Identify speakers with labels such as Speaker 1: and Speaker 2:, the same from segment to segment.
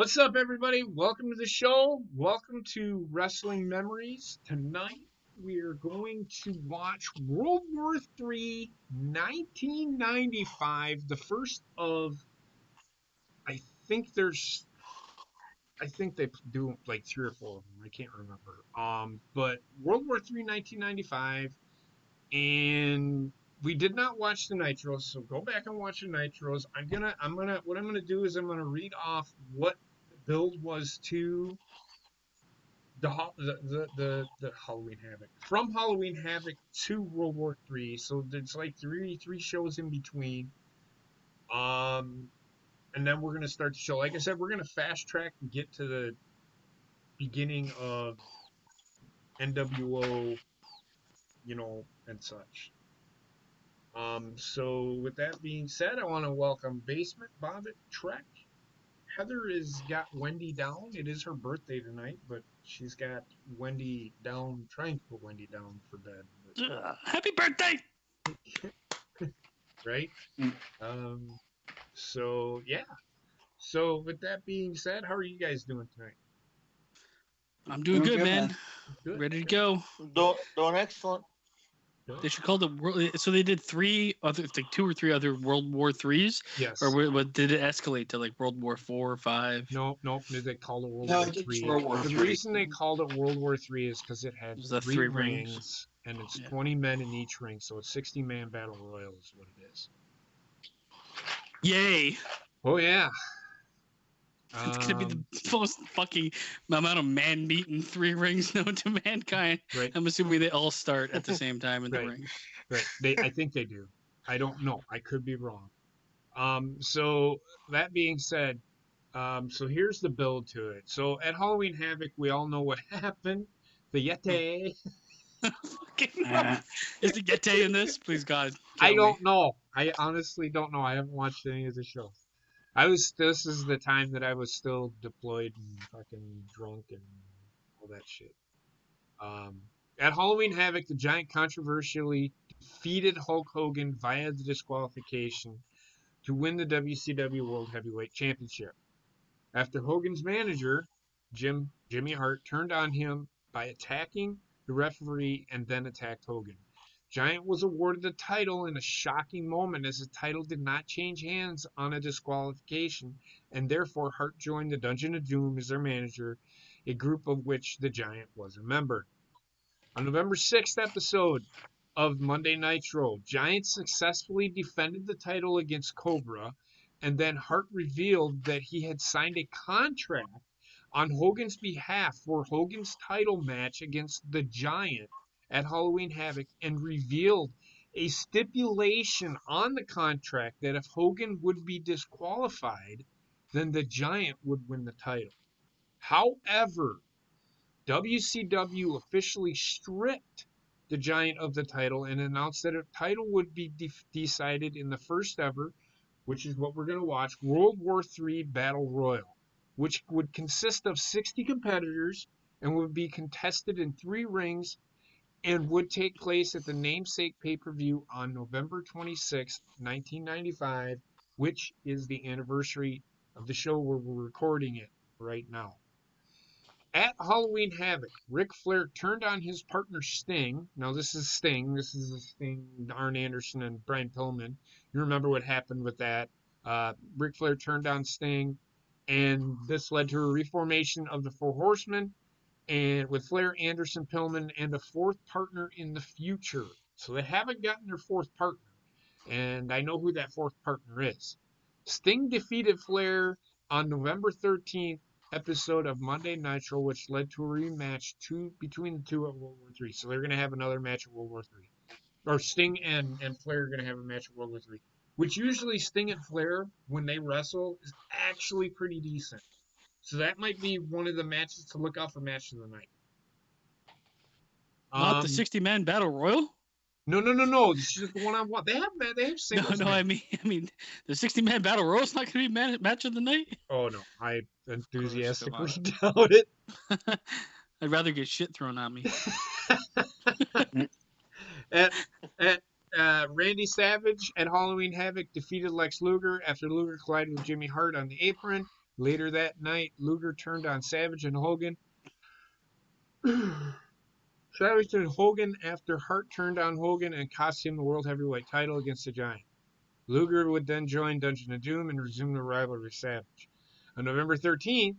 Speaker 1: What's up, everybody? Welcome to the show. Welcome to Wrestling Memories. Tonight, we are going to watch World War III 1995, the first of, I think they do like 3 or 4 of them. I can't remember. But World War III 1995, and we did not watch the Nitros, so go back and watch the Nitros. What I'm gonna do is I'm gonna read off what the build was to the Halloween Havoc, from Halloween Havoc to World War III. So there's like three shows in between. And then we're gonna start the show. Like I said, we're gonna fast track and get to the beginning of NWO, and such. So with that being said, I want to welcome Basement, Bobbit, Trek. Heather has got Wendy down. It is her birthday tonight, but she's got Wendy down, trying to put Wendy down for bed.
Speaker 2: Happy birthday!
Speaker 1: Right? So, yeah. So with that being said, how are you guys doing tonight?
Speaker 2: I'm doing good, man.
Speaker 1: Good.
Speaker 2: Ready to go.
Speaker 3: Doing excellent.
Speaker 2: They should call the world. So they did 2 or 3 other World War IIIs.
Speaker 1: Yes.
Speaker 2: Or what did it escalate to, like World War IV or 5?
Speaker 1: No. They called it World
Speaker 3: No,
Speaker 1: War
Speaker 3: it's
Speaker 1: III.
Speaker 3: World War
Speaker 1: The
Speaker 3: III.
Speaker 1: reason they called it World War III is because it had
Speaker 2: It was the
Speaker 1: 3
Speaker 2: 3
Speaker 1: rings,
Speaker 2: rings.
Speaker 1: and it's
Speaker 2: Yeah.
Speaker 1: 20 men in each ring, so it's 60-man battle royal is what it is.
Speaker 2: Yay!
Speaker 1: Oh yeah.
Speaker 2: It's gonna be the most fucking amount of man meat in 3 rings known to mankind.
Speaker 1: Right.
Speaker 2: I'm assuming they all start at the same time in the
Speaker 1: Right.
Speaker 2: ring.
Speaker 1: Right. I think they do. I don't know. I could be wrong. So that being said, so here's the build to it. So at Halloween Havoc, we all know what happened. The Yeti.
Speaker 2: Is the Yeti in this? Please God.
Speaker 1: I don't know. I honestly don't know. I haven't watched any of the shows. This is the time that I was still deployed and fucking drunk and all that shit. At Halloween Havoc, the Giant controversially defeated Hulk Hogan via the disqualification to win the WCW World Heavyweight Championship. After Hogan's manager, Jimmy Hart, turned on him by attacking the referee and then attacked Hogan. Giant was awarded the title in a shocking moment, as the title did not change hands on a disqualification, and therefore Hart joined the Dungeon of Doom as their manager, a group of which the Giant was a member. On November 6th episode of Monday Nitro, Giant successfully defended the title against Cobra, and then Hart revealed that he had signed a contract on Hogan's behalf for Hogan's title match against the Giant at Halloween Havoc, and revealed a stipulation on the contract that if Hogan would be disqualified, then the Giant would win the title. However, WCW officially stripped the Giant of the title and announced that a title would be decided in the first ever, which is what we're going to watch, World War III Battle Royal, which would consist of 60 competitors and would be contested in 3 rings, and would take place at the namesake pay-per-view on November 26, 1995, which is the anniversary of the show where we're recording it right now. At Halloween Havoc, Ric Flair turned on his partner Sting. Now this is Sting, Arn Anderson and Brian Pillman. You remember what happened with that. Ric Flair turned on Sting, and this led to a reformation of the Four Horsemen, and with Flair, Anderson, Pillman, and a 4th partner in the future. So they haven't gotten their 4th partner, and I know who that 4th partner is. Sting defeated Flair on November 13th episode of Monday Nitro, which led to a rematch between the two at World War III. So they're going to have another match at World War III. Or Sting and Flair are going to have a match at World War III, which usually Sting and Flair, when they wrestle, is actually pretty decent. So that might be one of the matches to look out for, match of the night.
Speaker 2: Not the 60-man battle royal?
Speaker 1: No. This is the one-on-one. They have singles.
Speaker 2: No. I mean, the 60-man battle royal is not going to be match of the night.
Speaker 1: Oh no, I enthusiastically doubt it.
Speaker 2: I'd rather get shit thrown at me.
Speaker 1: Randy Savage at Halloween Havoc defeated Lex Luger after Luger collided with Jimmy Hart on the apron. Later that night, Luger turned on Savage and Hogan. Savage and Hogan after Hart turned on Hogan and cost him the World Heavyweight title against the Giant. Luger would then join Dungeon of Doom and resume the rivalry with Savage. On November 13th,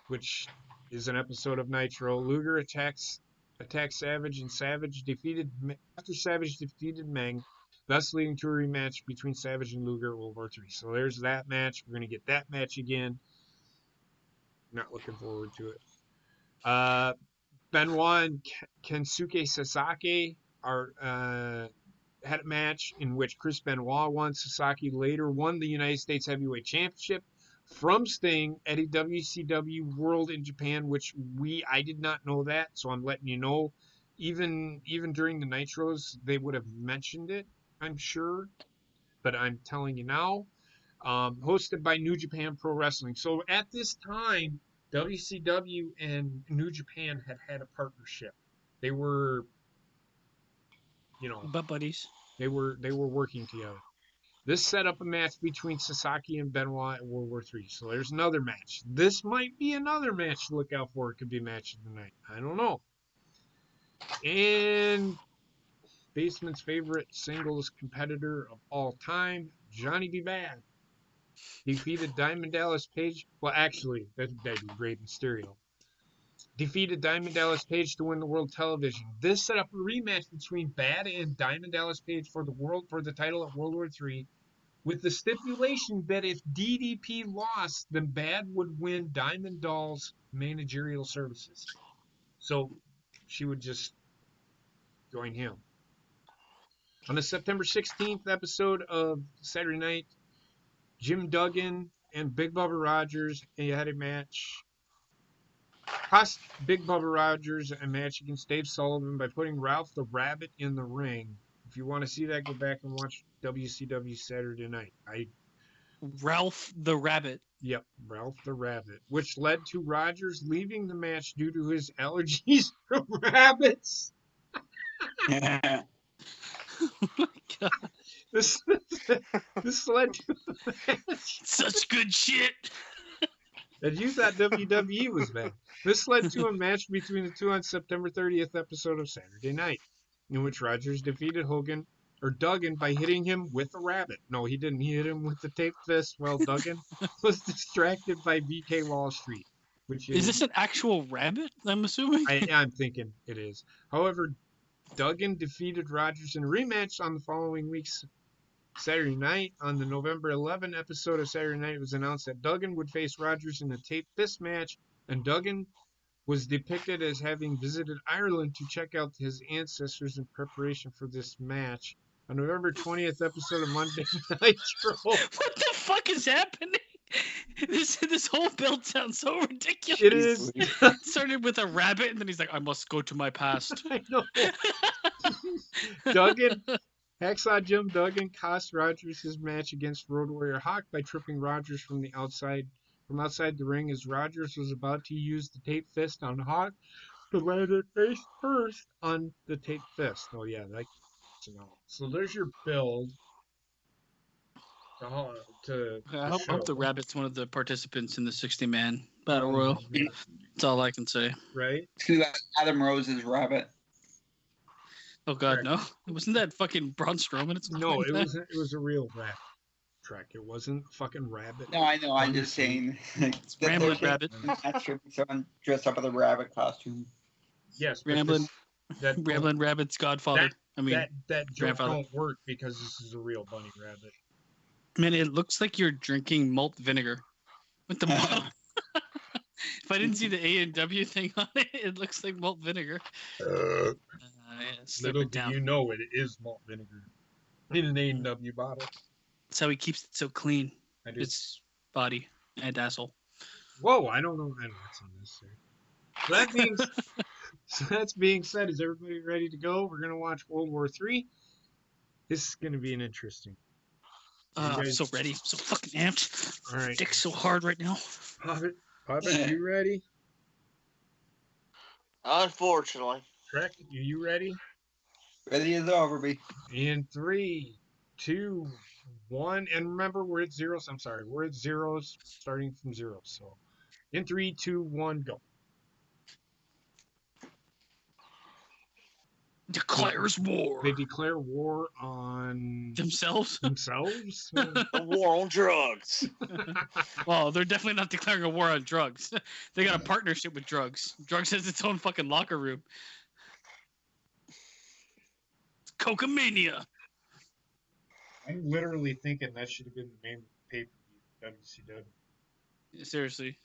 Speaker 1: which is an episode of Nitro, Luger attacks Savage, and Savage defeated Meng, thus leading to a rematch between Savage and Luger at World War III. So there's that match. We're going to get that match again. Not looking forward to it. Benoit and Kensuke Sasaki had a match in which Chris Benoit won. Sasaki later won the United States Heavyweight Championship from Sting at a WCW World in Japan, which I did not know that, so I'm letting you know. Even during the Nitros, they would have mentioned it, I'm sure, but I'm telling you now. Hosted by New Japan Pro Wrestling. So at this time, WCW and New Japan had a partnership. They were,
Speaker 2: butt buddies.
Speaker 1: They were working together. This set up a match between Sasaki and Benoit at World War III. So there's another match. This might be another match to look out for. It could be a match of the night. I don't know. And Basement's favorite singles competitor of all time, Johnny B. Bad, defeated Diamond Dallas Page. Well, actually, that'd be Rey Mysterio. Defeated Diamond Dallas Page to win the World Television. This set up a rematch between Bad and Diamond Dallas Page for the title of World War III, with the stipulation that if DDP lost, then Bad would win Diamond Doll's managerial services. So she would just join him. On the September 16th episode of Saturday Night, Jim Duggan and Big Bubba Rogers had a match. Cost Big Bubba Rogers a match against Dave Sullivan by putting Ralph the Rabbit in the ring. If you want to see that, go back and watch WCW Saturday Night.
Speaker 2: Ralph the Rabbit.
Speaker 1: Yep, Ralph the Rabbit, which led to Rogers leaving the match due to his allergies from rabbits.
Speaker 2: Oh my God.
Speaker 1: This led to the match.
Speaker 2: Such good shit.
Speaker 1: And you thought WWE was bad. This led to a match between the two on September 30th episode of Saturday Night, in which Rogers defeated Duggan by hitting him with a rabbit. No, he didn't. He hit him with the taped fist while Duggan was distracted by BK Wall Street.
Speaker 2: Is this an actual rabbit, I'm assuming?
Speaker 1: I'm thinking it is. However, Duggan defeated Rogers in a rematch on the following week's Saturday Night. On the November 11 episode of Saturday Night, it was announced that Duggan would face Rogers in a taped fist match, and Duggan was depicted as having visited Ireland to check out his ancestors in preparation for this match. On November 20th episode of Monday Nitro.
Speaker 2: What the fuck is happening? This whole build sounds so ridiculous.
Speaker 1: It is.
Speaker 2: It started with a rabbit, and then he's like, I must go to my past.
Speaker 1: I know. Hacksaw Jim Duggan cost Rogers his match against Road Warrior Hawk by tripping Rogers from outside the ring as Rogers was about to use the taped fist on Hawk to land it face first on the taped fist. Oh yeah, so there's your build.
Speaker 2: I hope the rabbit's one of the participants in the 60-man battle royal. That's all I can say.
Speaker 1: Right?
Speaker 3: Adam Rose's rabbit.
Speaker 2: Oh God, no! Wasn't that fucking Braun Strowman?
Speaker 1: No, it wasn't. It was a real rabbit. Trek. It wasn't fucking rabbit.
Speaker 3: No, I know. I'm just saying.
Speaker 2: Rambling rabbit.
Speaker 3: Someone dressed up in a rabbit costume.
Speaker 1: Yes,
Speaker 2: Rambling rabbit's godfather.
Speaker 1: That joke don't work because this is a real bunny rabbit.
Speaker 2: Man, it looks like you're drinking malt vinegar with the malt. If I didn't see the A&W thing on it, it looks like malt vinegar.
Speaker 1: Little do you know it is malt vinegar in an A&W bottle.
Speaker 2: That's how he keeps it so clean. Its body and asshole.
Speaker 1: Whoa, I don't know. That's unnecessary. So that's being said, is everybody ready to go? We're going to watch World War III. This is going to be an interesting.
Speaker 2: I'm so ready. I'm so fucking amped.
Speaker 1: All right.
Speaker 2: Dick's so hard right now.
Speaker 1: Hobbit, you ready?
Speaker 4: Unfortunately.
Speaker 1: Trek, are you ready?
Speaker 3: Ready as over, be.
Speaker 1: In 3, 2, 1, and remember we're at zeros. I'm sorry, we're at zeros, starting from zero. So, in 3, 2, 1, go.
Speaker 2: Declares war.
Speaker 1: They declare war on
Speaker 2: Themselves?
Speaker 1: themselves.
Speaker 4: A war on drugs.
Speaker 2: Well, they're definitely not declaring a war on drugs. They got a partnership with drugs. Drugs has its own fucking locker room. It's Cocamania.
Speaker 1: I'm literally thinking that should have been the name of the pay-per-view, WCW.
Speaker 2: Seriously.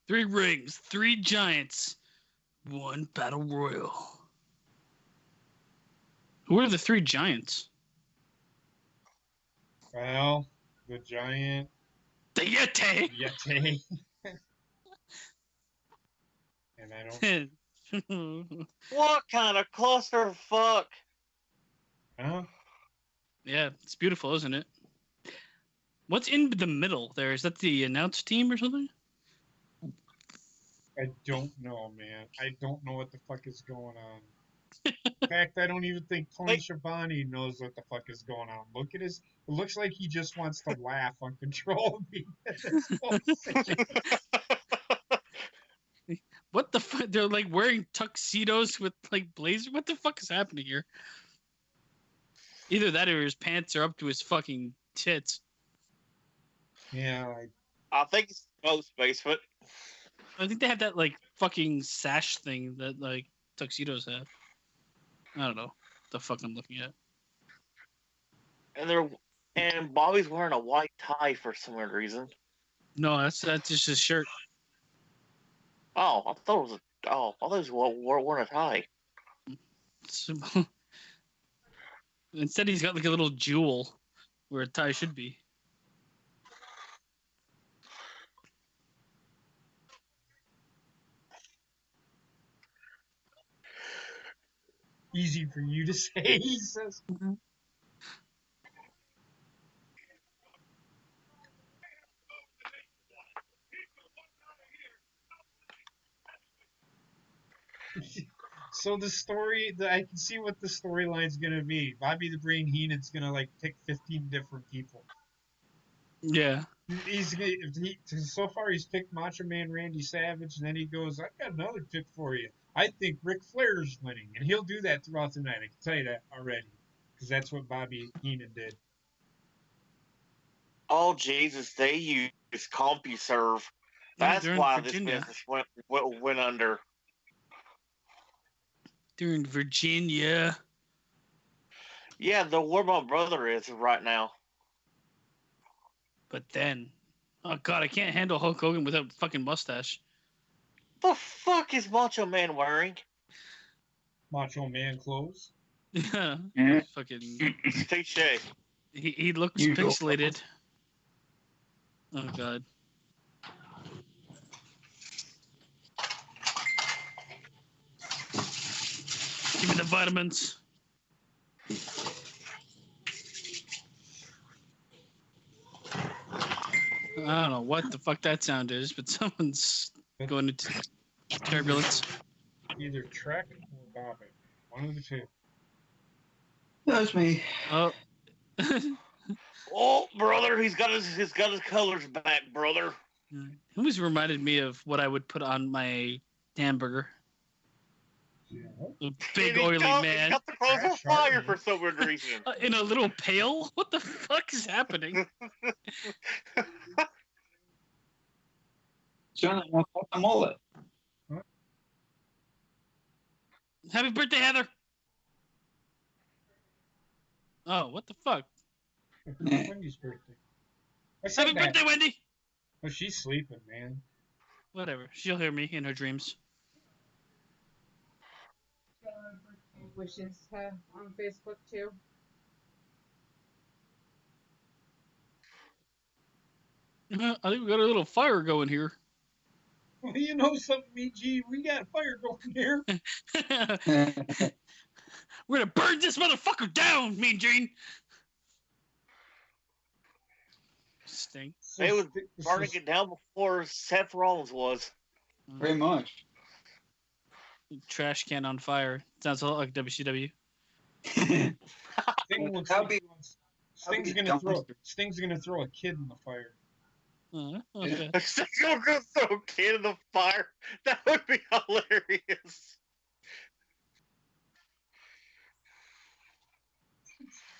Speaker 2: Three rings, three giants, one battle royal. Who are the three giants?
Speaker 1: Well, the giant
Speaker 2: The Yeti.
Speaker 1: Yeti. And I don't.
Speaker 4: What kind of clusterfuck?
Speaker 1: Huh?
Speaker 2: Yeah, it's beautiful, isn't it? What's in the middle there? Is that the announce team or something?
Speaker 1: I don't know, man. I don't know what the fuck is going on. In fact, I don't even think Tony Schiavone knows what the fuck is going on. Look at his. It looks like he just wants to laugh uncontrollably.
Speaker 2: What the fuck? They're like wearing tuxedos with like blazers. What the fuck is happening here? Either that or his pants are up to his fucking tits.
Speaker 1: Yeah,
Speaker 4: I think it's both basement.
Speaker 2: I think they have that like fucking sash thing that like tuxedos have. I don't know the fuck I'm looking at.
Speaker 4: And Bobby's wearing a white tie for some weird reason.
Speaker 2: No, that's just his shirt.
Speaker 4: Oh, I thought it was wearing a tie.
Speaker 2: Instead, he's got like a little jewel where a tie should be.
Speaker 1: easy for you to say, he says. So the story, I can see what the storyline's gonna be. Bobby the Brain Heenan's gonna like pick 15 different people.
Speaker 2: Yeah.
Speaker 1: So far he's picked Macho Man Randy Savage, and then he goes, "I've got another pick for you. I think Ric Flair's winning," and he'll do that throughout the night. I can tell you that already, because that's what Bobby Heenan did.
Speaker 4: Oh Jesus, they use CompuServe. That's
Speaker 2: they're in
Speaker 4: why this
Speaker 2: Virginia.
Speaker 4: business went under.
Speaker 2: They're in Virginia.
Speaker 4: Yeah, where my brother is right now.
Speaker 2: But then, oh god, I can't handle Hulk Hogan without a fucking mustache.
Speaker 4: The fuck is Macho Man wearing?
Speaker 1: Macho Man clothes.
Speaker 2: Yeah. Fucking.
Speaker 4: Touche.
Speaker 2: He looks
Speaker 3: Usual.
Speaker 2: pixelated. Oh god. Give me the vitamins. I don't know what the fuck that sound is, but someone's going into turbulence.
Speaker 1: Either Trek or Bobby. One of the two.
Speaker 3: That was me.
Speaker 2: Oh.
Speaker 4: Oh, brother, he's got his colors back, brother.
Speaker 2: It always reminded me of what I would put on my hamburger.
Speaker 1: Yeah.
Speaker 2: A big
Speaker 4: And
Speaker 2: oily
Speaker 4: He
Speaker 2: man
Speaker 4: got the clothes on
Speaker 1: Crash
Speaker 4: fire
Speaker 1: Hardy.
Speaker 4: for some weird reason.
Speaker 2: in a little pail. What the fuck is happening?
Speaker 3: Sounded like a mullet.
Speaker 2: Happy birthday, Heather! Oh, what the fuck?
Speaker 3: Yeah.
Speaker 1: Wendy's birthday. I said
Speaker 2: Happy
Speaker 1: that.
Speaker 2: birthday, Wendy!
Speaker 1: Oh, she's sleeping, man.
Speaker 2: Whatever. She'll hear me in her dreams.
Speaker 5: Wishes on Facebook too.
Speaker 2: I think we got a little fire going here.
Speaker 1: Well, you know something, BG? We got a fire going here.
Speaker 2: We're gonna burn this motherfucker down, Mean Gene. Sting.
Speaker 4: They was burning it down before Seth Rollins was.
Speaker 3: Very much.
Speaker 2: Trash can on fire. Sounds a lot like WCW.
Speaker 1: Sting looks
Speaker 3: That'd
Speaker 1: like
Speaker 3: be-
Speaker 1: Sting's gonna throw a kid in the fire.
Speaker 2: Okay.
Speaker 4: Sting's gonna throw a kid in the fire. That would be hilarious.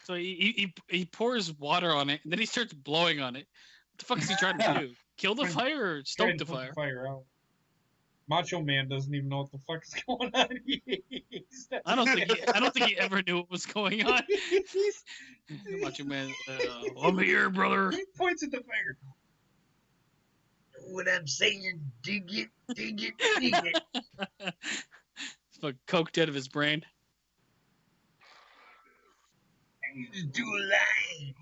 Speaker 2: So he pours water on it, and then he starts blowing on it. What the fuck is he trying to do? Kill the fire or stoke the fire?
Speaker 1: Out. Macho Man doesn't even know what the fuck is going on.
Speaker 2: I don't think he ever knew what was going on. Macho Man, I'm here, brother.
Speaker 1: He points at the fire. What I'm saying, dig it, dig it, dig it.
Speaker 2: He's like coked out of his brain.
Speaker 1: You just do a line.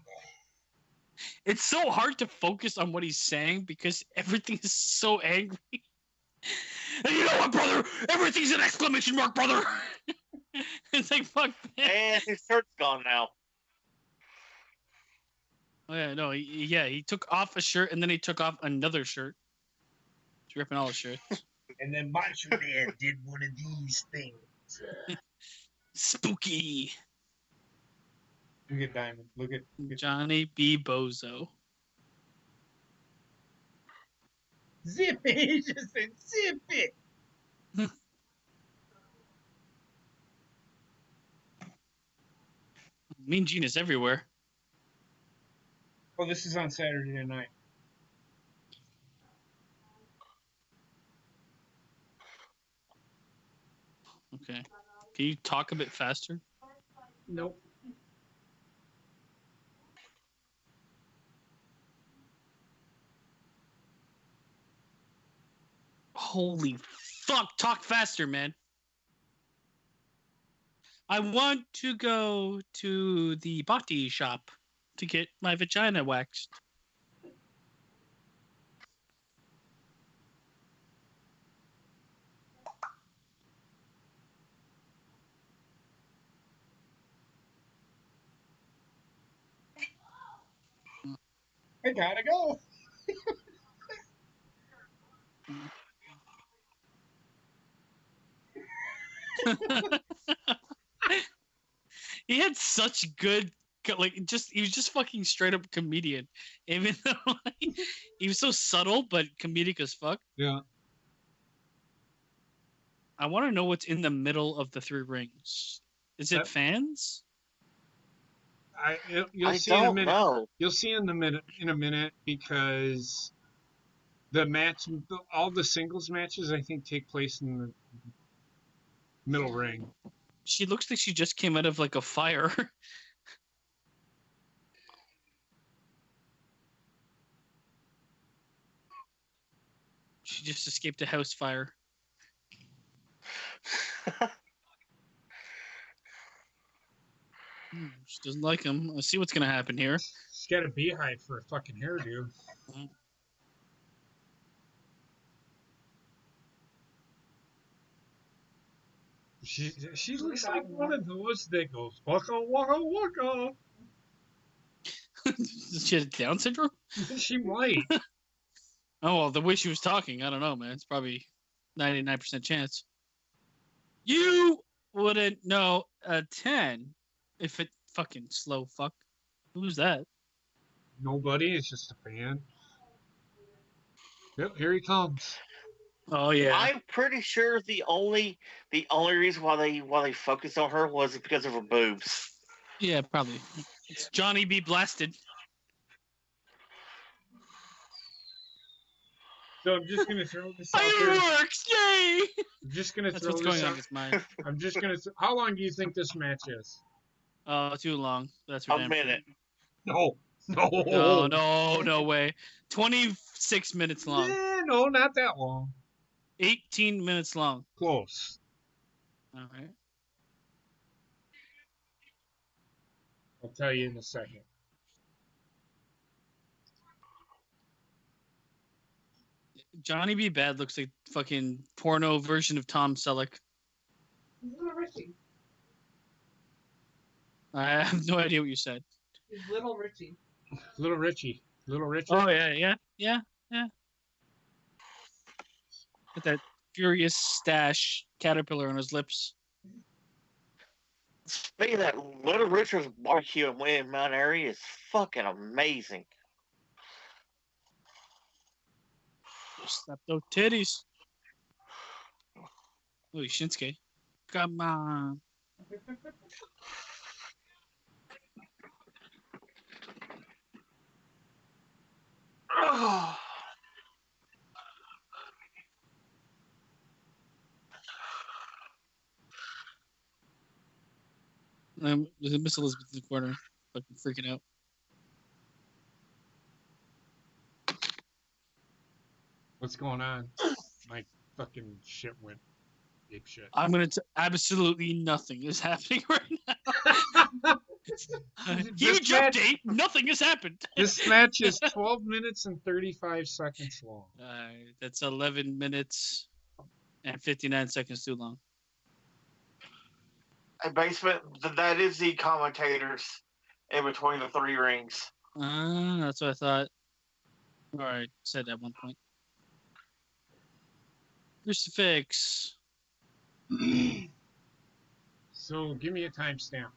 Speaker 2: It's so hard to focus on what he's saying because everything is so angry. And you know what, brother? Everything's an exclamation mark, brother. It's like, fuck, man.
Speaker 4: And his shirt's gone now.
Speaker 2: Oh, yeah, no, he took off a shirt and then he took off another shirt. He's ripping all his shirts.
Speaker 1: And then Macho Man did one of these things.
Speaker 2: Spooky.
Speaker 1: Look at Diamond. Look at
Speaker 2: Johnny B. Bozo.
Speaker 1: Zip it. He just said zip it.
Speaker 2: Mean Gene is everywhere.
Speaker 1: Oh, this is on Saturday night.
Speaker 2: Okay. Can you talk a bit faster?
Speaker 1: Nope.
Speaker 2: Holy fuck, talk faster, man. I want to go to the body shop to get my vagina waxed.
Speaker 1: I gotta go.
Speaker 2: He had such good, like, he was just fucking straight up comedian, even though like, he was so subtle but comedic as fuck.
Speaker 1: Yeah.
Speaker 2: I want to know what's in the middle of the three rings. Is it fans?
Speaker 1: You'll see in a minute.
Speaker 4: Know.
Speaker 1: You'll see in a minute because the match, all the singles matches, I think, take place in the middle ring.
Speaker 2: She looks like she just came out of like a fire. She just escaped a house fire. She doesn't like him. Let's see what's gonna happen here.
Speaker 1: She's got a beehive for a fucking hairdo. She looks like one of those that goes waka waka waka.
Speaker 2: Does she have Down syndrome?
Speaker 1: She might.
Speaker 2: Oh well, the way she was talking, I don't know, man. It's probably 99% chance. You wouldn't know a 10 if it fucking slow fuck. Who's that?
Speaker 1: Nobody. It's just a fan. Yep, here he comes.
Speaker 2: Oh yeah.
Speaker 4: I'm pretty sure the only reason why they focused on her was because of her boobs.
Speaker 2: Yeah, probably. It's Johnny B. Blasted.
Speaker 1: So I'm just gonna throw this out there.
Speaker 2: Fireworks! Yay!
Speaker 1: I'm just gonna
Speaker 2: That's
Speaker 1: throw
Speaker 2: what's
Speaker 1: this
Speaker 2: going on
Speaker 1: out.
Speaker 2: in his mind.
Speaker 1: I'm just gonna. How long do you think this match is?
Speaker 2: Oh, too long. That's for
Speaker 4: A
Speaker 2: damn
Speaker 4: minute.
Speaker 1: No.
Speaker 2: sure. No way. 26 minutes long.
Speaker 1: No, not that long.
Speaker 2: 18 minutes long.
Speaker 1: Close.
Speaker 2: All right.
Speaker 1: I'll tell you in a second.
Speaker 2: Johnny B. Bad looks like fucking porno version of Tom Selleck.
Speaker 5: He's Little Richie.
Speaker 2: I have no idea what you said.
Speaker 5: He's Little Richie.
Speaker 1: Little Richie. Little Richard.
Speaker 2: Oh yeah. With that furious stash caterpillar on his lips.
Speaker 4: Speaking of that, Little Richard's barbecue in Mount Airy is fucking amazing.
Speaker 2: Slap those titties. Holy Shinsuke. Come on. There's a Miss Elizabeth in the corner, fucking freaking out.
Speaker 1: What's going on? My fucking shit went ape shit.
Speaker 2: I'm gonna absolutely nothing is happening right now. Huge update. Nothing has happened.
Speaker 1: This match is 12 minutes and 35 seconds long.
Speaker 2: That's 11 minutes and 59 seconds too long.
Speaker 4: And basement, that is the commentators in between the three rings.
Speaker 2: That's what I thought. All right, said at one point. Crucifix.
Speaker 1: So give me a timestamp.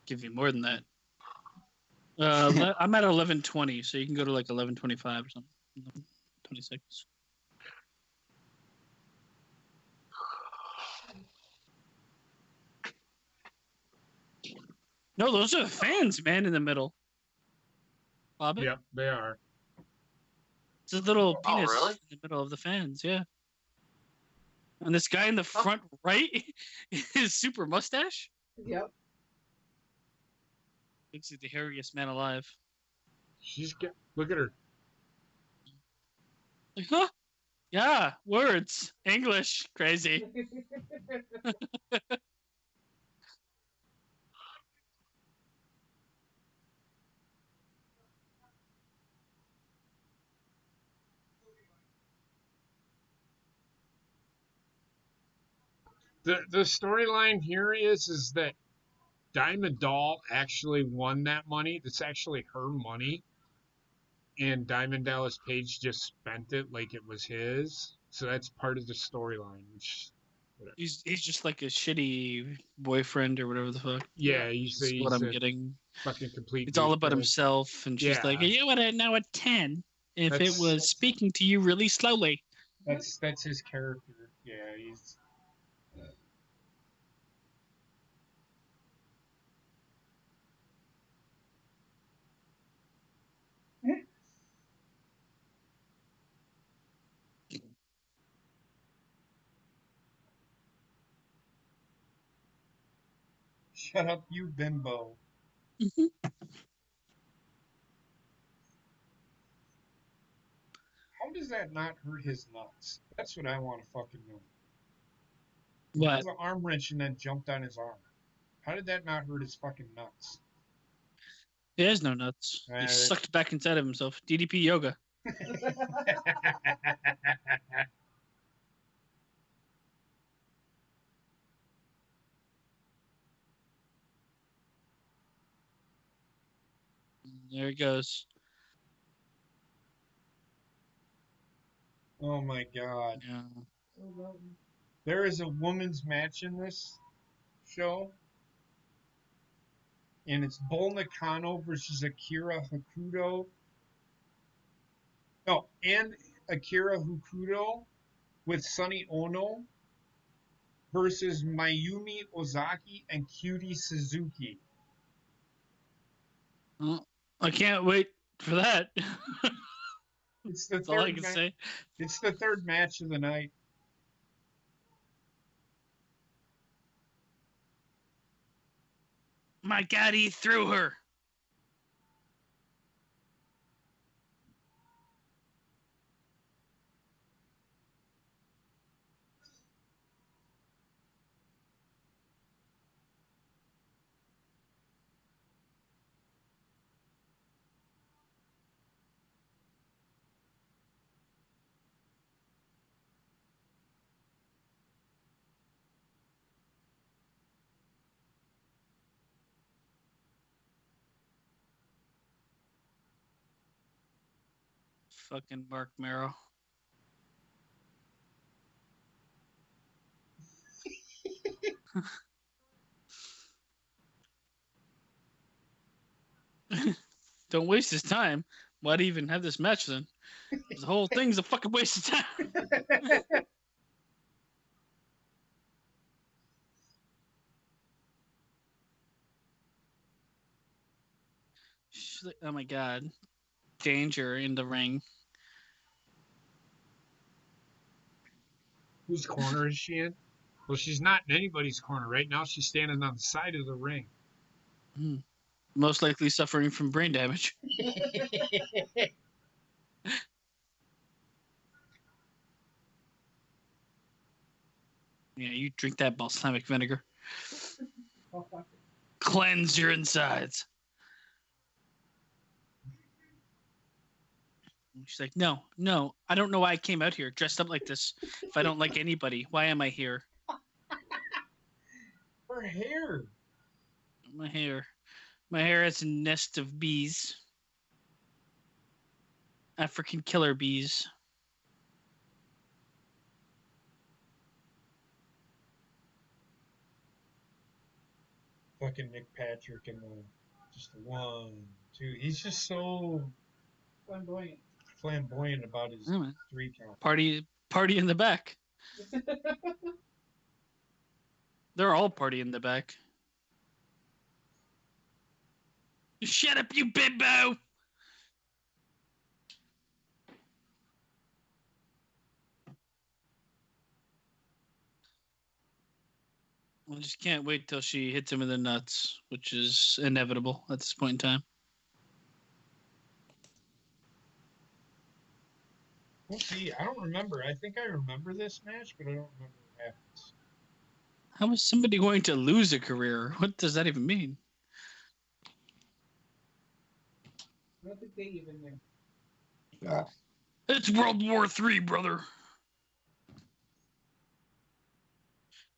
Speaker 2: Give you more than that. I'm at 11:20, so you can go to like 11:25 or something. 26. No, those are the fans, man, in the middle. Bob?
Speaker 1: Yep, they are.
Speaker 2: It's a little
Speaker 4: Oh,
Speaker 2: penis
Speaker 4: really?
Speaker 2: in the middle of the fans, yeah. And this guy in the front right, his super mustache.
Speaker 5: Yep.
Speaker 2: Looks like the hairiest man alive.
Speaker 1: Look at her.
Speaker 2: Like, huh? Yeah, words, English, crazy.
Speaker 1: The storyline here is that Diamond Doll actually won that money. That's actually her money. And Diamond Dallas Page just spent it like it was his. So that's part of the storyline.
Speaker 2: He's just like a shitty boyfriend or whatever the fuck.
Speaker 1: Yeah, he's
Speaker 2: what I'm
Speaker 1: a
Speaker 2: getting.
Speaker 1: fucking complete.
Speaker 2: It's all about
Speaker 1: douchebag.
Speaker 2: himself, and she's
Speaker 1: Yeah.
Speaker 2: like, "You would have now a 10 if
Speaker 1: That's-
Speaker 2: it was speaking to you really slowly."
Speaker 1: That's his character. Yeah, he's. Shut up, you bimbo. How does that not hurt his nuts? That's what I want to fucking know.
Speaker 2: What?
Speaker 1: There's an arm wrench and then jumped on his arm. How did that not hurt his fucking nuts?
Speaker 2: He has no nuts. He sucked back inside of himself. DDP yoga. There he goes.
Speaker 1: Oh my god.
Speaker 2: Yeah.
Speaker 1: There is a women's match in this show. And it's Bull Nakano versus Akira Hokuto. No, and Akira Hokuto with Sonny Ono versus Mayumi Ozaki and Cutie Suzuki.
Speaker 2: Well, I can't wait for that.
Speaker 1: It's the
Speaker 2: That's all I can say.
Speaker 1: It's the third match of the night.
Speaker 2: My God, he threw her. Fucking Mark Marrow. Don't waste his time. Why'd he even have this match then? The whole thing's a fucking waste of time. Oh my god. Danger in the ring.
Speaker 1: Whose corner is she in? Well, she's not in anybody's corner right now. She's standing on the side of the ring.
Speaker 2: Most likely suffering from brain damage. Yeah, you drink that balsamic vinegar. Cleanse your insides. She's like, no, I don't know why I came out here dressed up like this. If I don't like anybody, why am I here?
Speaker 1: Her hair.
Speaker 2: My hair has a nest of bees. African killer bees.
Speaker 1: Fucking Nick Patrick and just the 1, 2. He's just so flamboyant about his 3 count.
Speaker 2: Party in the back. They're all party in the back. Shut up, you bimbo! I just can't wait till she hits him in the nuts, which is inevitable at this point in time.
Speaker 1: We'll see. I don't remember. I think I remember this match, but I don't remember what happens.
Speaker 2: How is somebody going to lose a career? What does that even mean?
Speaker 5: I don't think they even knew.
Speaker 3: Yeah.
Speaker 2: It's World War III, brother.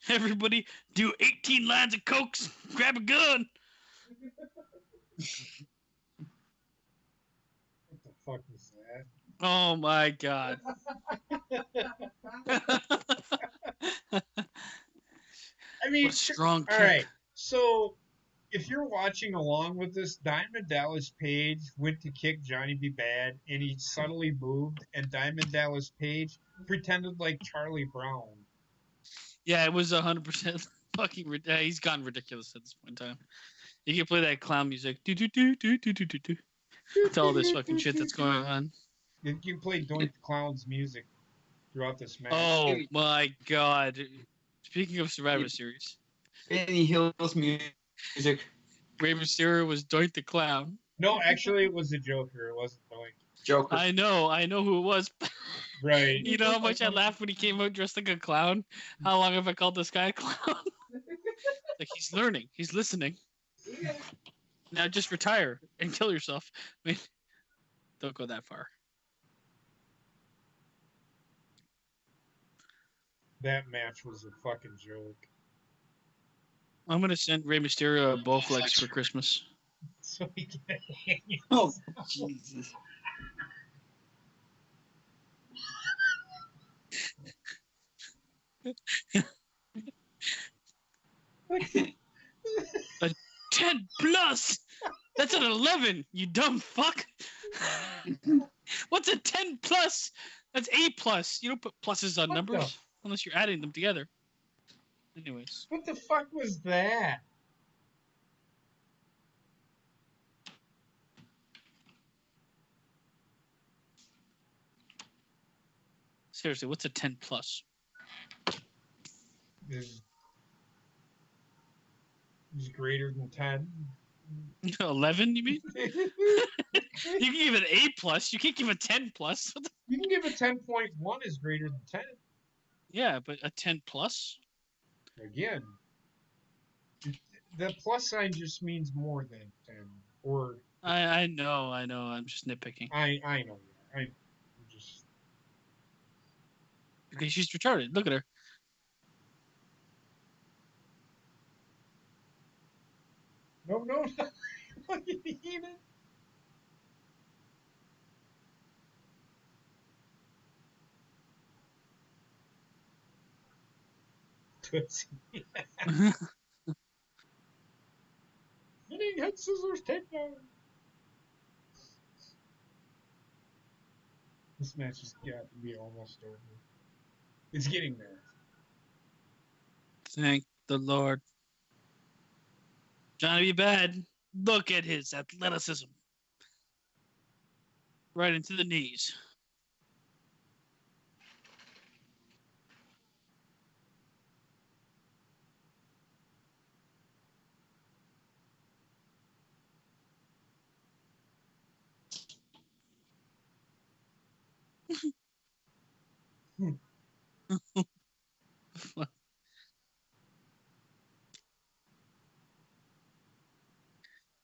Speaker 2: Everybody do 18 lines of cokes, grab a gun.
Speaker 1: What the fuck was that?
Speaker 2: Oh my god.
Speaker 1: I mean,
Speaker 2: What a strong
Speaker 1: all
Speaker 2: kick.
Speaker 1: right. So, if you're watching along with this, Diamond Dallas Page went to kick Johnny B. Bad, and he subtly moved, and Diamond Dallas Page pretended like Charlie Brown.
Speaker 2: Yeah, it was 100% fucking. He's gone ridiculous at this point in time. You can play that clown music. Do do do do do do do do. It's all this fucking shit that's going on.
Speaker 1: You played Doink the Clown's music throughout this match.
Speaker 2: Oh my god. Speaking of Survivor Series,
Speaker 3: Benny Hill's music.
Speaker 2: Rey Mysterio was Doink the Clown.
Speaker 1: No, actually, it was the Joker. It wasn't Doink.
Speaker 3: Joker.
Speaker 2: I know who it was.
Speaker 1: Right.
Speaker 2: You know how much I laughed when he came out dressed like a clown? How long have I called this guy a clown? Like, he's learning. He's listening. Now just retire and kill yourself. I mean, don't go that far.
Speaker 1: That match was a fucking joke.
Speaker 2: I'm gonna send Rey Mysterio a Bowflex for Christmas.
Speaker 1: So he can hang it.
Speaker 3: Oh, Jesus.
Speaker 2: A 10 plus. That's an 11. You dumb fuck. What's a 10 plus? That's A plus. You don't put pluses on
Speaker 1: What
Speaker 2: numbers
Speaker 1: the-
Speaker 2: unless you're adding them together. Anyways,
Speaker 1: What the fuck was that?
Speaker 2: seriously, what's a 10 plus?
Speaker 1: Is greater than 10.
Speaker 2: 11, you mean? You can give it an A plus. You can't give a 10 plus. What the-
Speaker 1: You can give a 10.1 is greater than 10.
Speaker 2: Yeah, but a 10 plus?
Speaker 1: Again, the plus sign just means more than 10. Or
Speaker 2: I know. I'm just nitpicking.
Speaker 1: I know. I'm just
Speaker 2: Because she's retarded. Look at her.
Speaker 1: no. Look at Eden. Tootsie. Hitting head scissors takedown. This match has got to be almost over. It's getting there.
Speaker 2: Thank the Lord. Johnny B. Bad. Look at his athleticism. Right into the knees.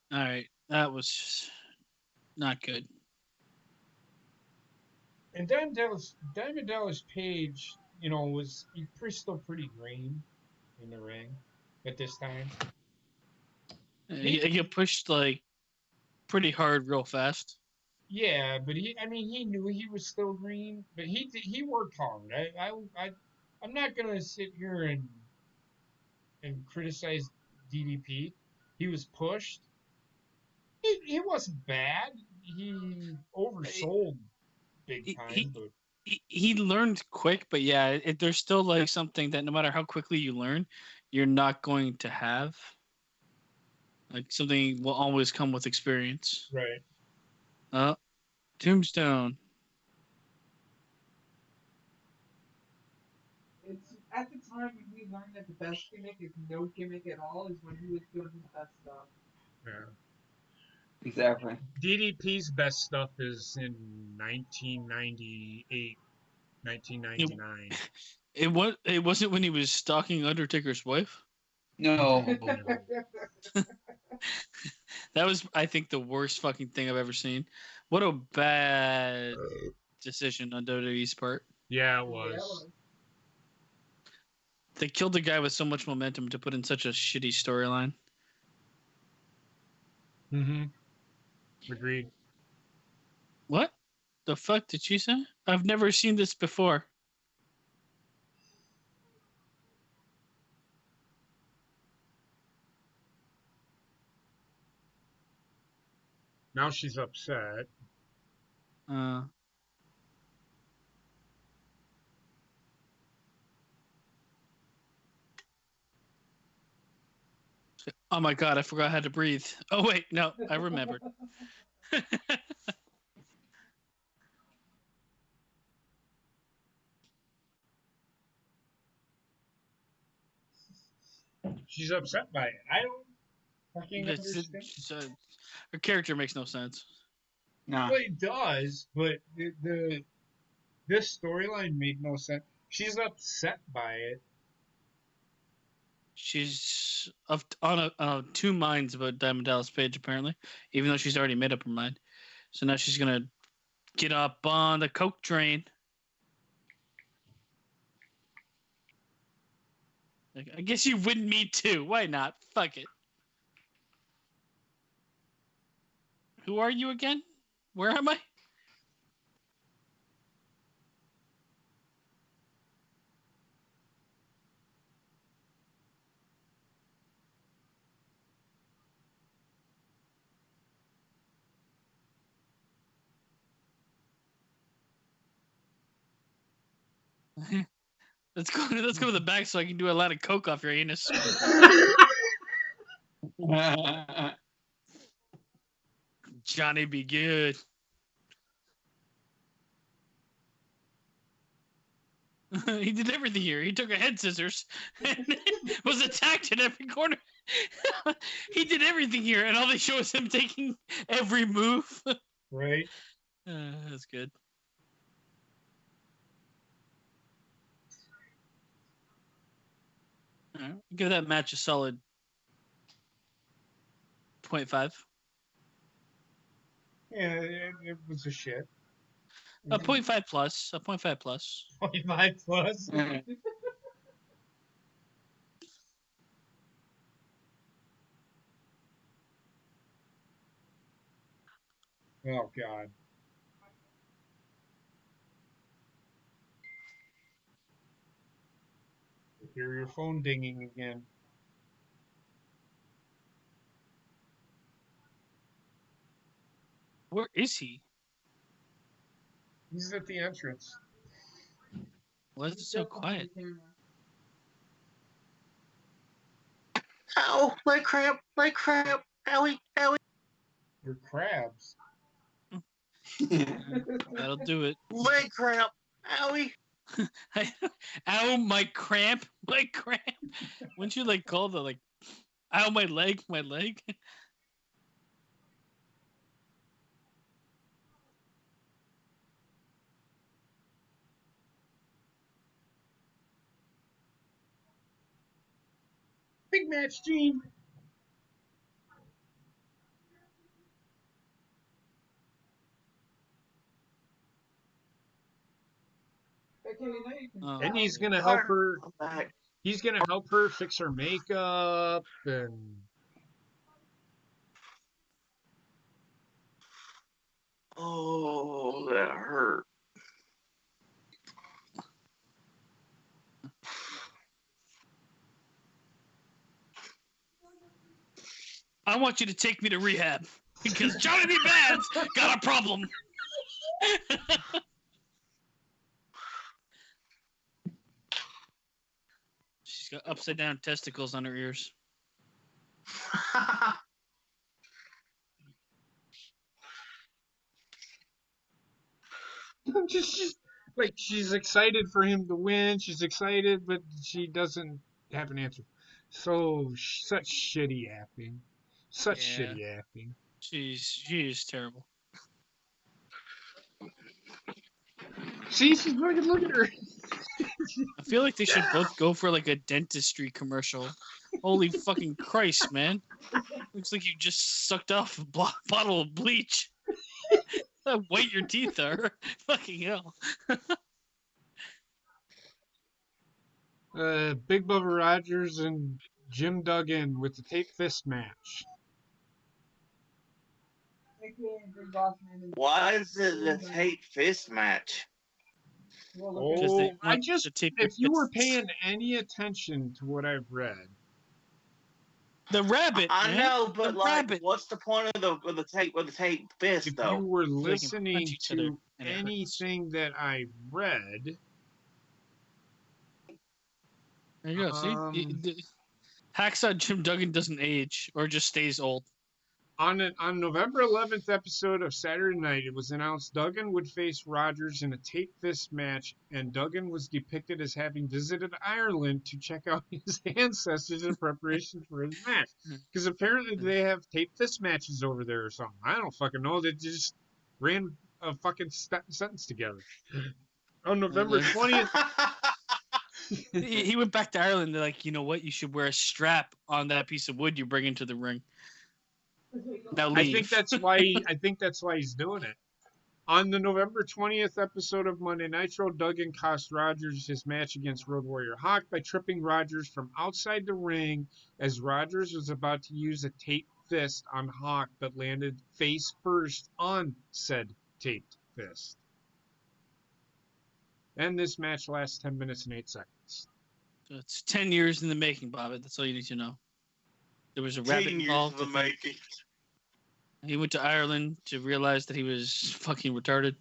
Speaker 2: All right, that was not good.
Speaker 1: And Diamond Dallas Page, was still pretty green in the ring at this time.
Speaker 2: He get pushed like pretty hard, real fast.
Speaker 1: Yeah, but he knew he was still green, but he worked hard. I'm not gonna sit here and criticize DDP. He was pushed. He wasn't bad. He oversold big
Speaker 2: He
Speaker 1: time,
Speaker 2: he,
Speaker 1: but
Speaker 2: he learned quick, but yeah, there's still like something that no matter how quickly you learn, you're not going to have. Like something will always come with experience.
Speaker 1: right.
Speaker 2: Tombstone.
Speaker 5: It's at the time when we learned that the best gimmick is no gimmick at all is when he was doing his best stuff.
Speaker 1: Yeah.
Speaker 3: Exactly.
Speaker 1: DDP's best stuff is in 1998, 1999.
Speaker 2: It wasn't when he was stalking Undertaker's wife.
Speaker 3: No.
Speaker 2: That was, I think, the worst fucking thing I've ever seen. What a bad decision on WWE's part.
Speaker 1: Yeah, it was.
Speaker 2: They killed the guy with so much momentum to put in such a shitty storyline.
Speaker 1: Mm-hmm. Agreed.
Speaker 2: What the fuck did she say? I've never seen this before.
Speaker 1: Now she's upset.
Speaker 2: Uh, oh my god, I forgot how to breathe. Oh wait, no, I remembered.
Speaker 1: She's upset by it. I don't fucking understand.
Speaker 2: Her character makes no sense.
Speaker 3: Nah.
Speaker 1: Well, it does, but this storyline made no sense. She's upset by it.
Speaker 2: She's on two minds about Diamond Dallas Page, apparently, even though she's already made up her mind. So now she's gonna get up on the coke train. Like, I guess you wouldn't me too. Why not? Fuck it. Who are you again? Where am I? Let's go. Let's go to the back so I can do a lot of coke off your anus. Johnny be good. He did everything here. He took a head scissors and was attacked in every corner. He did everything here, and all they show is him taking every move.
Speaker 1: Right?
Speaker 2: That's good. All right. Give that match a solid 0.5.
Speaker 1: Yeah, it was a shit.
Speaker 2: A 0.5 plus. A 0.5 plus.
Speaker 1: 0.5 plus. Oh God. Hear your phone dinging again.
Speaker 2: Where is he?
Speaker 1: He's at the entrance.
Speaker 2: Why is it so quiet?
Speaker 4: Ow, leg cramp, owie, owie,
Speaker 1: Your crabs.
Speaker 2: That'll do it.
Speaker 4: leg cramp, owie.
Speaker 2: Ow, my cramp. Wouldn't you like call the like, ow, my leg?
Speaker 1: Big match, Gene.
Speaker 2: Oh.
Speaker 1: And he's gonna help her.
Speaker 4: I'm back.
Speaker 1: He's gonna help her fix her makeup and.
Speaker 4: Oh, that hurt.
Speaker 2: I want you to take me to rehab because Johnny B. Bad's got a problem. She's got upside down testicles on her ears.
Speaker 1: just like she's excited for him to win. She's excited, but she doesn't have an answer. So such shitty acting. Such shitty acting.
Speaker 2: She is terrible.
Speaker 1: See, she's look at her.
Speaker 2: I feel like they should both go for like a dentistry commercial. Holy fucking Christ, man! Looks like you just sucked off a bottle of bleach. How white your teeth are. Fucking hell.
Speaker 1: Big Bubba Rogers and Jim Duggan with the tape fist match.
Speaker 4: Why is it the tape fist match?
Speaker 1: Oh, if you were paying any attention to what I've read,
Speaker 2: the rabbit.
Speaker 4: I
Speaker 2: man.
Speaker 4: know, but
Speaker 2: the
Speaker 4: like,
Speaker 2: rabbit.
Speaker 4: what's the point of the tape fist
Speaker 1: if
Speaker 4: though?
Speaker 1: you were
Speaker 2: So they can
Speaker 1: listening
Speaker 2: punch each other
Speaker 1: to
Speaker 2: and it hurts.
Speaker 1: anything that I read,
Speaker 2: There you go. See, Hacksaw Jim Duggan doesn't age or just stays old.
Speaker 1: on November 11th episode of Saturday Night, it was announced Duggan would face Rogers in a tape fist match, and Duggan was depicted as having visited Ireland to check out his ancestors in preparation for his match. Because apparently they have tape fist matches over there or something. I don't fucking know. They just ran a fucking sentence together. On November 20th.
Speaker 2: He went back to Ireland. They're like, you know what? You should wear a strap on that piece of wood you bring into the ring. Now leave.
Speaker 1: I think that's why he's doing it. On the November 20th episode of Monday Nitro, Duggan cost Rogers his match against Road Warrior Hawk by tripping Rogers from outside the ring as Rogers was about to use a taped fist on Hawk, but landed face first on said taped fist. And this match lasts 10 minutes and 8 seconds.
Speaker 2: So it's 10 years in the making, Bobby. That's all you need to know. There was a rabbit
Speaker 4: 10 years
Speaker 2: involved.
Speaker 4: in the making.
Speaker 2: He went to Ireland to realize that he was fucking retarded,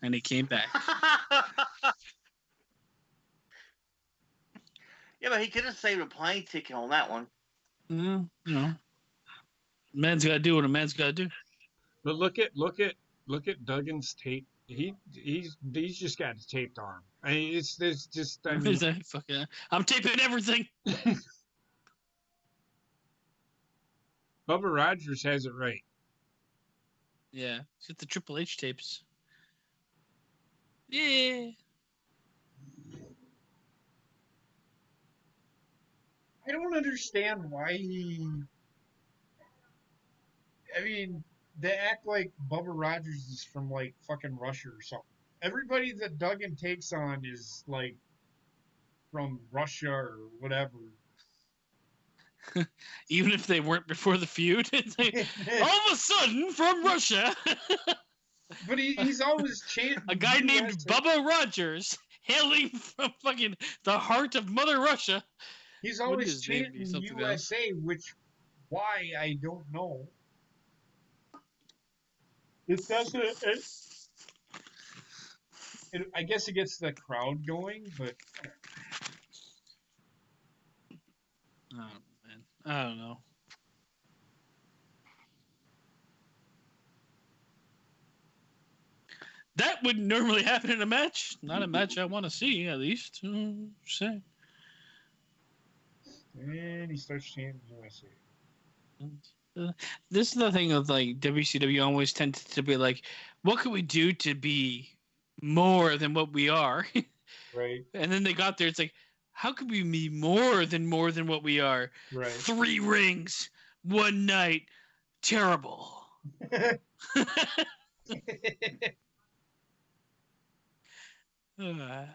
Speaker 2: and he came back.
Speaker 4: Yeah, but he could have saved a plane ticket on that one.
Speaker 2: You know, man's got to do what a man's got to do.
Speaker 1: But look at Duggan's tape. He's just got a taped arm. I mean, it's just. I mean,
Speaker 2: Fucking, I'm taping everything.
Speaker 1: Bubba Rogers has it right.
Speaker 2: Yeah, he's got the Triple H tapes. Yeah.
Speaker 1: I don't understand why he. I mean, they act like Bubba Rogers is from like fucking Russia or something. Everybody that Duggan takes on is like from Russia or whatever.
Speaker 2: Even if they weren't before the feud, it's like, all of a sudden from Russia.
Speaker 1: But he's always chanting.
Speaker 2: A guy named Bubba Rogers hailing from fucking the heart of Mother Russia.
Speaker 1: He's
Speaker 2: Wouldn't
Speaker 1: always
Speaker 2: his name be
Speaker 1: chanting
Speaker 2: something
Speaker 1: USA, which why I don't know. It doesn't. I guess it gets the crowd going, but
Speaker 2: Oh man, I don't know. That wouldn't normally happen in a match. Not a match I want to see, at least. Say.
Speaker 1: and he starts chanting USA.
Speaker 2: This is the thing of like WCW always tends to be like, what can we do to be more than what we are?
Speaker 1: Right,
Speaker 2: And then they got there. It's like, how could we be more than what we are?
Speaker 1: right.
Speaker 2: 3 rings, 1 night, terrible. Uh,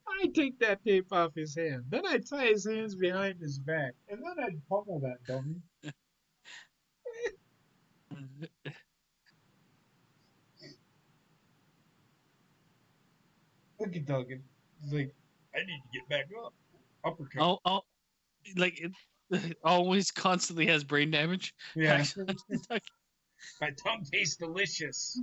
Speaker 1: I take that tape off his hand. Then I tie his hands behind his back, and then I'd pummel that dummy. Look at Duggan. He's like, I need to get back up. Uppercut.
Speaker 2: like it always constantly has brain damage.
Speaker 1: Yeah. My tongue tastes delicious.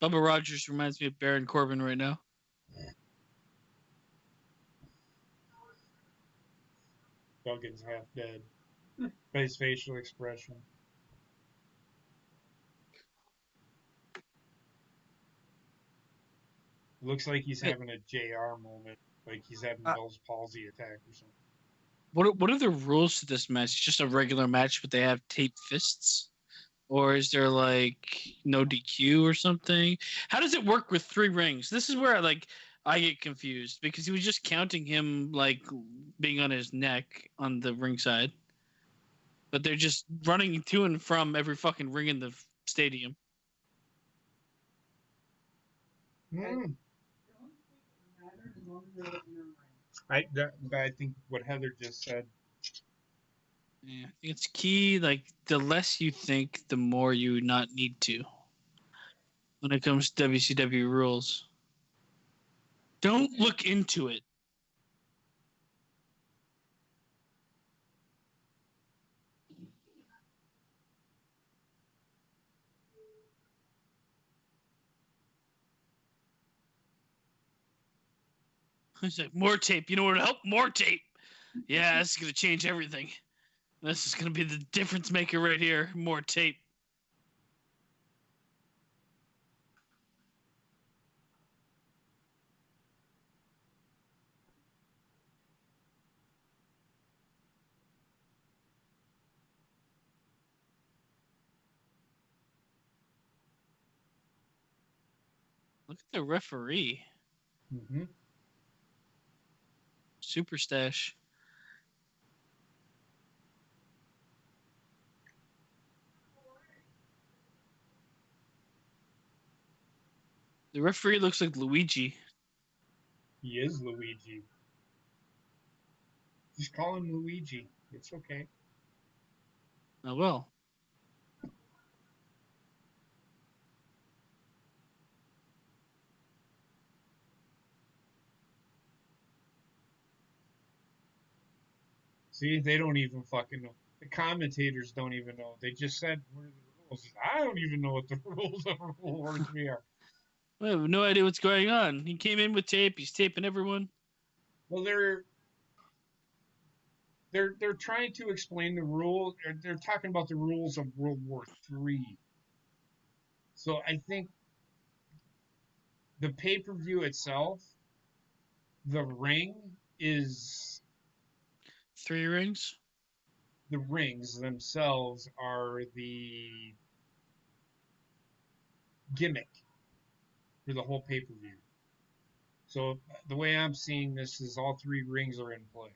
Speaker 2: Bubba Rogers reminds me of Baron Corbin right now.
Speaker 1: Duggan's half dead. By his facial expression. It looks like he's having a JR moment. Like he's having Bell's palsy attack or something.
Speaker 2: What are the rules to this match? It's just a regular match, but they have taped fists? Or is there like no DQ or something? How does it work with 3 rings? This is where I get confused because he was just counting him like being on his neck on the ringside, but they're just running to and from every fucking ring in the stadium.
Speaker 1: Mm. I think what Heather just said.
Speaker 2: Yeah, I think it's key. Like the less you think, the more you not need to. When it comes to WCW rules, don't look into it. It's like more tape. You know what will help? More tape. Yeah, this is gonna change everything. This is gonna be the difference maker right here. More tape. Look at the referee.
Speaker 1: Mm-hmm.
Speaker 2: Super stash. The referee looks like Luigi.
Speaker 1: He is Luigi. Just call him Luigi. It's okay.
Speaker 2: Oh well.
Speaker 1: See, they don't even fucking know. The commentators don't even know. They just said, what are the rules? I don't even know what the rules of Rule War 3 are.
Speaker 2: I have no idea what's going on. He came in with tape. He's taping everyone.
Speaker 1: Well, they're trying to explain the rule. They're talking about the rules of World War 3. So I think the pay-per-view itself, the ring is
Speaker 2: 3 rings.
Speaker 1: the rings themselves are the gimmick for the whole pay-per-view. So the way I'm seeing this is all three rings are in play.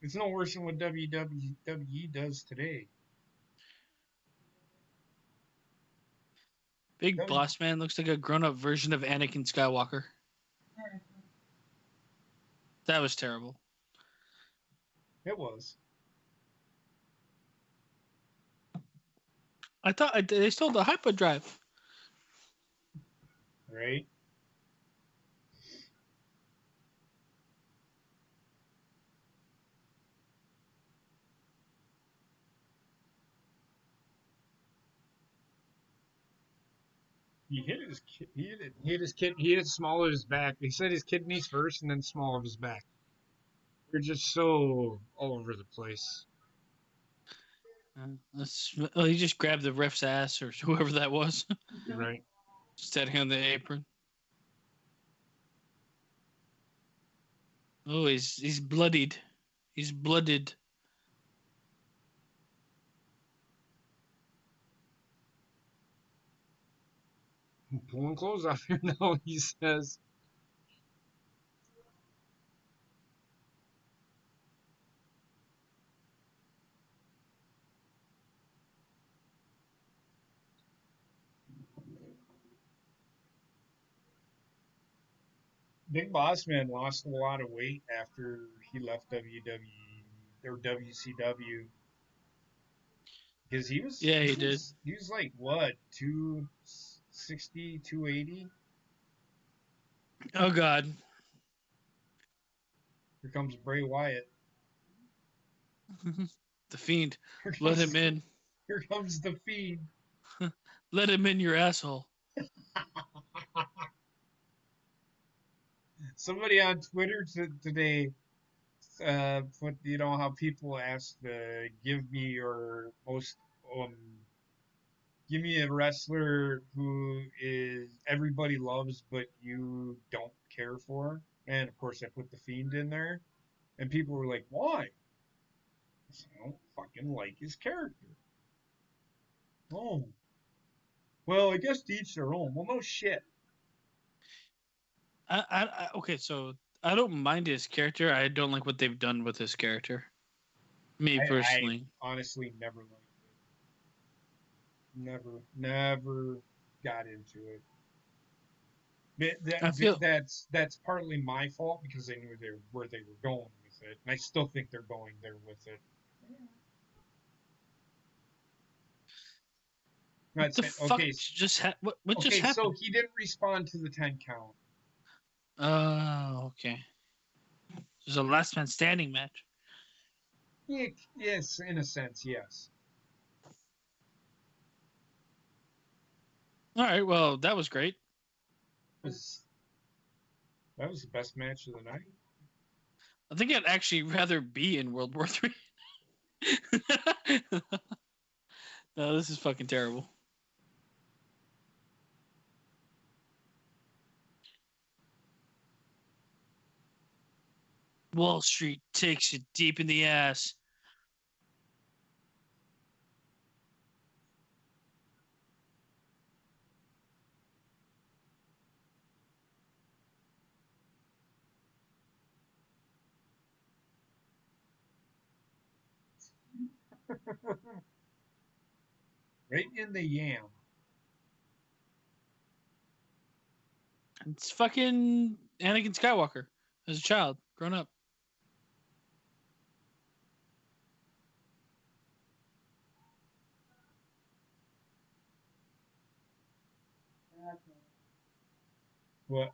Speaker 1: It's no worse than what WWE does today.
Speaker 2: Big Boss Man looks like a grown-up version of Anakin Skywalker. That was terrible.
Speaker 1: It was.
Speaker 2: I thought they stole the hyperdrive.
Speaker 1: Right? He hit his kid. He hit his kid. He hit it small of his back. He said his kidneys first, and then small of his back. They're just so all over the place.
Speaker 2: He just grabbed the ref's ass or whoever that was,
Speaker 1: Right?
Speaker 2: standing on the apron. Oh, he's bloodied. He's blooded.
Speaker 1: Pulling clothes off here now. He says. Big Boss Man lost a lot of weight after he left WWE or WCW because he was
Speaker 2: Yeah, he did.
Speaker 1: He was like what 260, 280.
Speaker 2: Oh God.
Speaker 1: Here comes Bray Wyatt.
Speaker 2: The Fiend.
Speaker 1: Here
Speaker 2: Let
Speaker 1: comes,
Speaker 2: him in.
Speaker 1: Here comes the Fiend.
Speaker 2: Let him in your asshole.
Speaker 1: Somebody on Twitter today put how people ask give me your most give me a wrestler who is everybody loves but you don't care for, and of course I put the Fiend in there, and people were like, why? I said, I don't fucking like his character. Oh, well, I guess to each their own. Well, no shit.
Speaker 2: Okay, so I don't mind his character. I don't like what they've done with his character. Me
Speaker 1: I
Speaker 2: personally.
Speaker 1: honestly never liked it. Never got into it.
Speaker 2: I feel
Speaker 1: That's partly my fault because they knew where they were going with it, and I still think they're going there with it.
Speaker 2: what the fuck
Speaker 1: Okay,
Speaker 2: what just
Speaker 1: okay, so
Speaker 2: happened?
Speaker 1: he didn't respond to the 10 count.
Speaker 2: Oh, okay. There's a last man standing match.
Speaker 1: Yeah, yes, in a sense, yes.
Speaker 2: All right, well, that was great.
Speaker 1: Was that was the best match of the night?
Speaker 2: I think I'd actually rather be in World War III. No, this is fucking terrible. Wall Street takes you deep in the ass.
Speaker 1: Right in the yam.
Speaker 2: It's fucking Anakin Skywalker as a child, grown up.
Speaker 1: What?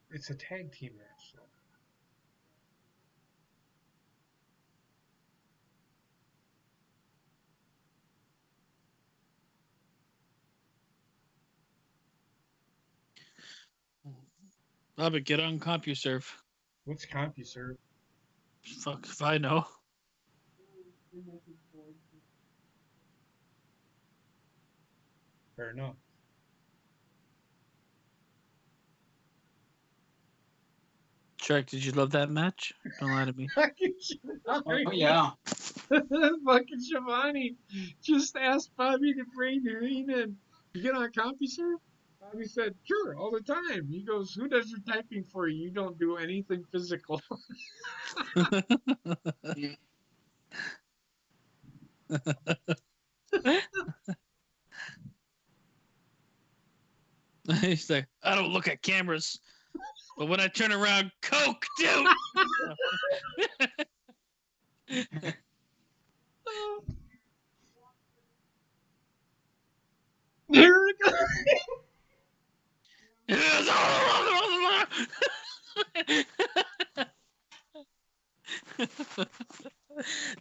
Speaker 1: It's a tag team match, so.
Speaker 2: Bobby, get on CompuServe.
Speaker 1: What's CompuServe?
Speaker 2: Fuck if I know.
Speaker 1: Fair enough.
Speaker 2: Shrek, did you love that match? Don't lie to me.
Speaker 1: Fucking
Speaker 3: Oh
Speaker 1: Shivani.
Speaker 3: yeah.
Speaker 1: Fucking Shivani just asked Bobby to bring the ring in. You get on CompuServe? Bobby said, sure, all the time. He goes, who does your typing for you? You don't do anything physical.
Speaker 2: He's like, I don't look at cameras, but when I turn around, Coke, dude.
Speaker 1: Here we go.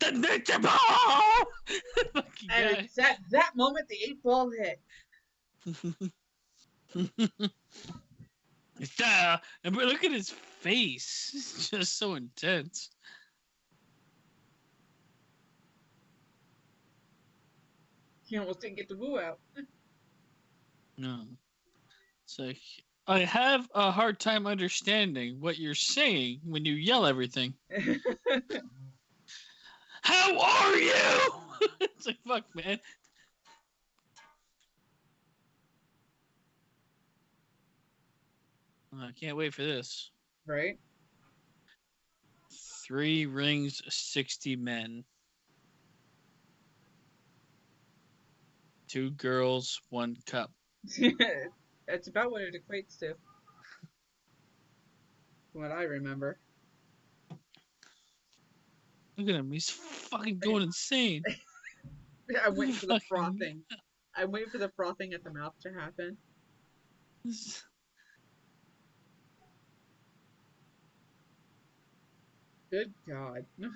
Speaker 2: The nature ball. Fucking
Speaker 5: And
Speaker 2: guy.
Speaker 5: it's at that moment the 8-ball hit.
Speaker 2: And look at his face. It's just so intense.
Speaker 5: He almost didn't get the woo out.
Speaker 2: No. It's like, I have a hard time understanding what you're saying when you yell everything. How are you? It's like, fuck, man. I can't wait for this.
Speaker 5: Right?
Speaker 2: 3 rings, 60 men. 2 girls, 1 cup.
Speaker 5: That's about what it equates to. From what I remember.
Speaker 2: Look at him. He's fucking going insane.
Speaker 5: I'm waiting for the
Speaker 2: Fucking-
Speaker 5: frothing. I'm waiting for the frothing at the mouth to happen. Good God.
Speaker 2: You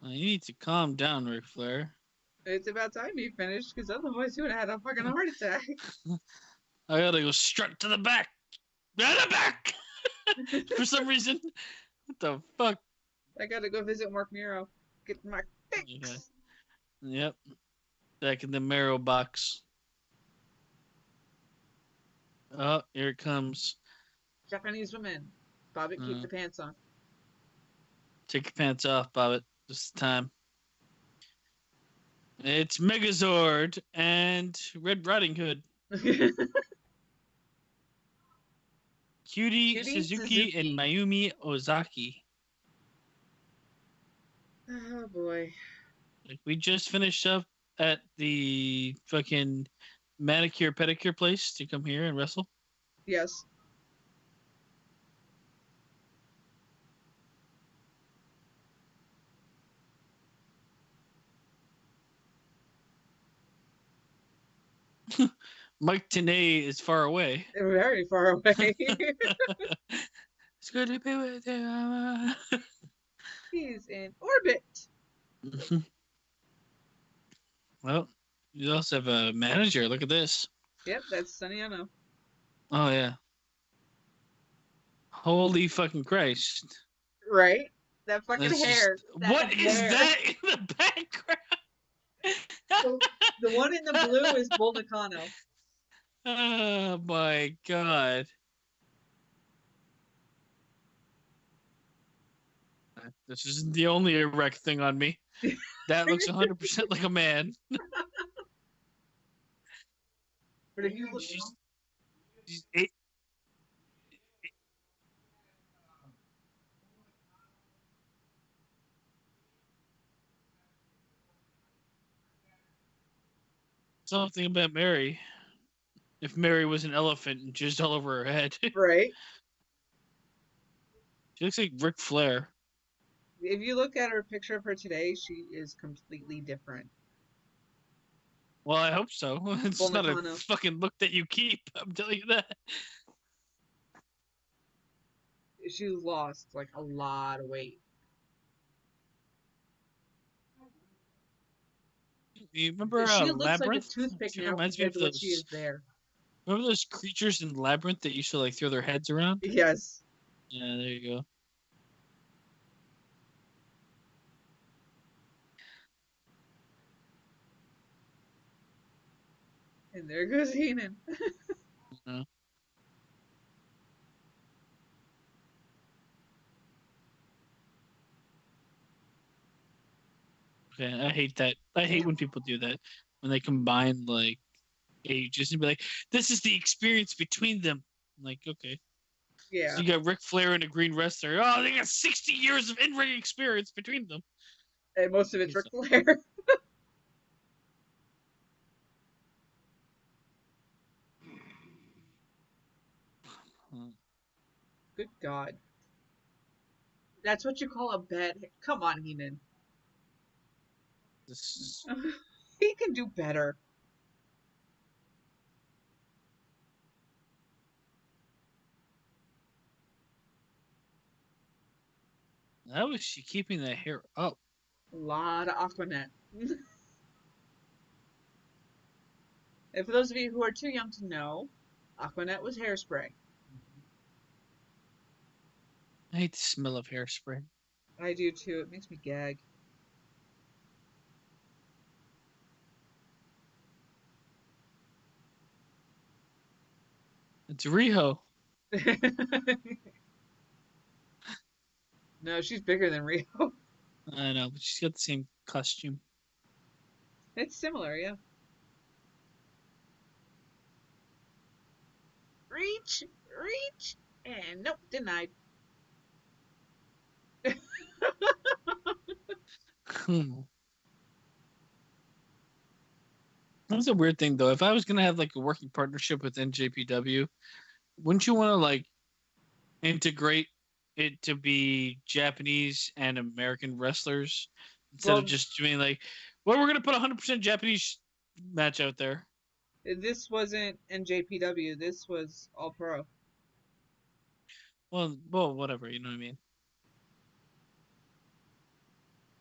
Speaker 2: need to calm down, Ric Flair.
Speaker 5: It's about time he finished, because otherwise he would have had a fucking heart attack.
Speaker 2: I gotta go strut to the back. To the back! For some reason. What the fuck?
Speaker 5: I gotta go visit Mark Nero. Get my fix.
Speaker 2: Okay. Yep. Back in the marrow box. Oh, here it comes.
Speaker 5: Japanese women. Bobby, keep the pants on.
Speaker 2: Take your pants off, Bobbit. This time. It's Megazord and Red Riding Hood. Cutie Suzuki and Mayumi Ozaki.
Speaker 5: Oh boy.
Speaker 2: Like, we just finished up at the fucking manicure pedicure place to come here and wrestle.
Speaker 5: Yes.
Speaker 2: Mike Tenay is far away.
Speaker 5: Very far away.
Speaker 2: It's good to be with you.
Speaker 5: He's in orbit.
Speaker 2: Well, you also have a manager. Look at this.
Speaker 5: Yep, that's Sonny Ono.
Speaker 2: Oh, yeah. Holy fucking Christ.
Speaker 5: Right? That fucking
Speaker 2: That's
Speaker 5: hair.
Speaker 2: just- what is
Speaker 5: hair.
Speaker 2: that in the background?
Speaker 5: The one in the blue is Bull Nakano.
Speaker 2: Oh, my God. This isn't the only erect thing on me. That looks 100% like a man.
Speaker 5: But if you look,
Speaker 2: She's something about Mary. If Mary was an elephant and jizzed all over her head.
Speaker 5: right?
Speaker 2: She looks like Ric Flair.
Speaker 5: If you look at her picture of her today, she is completely different.
Speaker 2: Well, I hope so. It's
Speaker 5: Bull
Speaker 2: not
Speaker 5: Nakano.
Speaker 2: a fucking look that you keep. I'm telling you that.
Speaker 5: She lost like a lot of weight.
Speaker 2: You remember
Speaker 5: She looks like a
Speaker 2: Labyrinth?
Speaker 5: toothpick
Speaker 2: She
Speaker 5: now
Speaker 2: reminds me
Speaker 5: compared
Speaker 2: of
Speaker 5: to what she
Speaker 2: those.
Speaker 5: is there.
Speaker 2: Remember those creatures in Labyrinth that used to like throw their heads around?
Speaker 5: Yes.
Speaker 2: Yeah, there you go.
Speaker 5: And there goes Heenan.
Speaker 2: Uh, Okay, I hate that. I hate when people do that. When they combine like ages and be like, "This is the experience between them." I'm like, okay. So
Speaker 5: Yeah.
Speaker 2: you got Ric Flair and a green wrestler. Oh, they got 60 years of in-ring experience between them.
Speaker 5: And most of it's Ric
Speaker 2: He's
Speaker 5: Flair.
Speaker 2: like,
Speaker 5: Good God. That's what you call a bad. Come on, Heenan.
Speaker 2: this.
Speaker 5: He can do better.
Speaker 2: How is she keeping that hair up?
Speaker 5: A lot of Aquanet. And for those of you who are too young to know, Aquanet was hairspray.
Speaker 2: I hate the smell of hairspray.
Speaker 5: I do too. It makes me gag.
Speaker 2: It's Riho.
Speaker 5: No, she's bigger than Rio.
Speaker 2: I know, but she's got the same costume.
Speaker 5: It's similar, yeah. Reach, reach, and nope, denied.
Speaker 2: That's a weird thing, though. If I was gonna have like a working partnership with NJPW, wouldn't you want to like integrate it to be Japanese and American wrestlers instead of
Speaker 5: Well,
Speaker 2: just doing like, well, we're gonna put 100% Japanese match out there.
Speaker 5: this wasn't NJPW. This was All Pro.
Speaker 2: Well, whatever. You know what I mean?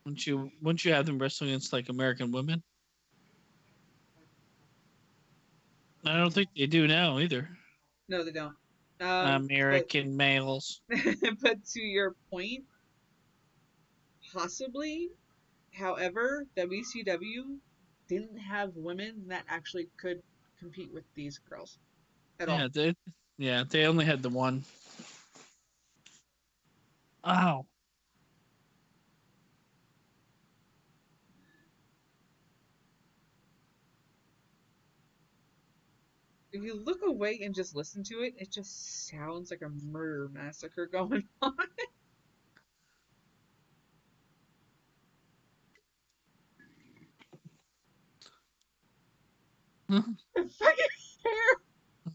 Speaker 2: Wouldn't you have them wrestle against like American women? I don't think they do now either.
Speaker 5: No, they don't. But
Speaker 2: American males.
Speaker 5: but to your point, possibly. However, WCW didn't have women that actually could compete with these girls at all.
Speaker 2: Yeah, they only had the one. Ow.
Speaker 5: If you look away and just listen to it, it just sounds like a murder massacre going on. The fucking hair.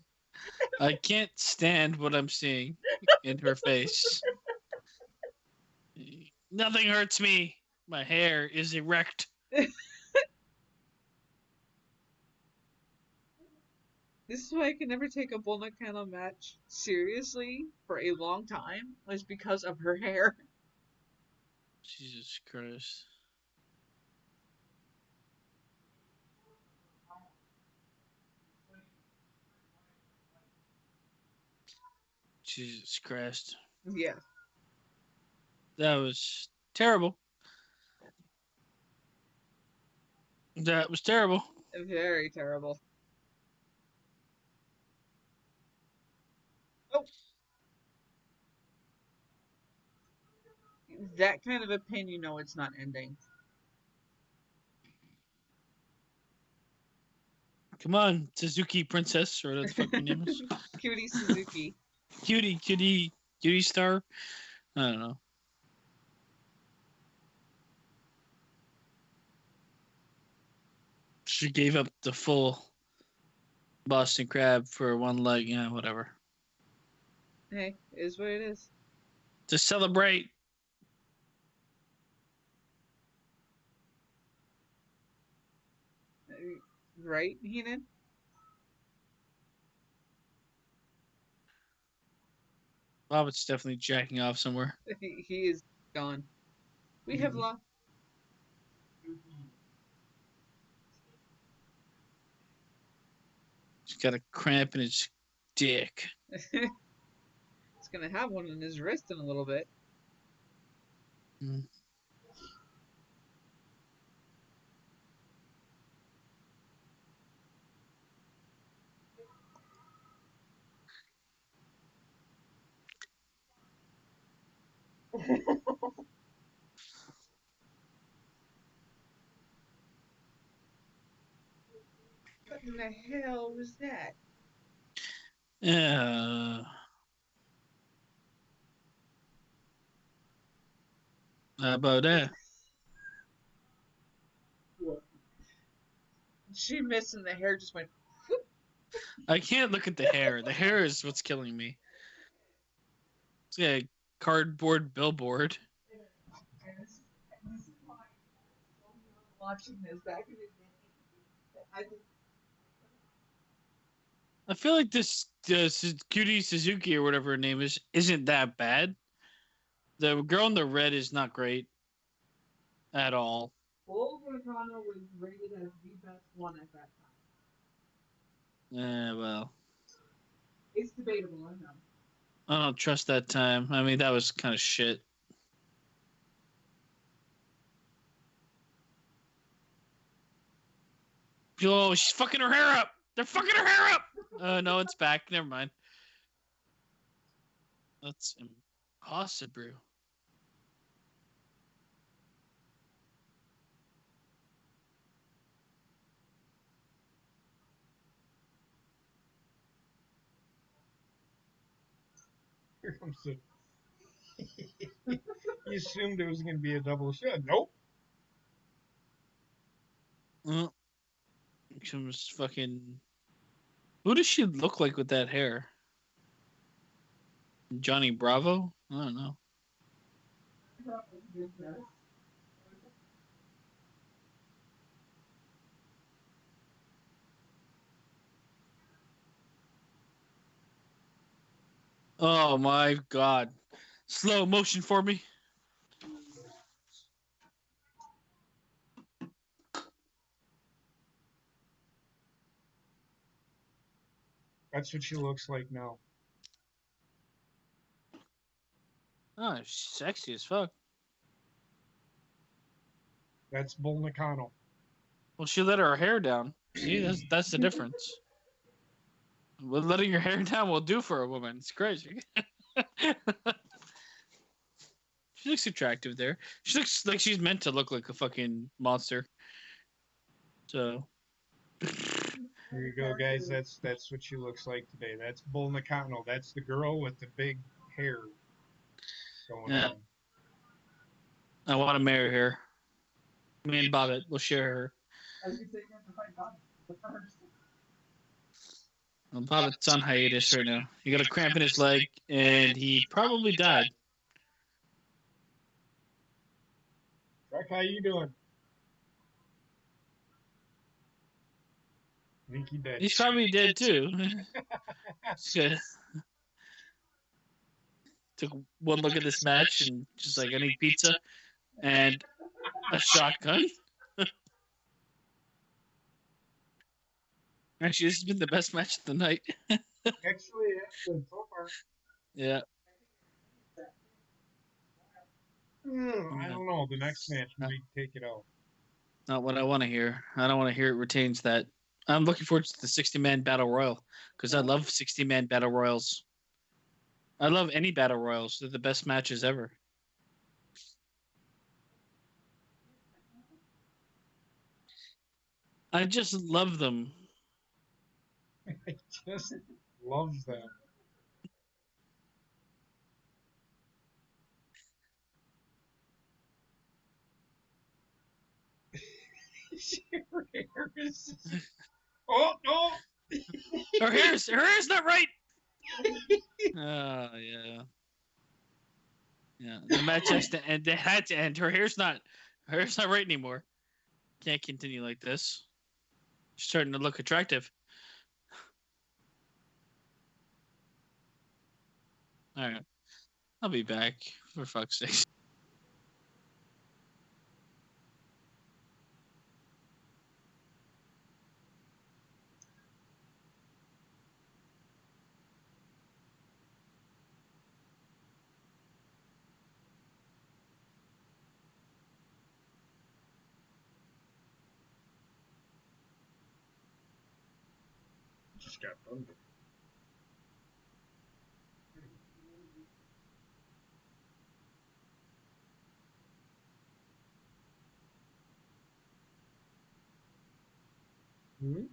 Speaker 2: I can't stand what I'm seeing in her face. Nothing hurts me. My hair is erect.
Speaker 5: This is why I can never take a Bull Nakano match seriously for a long time, was because of her hair.
Speaker 2: Jesus Christ. Jesus Christ.
Speaker 5: Yeah,
Speaker 2: That was terrible. That was terrible.
Speaker 5: very terrible. Oh, that kind of a pin, you know it's not ending.
Speaker 2: Come on, Suzuki Princess, or what the fuck her name is.
Speaker 5: Cutie Suzuki.
Speaker 2: Cutie star. I don't know. She gave up the full Boston Crab for one leg. Yeah, whatever.
Speaker 5: Hey, it is what it is.
Speaker 2: To celebrate.
Speaker 5: Right, Heenan?
Speaker 2: Bobbitt's definitely jacking off somewhere.
Speaker 5: He is gone. We have lost.
Speaker 2: He's got a cramp in his dick.
Speaker 5: He's gonna have one in his wrist in a little bit.
Speaker 2: Mm.
Speaker 5: What in the hell was that?
Speaker 2: How about that?
Speaker 5: She missing the hair just went.
Speaker 2: I can't look at the hair. The hair is what's killing me. It's like a cardboard billboard.
Speaker 5: This is why watching this back in the day.
Speaker 2: I feel like this Cutie Suzuki or whatever her name is isn't that bad. The girl in the red is not great at all.
Speaker 5: Bull Volcano was rated as the best one at that time.
Speaker 2: Well,
Speaker 5: It's debatable, I know.
Speaker 2: I don't trust that time. I mean, that was kind of shit. Oh, she's fucking her hair up. They're fucking her hair up. No, it's back. Never mind. That's impossible.
Speaker 1: Here comes the. You assumed it was going to be a double shot. Nope.
Speaker 2: Well, she was fucking. Who does she look like with that hair? Johnny Bravo? I don't know. Oh my god. Slow motion for me.
Speaker 1: That's what she looks like now.
Speaker 2: Oh, she's sexy as fuck.
Speaker 1: That's Bull Nakano.
Speaker 2: Well, she let her hair down. See, that's the difference. What letting your hair down will do for a woman. It's crazy. She looks attractive there. She looks like she's meant to look like a fucking monster. So.
Speaker 1: Here you go, guys. That's what she looks like today. That's Bull Nakano. That's the girl with the big hair going
Speaker 2: Yeah.
Speaker 1: on.
Speaker 2: I want to marry her. Me and Bobbit will share her. Well, Bobbit's on hiatus right now. He got a cramp in his leg, and he probably died.
Speaker 1: Rick, how you doing? I think he did.
Speaker 2: He's probably dead too. Took one look at this match and just like, I need pizza and a shotgun. Actually, this has been the best match of the night.
Speaker 1: Actually, that's good so far.
Speaker 2: Yeah.
Speaker 1: I don't know. The next match might take it out.
Speaker 2: Not what I want to hear. I don't want to hear it retains that. I'm looking forward to the 60-man battle royal because I love 60-man battle royals. I love any battle royals. They're the best matches ever. I just love them.
Speaker 1: I just love them. Her hair is... Oh no!
Speaker 2: Her hair's not right. Oh yeah. Yeah. The match has to end. It had to end. Her hair's not right anymore. Can't continue like this. She's starting to look attractive. All right. I'll be back, for fuck's sake.
Speaker 1: Just got thunder. Hmm?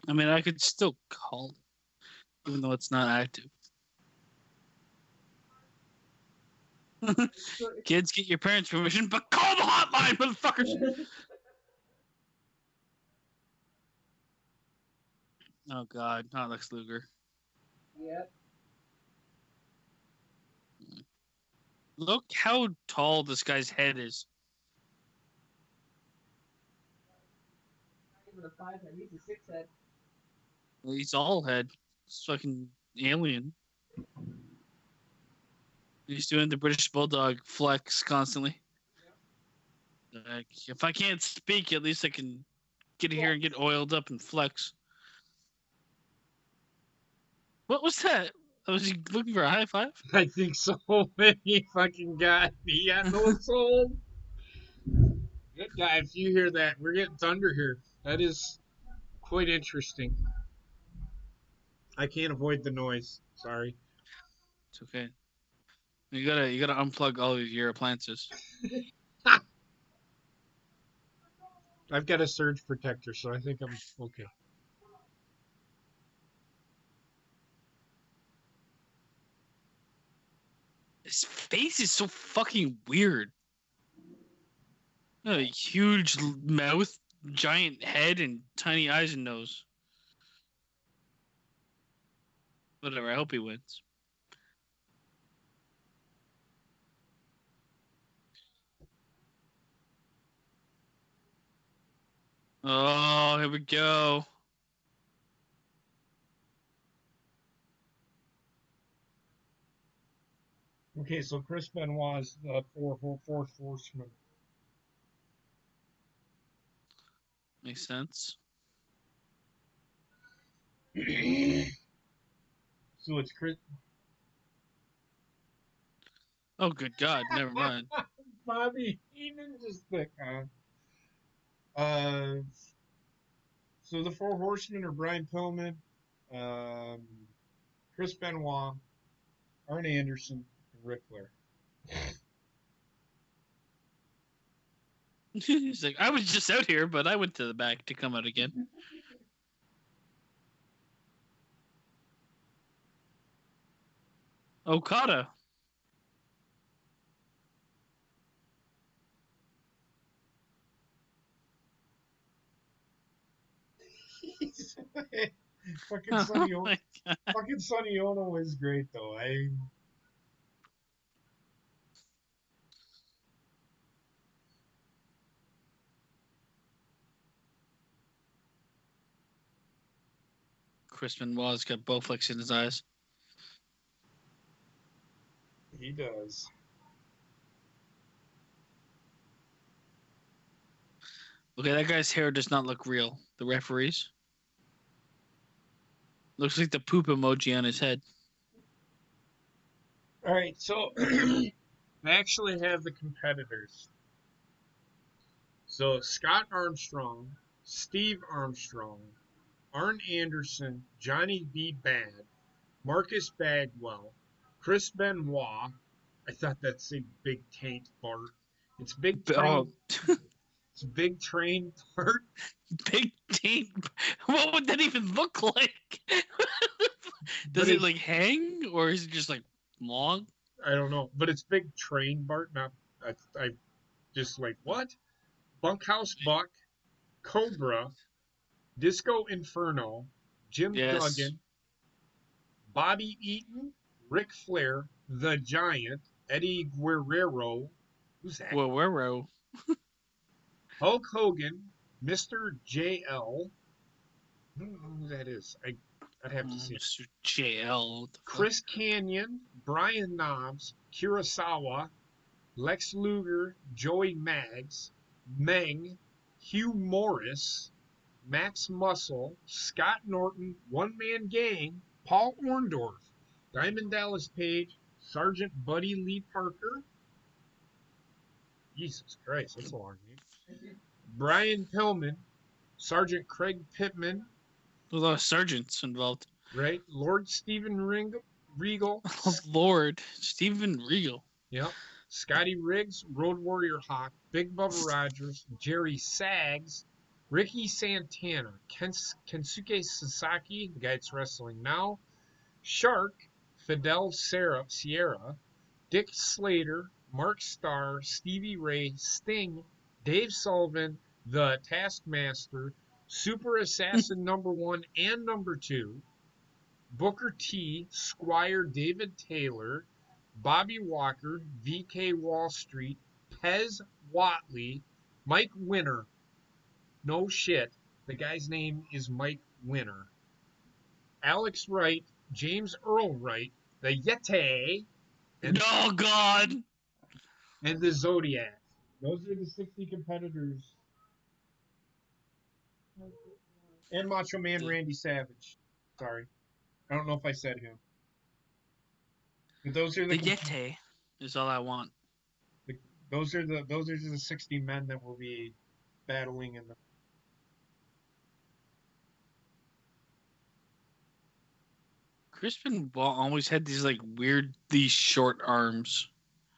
Speaker 2: I mean, I could still call it, even though it's not active. Kids, get your parents' permission, but call the hotline, motherfuckers! Oh, God, not Lex Luger.
Speaker 5: Yep.
Speaker 2: Look how tall this guy's head is.
Speaker 5: Not even a 5 head. He's a 6 head.
Speaker 2: He's all head. It's fucking alien. He's doing the British Bulldog flex constantly. Like, if I can't speak, at least I can get here and get oiled up and flex. What was that? Was he looking for a high five?
Speaker 1: I think so. He fucking got me. Got no soul. Good guy. If you hear that, we're getting thunder here. That is quite interesting. I can't avoid the noise. Sorry.
Speaker 2: It's okay. You gotta unplug all of your appliances.
Speaker 1: I've got a surge protector, so I think I'm okay.
Speaker 2: His face is so fucking weird. A huge mouth, giant head, and tiny eyes and nose. Whatever, I hope he wins. Oh, here we go.
Speaker 1: Okay, so Chris Benoit is the fourth horseman.
Speaker 2: Makes sense.
Speaker 1: So it's Chris.
Speaker 2: Oh, good God, never mind.
Speaker 1: Bobby Heenan just thick, huh? So the four horsemen are Brian Pillman, Chris Benoit, Arn Anderson, and Ric Flair.
Speaker 2: He's like, I was just out here, but I went to the back to come out again. Okada.
Speaker 1: Fucking
Speaker 2: Oh
Speaker 1: Sonny Ono.
Speaker 2: my God.
Speaker 1: Fucking Sonny Ono is great though.
Speaker 2: Chris Benoit's got Bowflex in his eyes.
Speaker 1: He does.
Speaker 2: Okay, that guy's hair does not look real. The referees. Looks like the poop emoji on his head.
Speaker 1: All right, so I actually have the competitors. So Scott Armstrong, Steve Armstrong, Arn Anderson, Johnny B. Bad, Marcus Bagwell, Chris Benoit. I thought that'd say Big Taint Bart. It's Big Train.
Speaker 2: Oh,
Speaker 1: It's Big Train Bart.
Speaker 2: big tape. What would that even look like? Does
Speaker 1: But
Speaker 2: it
Speaker 1: it's-
Speaker 2: like hang, or is it just like long?
Speaker 1: I don't know, but it's Big Train Bart. Not I just like what? Bunkhouse Buck, Cobra, Disco Inferno, Jim
Speaker 2: Yes.
Speaker 1: Duggan, Bobby Eaton, Ric Flair, The Giant, Eddie Guerrero. Who's that?
Speaker 2: Guerrero.
Speaker 1: Hulk Hogan, Mr. JL. I don't know who that is. I'd have to see it.
Speaker 2: Mr. JL. What the fuck?
Speaker 1: Chris Canyon, Brian Knobs, Kurosawa, Lex Luger, Joey Maggs, Meng, Hugh Morris, Max Muscle, Scott Norton, One Man Gang, Paul Orndorff, Diamond Dallas Page, Sergeant Buddy Lee Parker. Jesus Christ, that's a long name. Brian Pillman, Sergeant Craig Pittman,
Speaker 2: A lot of sergeants involved.
Speaker 1: right? Lord Stephen Regal.
Speaker 2: Oh, Lord. Steven Regal.
Speaker 1: Yep. Scotty Riggs, Road Warrior Hawk, Big Bubba Rogers, Jerry Sags, Ricky Santana, Kensuke Sasaki, the guy that's wrestling now, Shark, Fidel Sierra, Dick Slater, Mark Starr, Stevie Ray, Sting, Dave Sullivan, the Taskmaster, Super Assassin #1 and #2, Booker T, Squire David Taylor, Bobby Walker, VK Wall Street, Pez Watley, Mike Winner. No shit. The guy's name is Mike Winner. Alex Wright, James Earl Wright, the Yeti,
Speaker 2: Oh God!
Speaker 1: and the Zodiac. Those are the 60 competitors. And Macho Man Randy Savage. Sorry. I don't know if I said him. But those are
Speaker 2: The Yeti is all I want.
Speaker 1: those are the 60 men that will be battling in the.
Speaker 2: Chris Benoit always had these like weird, these short arms.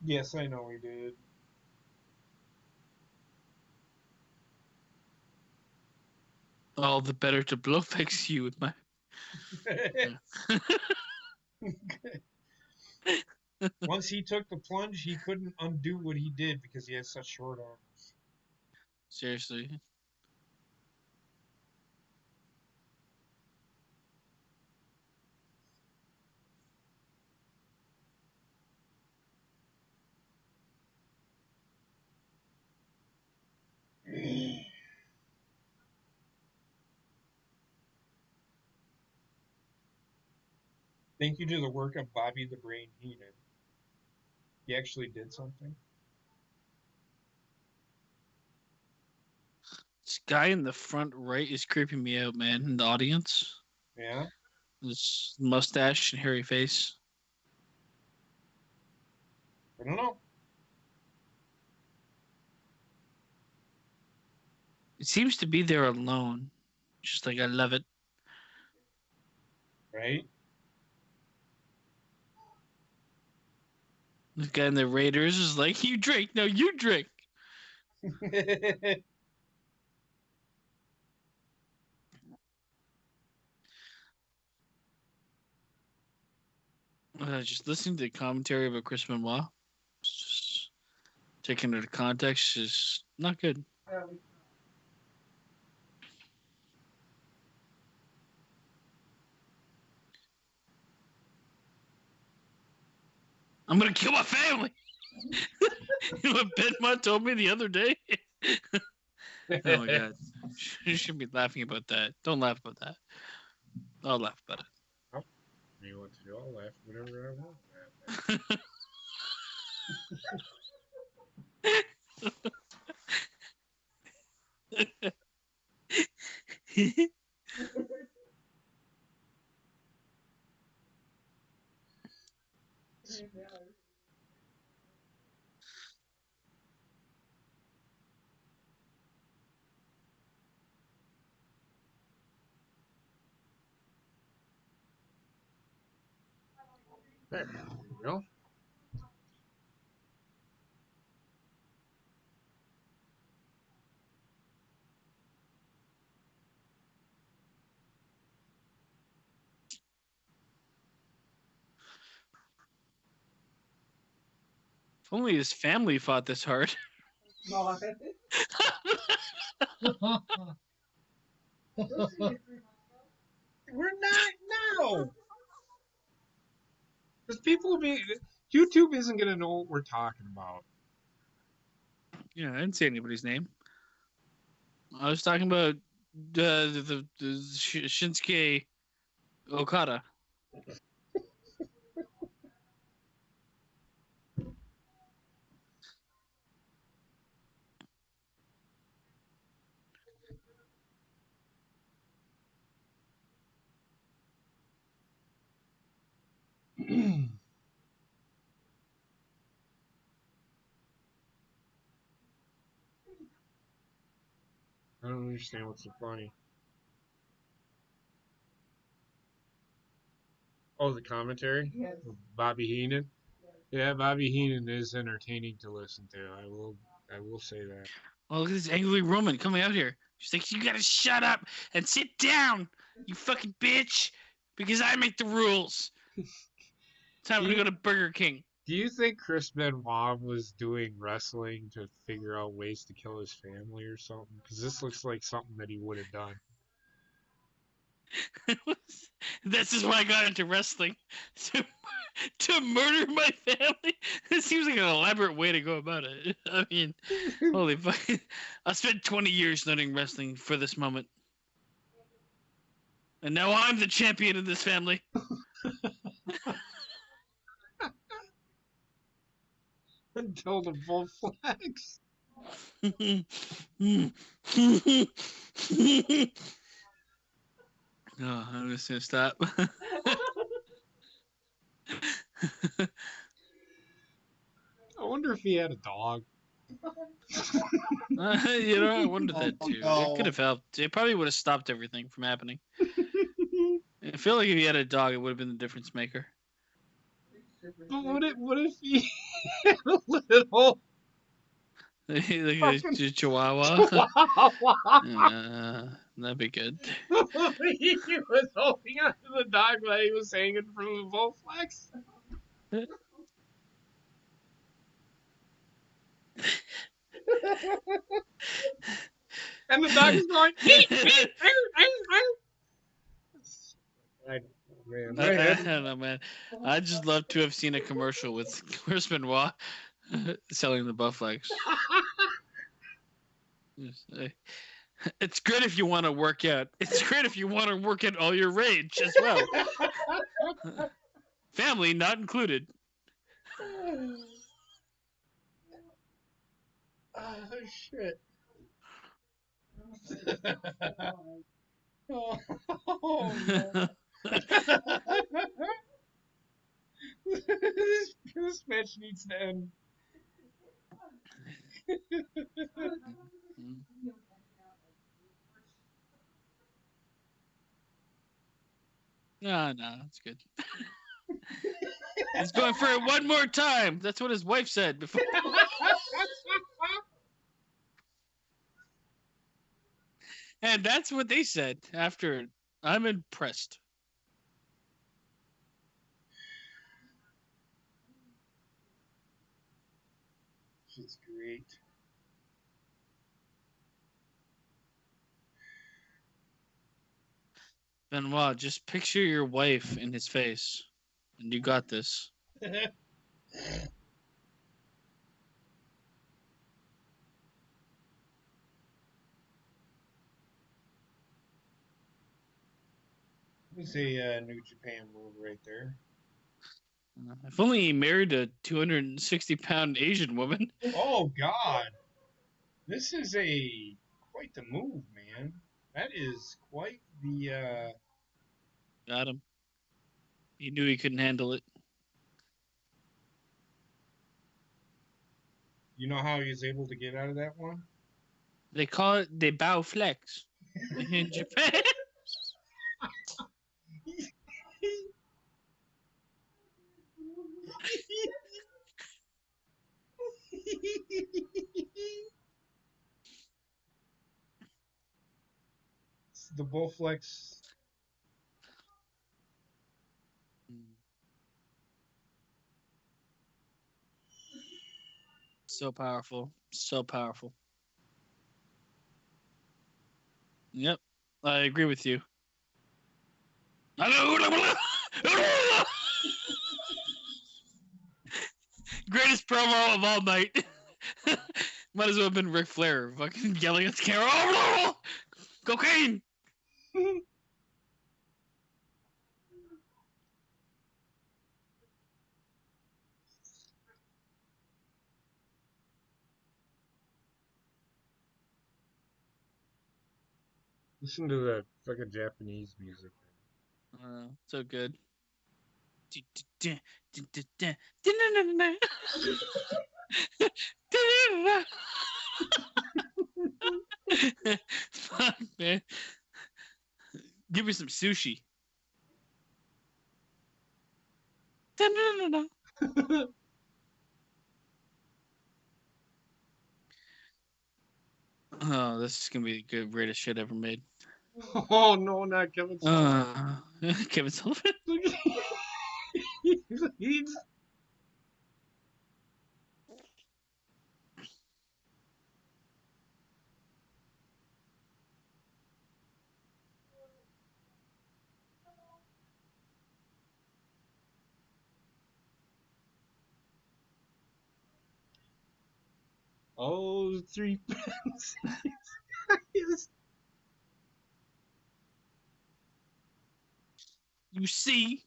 Speaker 1: Yes, I know he did.
Speaker 2: All the better to blow fix you with my.
Speaker 1: Once he took the plunge, he couldn't undo what he did because he has such short arms.
Speaker 2: Seriously.
Speaker 1: Thank you to the work of Bobby the Brain Heenan. He actually did something.
Speaker 2: This guy in the front right is creeping me out, man. In the audience,
Speaker 1: Yeah.
Speaker 2: this mustache and hairy face.
Speaker 1: I don't know.
Speaker 2: It seems to be there alone. Just like I love it.
Speaker 1: Right?
Speaker 2: This guy in the Raiders is like, you drink, no, you drink. Just listening to the commentary about Chris Benoit, just taking it into context, is not good. I'm gonna kill my family. You know what Benoit told me the other day? Oh my God, you should be laughing about that. Don't laugh about that. I'll laugh about it.
Speaker 1: You want to do? I'll laugh whatever I want. There we go.
Speaker 2: If only his family fought this hard.
Speaker 1: We're not now. Because people will be. YouTube isn't going to know what we're talking about.
Speaker 2: Yeah, I didn't say anybody's name. I was talking about the Shinsuke Okada.
Speaker 1: I don't understand what's so funny. Oh, the commentary? Yes. Bobby Heenan? Yeah, Bobby Heenan is entertaining to listen to. I will say that.
Speaker 2: Oh, look at this angry woman coming out here. She's like, you gotta shut up and sit down, you fucking bitch, because I make the rules. Time to go to Burger King.
Speaker 1: Do you think Chris Benoit was doing wrestling to figure out ways to kill his family or something? Because this looks like something that he would have done.
Speaker 2: This is why I got into wrestling. To murder my family? It seems like an elaborate way to go about it. I mean, holy fuck. I spent 20 years learning wrestling for this moment. And now I'm the champion of this family.
Speaker 1: Until the bull flags.
Speaker 2: Oh, I'm just gonna stop.
Speaker 1: I wonder if he had a dog.
Speaker 2: I wondered that too.
Speaker 3: no.
Speaker 2: It could have helped. It probably would have stopped everything from happening. I feel like if he had a dog, it would have been the difference maker.
Speaker 1: But what if he had a little
Speaker 2: Like a
Speaker 1: fucking
Speaker 2: chihuahua.
Speaker 1: chihuahua?
Speaker 2: That'd be good.
Speaker 1: He was holding onto the dog while he was hanging from the bull flags. And the dog is going.
Speaker 2: I don't know, man. I just love to have seen a commercial with Chris Benoit selling the buff flags. It's good if you want to work out. It's great if you want to work out all your rage as well. Family not included.
Speaker 1: Oh shit. Oh, no. This match needs to end.
Speaker 2: No, it's good. He's going for it one more time. That's what his wife said before. And that's what they said after. I'm impressed.
Speaker 1: Shit's great.
Speaker 2: Benoit, just picture your wife in his face, and you got this.
Speaker 1: There's a New Japan move right there.
Speaker 2: If only he married a 260-pound Asian woman.
Speaker 1: Oh God, this is quite the move, man. That is quite the.
Speaker 2: Got him. He knew he couldn't handle it.
Speaker 1: You know how he was able to get out of that one?
Speaker 2: They call it the bow flex in Japan.
Speaker 1: The Bullflex.
Speaker 2: So powerful. So powerful. Yep. I agree with you. Greatest promo of all night. Might as well have been Ric Flair fucking yelling at the camera. Oh, cocaine!
Speaker 1: Listen to that fucking Japanese music.
Speaker 2: So good. Fuck, man. Give me some sushi. Oh, this is gonna be the greatest shit ever made.
Speaker 1: Oh no, not Kevin Sullivan.
Speaker 2: Kevin Sullivan.
Speaker 1: Look at he's oh 3 pence.
Speaker 2: You see,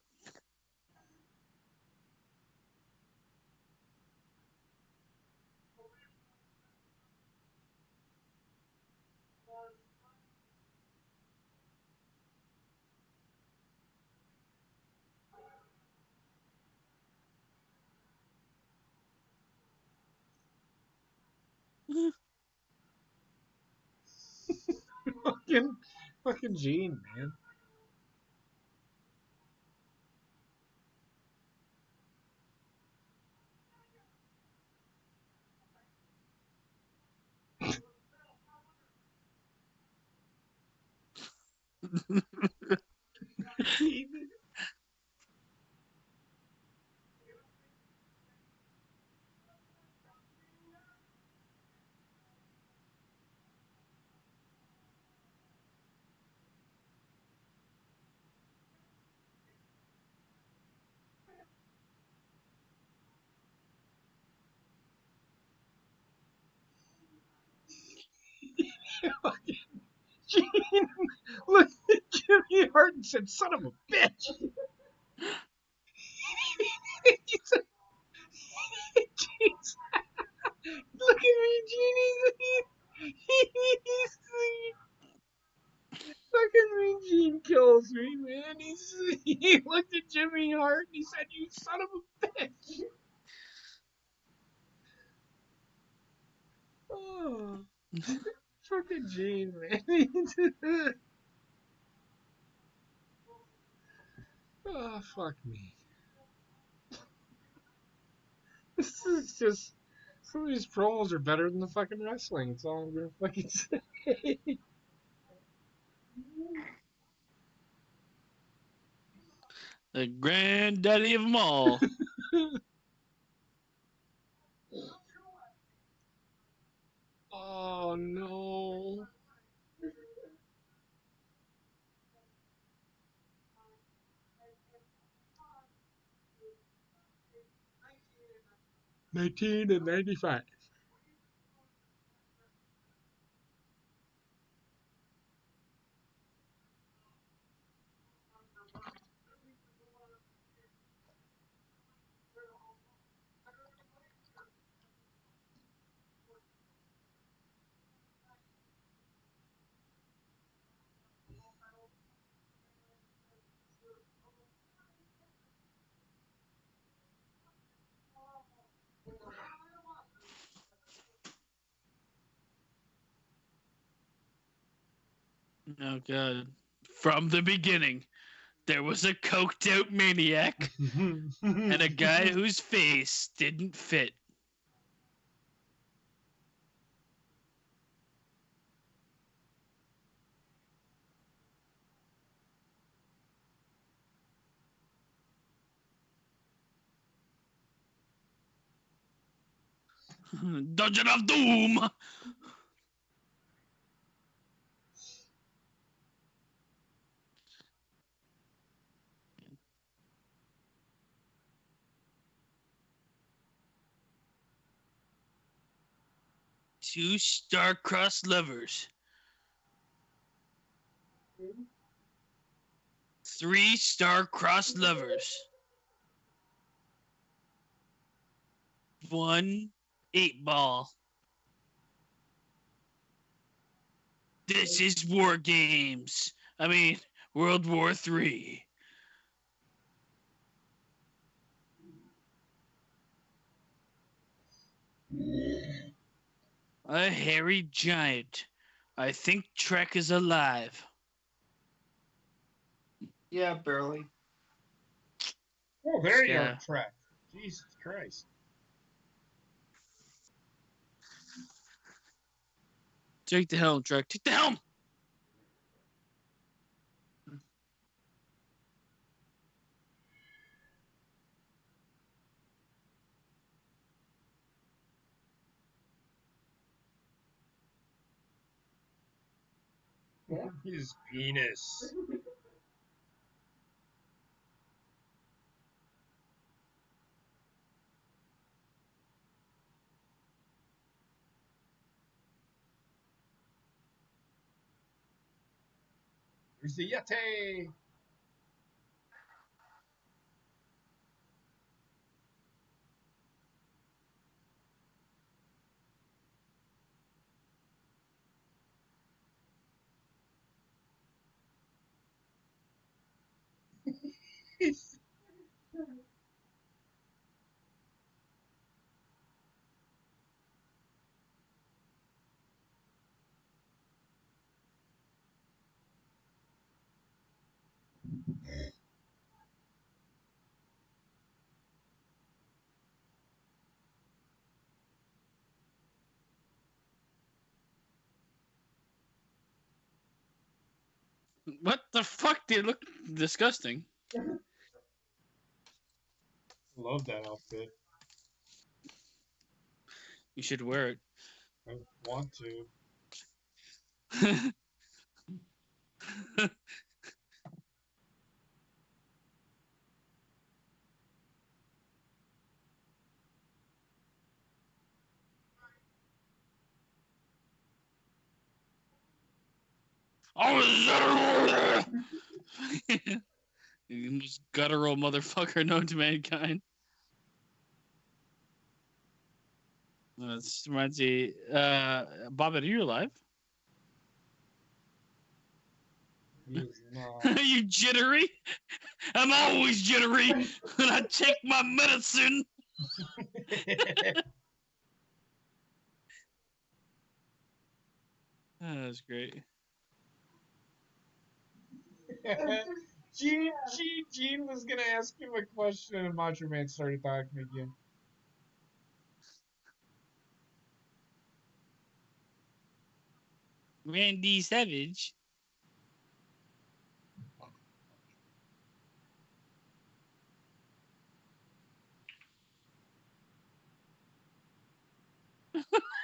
Speaker 1: fucking Gene, man. Gene. Fucking Gene. Look at Jimmy Hart and said, "Son of a bitch." He said, Gene's, look at me, Gene. He's fucking Mean Gene kills me, man. He looked at Jimmy Hart and he said, "You son of a bitch." Oh, fucking Gene, man. Oh, fuck me. This is just. Some of these promos are better than the fucking wrestling. It's all I'm gonna fucking say.
Speaker 2: the granddaddy of them all.
Speaker 1: Oh no. 1995.
Speaker 2: Oh god. From the beginning, there was a coked out maniac and a guy whose face didn't fit. Dungeon of Doom. Two star-crossed lovers. Three star-crossed lovers. One 8-ball. This is War Games. I mean, World War III. A hairy giant. I think Trek is alive.
Speaker 3: Yeah, barely.
Speaker 1: Oh, there you
Speaker 2: Yeah.
Speaker 1: are, Trek. Jesus Christ.
Speaker 2: Take the helm, Trek. Take the helm.
Speaker 1: His penis. There's the Yeti.
Speaker 2: What the fuck? They look disgusting.
Speaker 1: Love that outfit.
Speaker 2: You should wear it.
Speaker 1: I want to.
Speaker 2: The most guttural motherfucker known to mankind. This reminds me, Bob, are you alive?
Speaker 1: He is not.
Speaker 2: Are you jittery? I'm always jittery when I take my medicine. That's great.
Speaker 1: Gene was gonna ask him a question, and Macho Man started talking again.
Speaker 2: Randy Savage.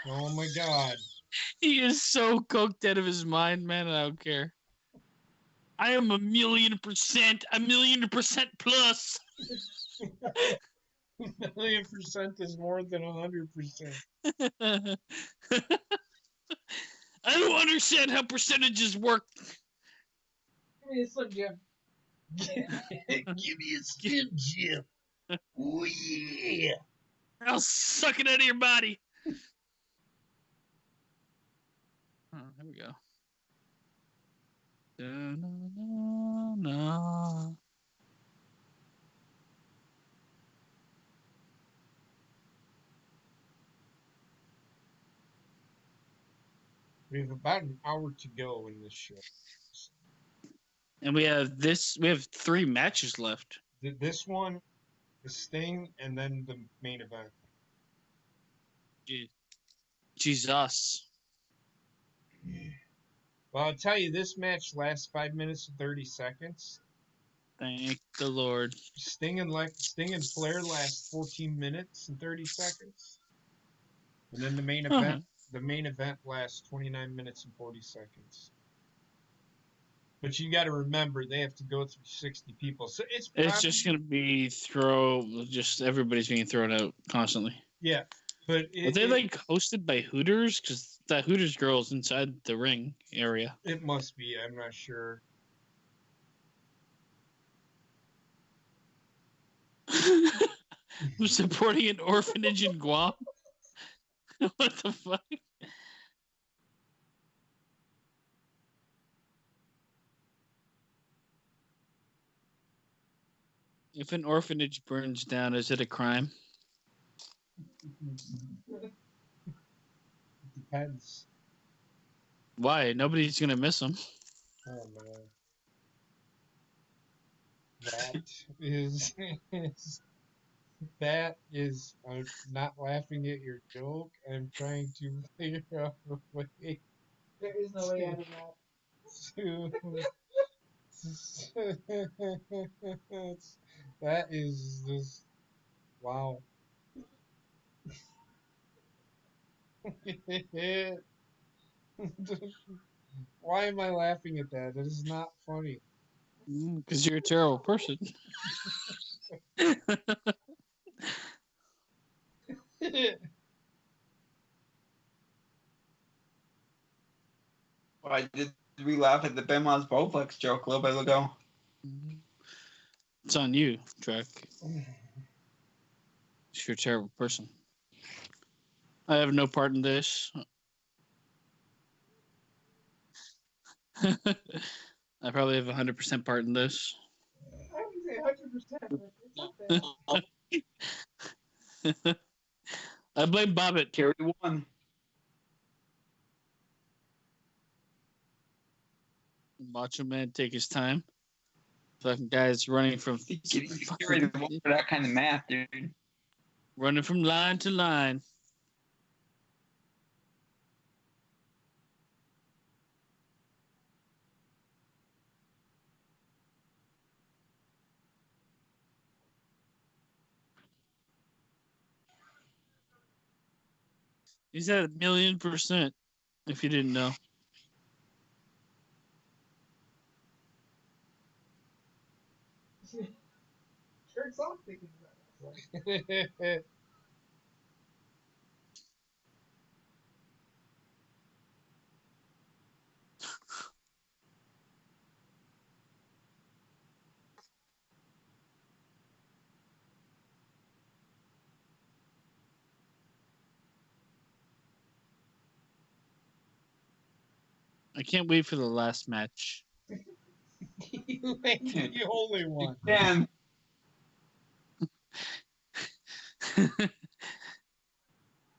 Speaker 1: Oh my God!
Speaker 2: He is so coked out of his mind, man. I don't care. I am 1,000,000%, plus.
Speaker 1: 1,000,000% is more than 100%.
Speaker 2: I don't understand how percentages work.
Speaker 1: Give me a Slim Jim. Give me a Slim Jim. Oh yeah!
Speaker 2: I'll suck it out of your body. Oh, here we go. Da-na-na-na.
Speaker 1: We have about an hour to go in this show.
Speaker 2: And we have 3 matches left.
Speaker 1: This one, the Sting, and then the main event.
Speaker 2: Jesus.
Speaker 1: Well, I'll tell you, this match lasts 5 minutes and 30 seconds.
Speaker 2: Thank the Lord.
Speaker 1: Sting and Flair last 14 minutes and 30 seconds. And then the main event lasts 29 minutes and 40 seconds. But you got to remember, they have to go through 60 people. So it's
Speaker 2: just going to be everybody's being thrown out constantly.
Speaker 1: Yeah. But
Speaker 2: are they like hosted by Hooters? Because that Hooters girl's inside the ring area.
Speaker 1: It must be. I'm not sure.
Speaker 2: I'm supporting an orphanage in Guam. What the fuck? If an orphanage burns down, is it a crime?
Speaker 1: It depends.
Speaker 2: Why? Nobody's gonna miss them.
Speaker 1: Oh man. That is I'm not laughing at your joke. I'm trying to figure out a way
Speaker 5: There is no way out of
Speaker 1: that. That is just wow. Why am I laughing at that? That is not funny.
Speaker 2: Because you're a terrible person.
Speaker 3: Why did we laugh at the Benoit's Bowflex joke a little bit ago?
Speaker 2: It's on you, Trek. You're a terrible person. I have no part in this. I probably have 100% part in this.
Speaker 5: I would say 100%, but it's not bad.
Speaker 2: I blame Bobbitt.
Speaker 3: Carry one.
Speaker 2: Macho Man take his time. Fucking guys running from
Speaker 3: Carry the one for that kind of math, dude.
Speaker 2: running from line to line. He's at 1,000,000%. If you didn't know.
Speaker 5: Jerks off thinking about it.
Speaker 2: I can't wait for the last match.
Speaker 1: You ain't the only one.
Speaker 3: Dan,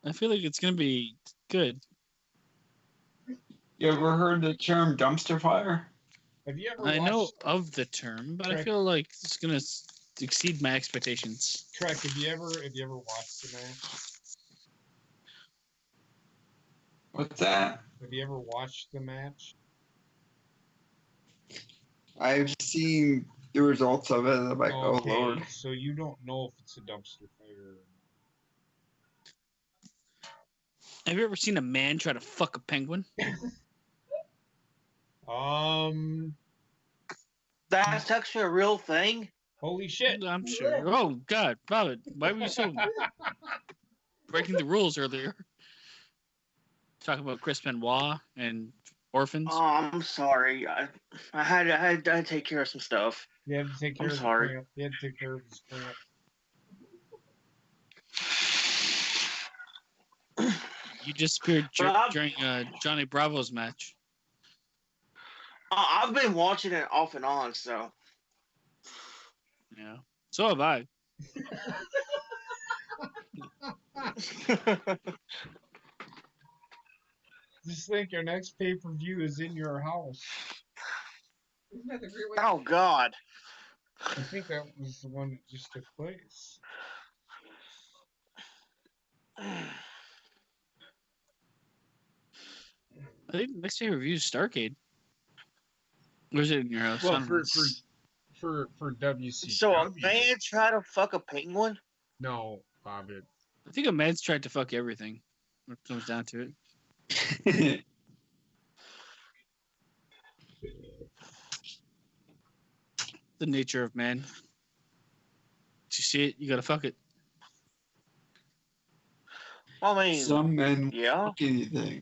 Speaker 2: I feel like it's gonna be good.
Speaker 3: you ever heard the term dumpster fire?
Speaker 1: Have you ever
Speaker 2: I know
Speaker 1: watched
Speaker 2: of the term, but I
Speaker 1: Correct.
Speaker 2: feel like it's gonna exceed my expectations.
Speaker 1: Trek? Have you ever watched the match?
Speaker 3: What's that?
Speaker 1: Have you ever watched the match?
Speaker 3: I've seen the results of it. I'm like, oh
Speaker 1: Okay,
Speaker 3: Lord.
Speaker 1: so you don't know if it's a dumpster fire.
Speaker 2: Have you ever seen a man try to fuck a penguin?
Speaker 4: That's actually a real thing.
Speaker 1: Holy shit!
Speaker 2: I'm sure. Oh God, Bobbitt, why were you so breaking the rules earlier? Talking about Chris Benoit and orphans.
Speaker 4: Oh, I'm sorry. I had to take care of some stuff.
Speaker 1: You had to take care
Speaker 4: I'm
Speaker 1: of
Speaker 4: sorry.
Speaker 1: the cramp. You had to take care of the cramp.
Speaker 2: You disappeared
Speaker 4: But
Speaker 2: during Johnny Bravo's match.
Speaker 4: I've been watching it off and on, so.
Speaker 2: Yeah, so have I.
Speaker 1: Just think your next pay-per-view is in your house.
Speaker 5: Isn't that the great way?
Speaker 4: Oh God.
Speaker 1: I think that was the one that just took place.
Speaker 2: I think the next pay review is Starcade. Where's it in your house? I
Speaker 1: Well,
Speaker 2: don't know.
Speaker 1: for WCW.
Speaker 4: So a man try to fuck a penguin?
Speaker 1: No, Bobbitt.
Speaker 2: I think a man's tried to fuck everything. When it comes down to it. The nature of man. If you see it, you gotta fuck it.
Speaker 4: I mean,
Speaker 3: Some men
Speaker 4: yeah.
Speaker 3: fuck anything.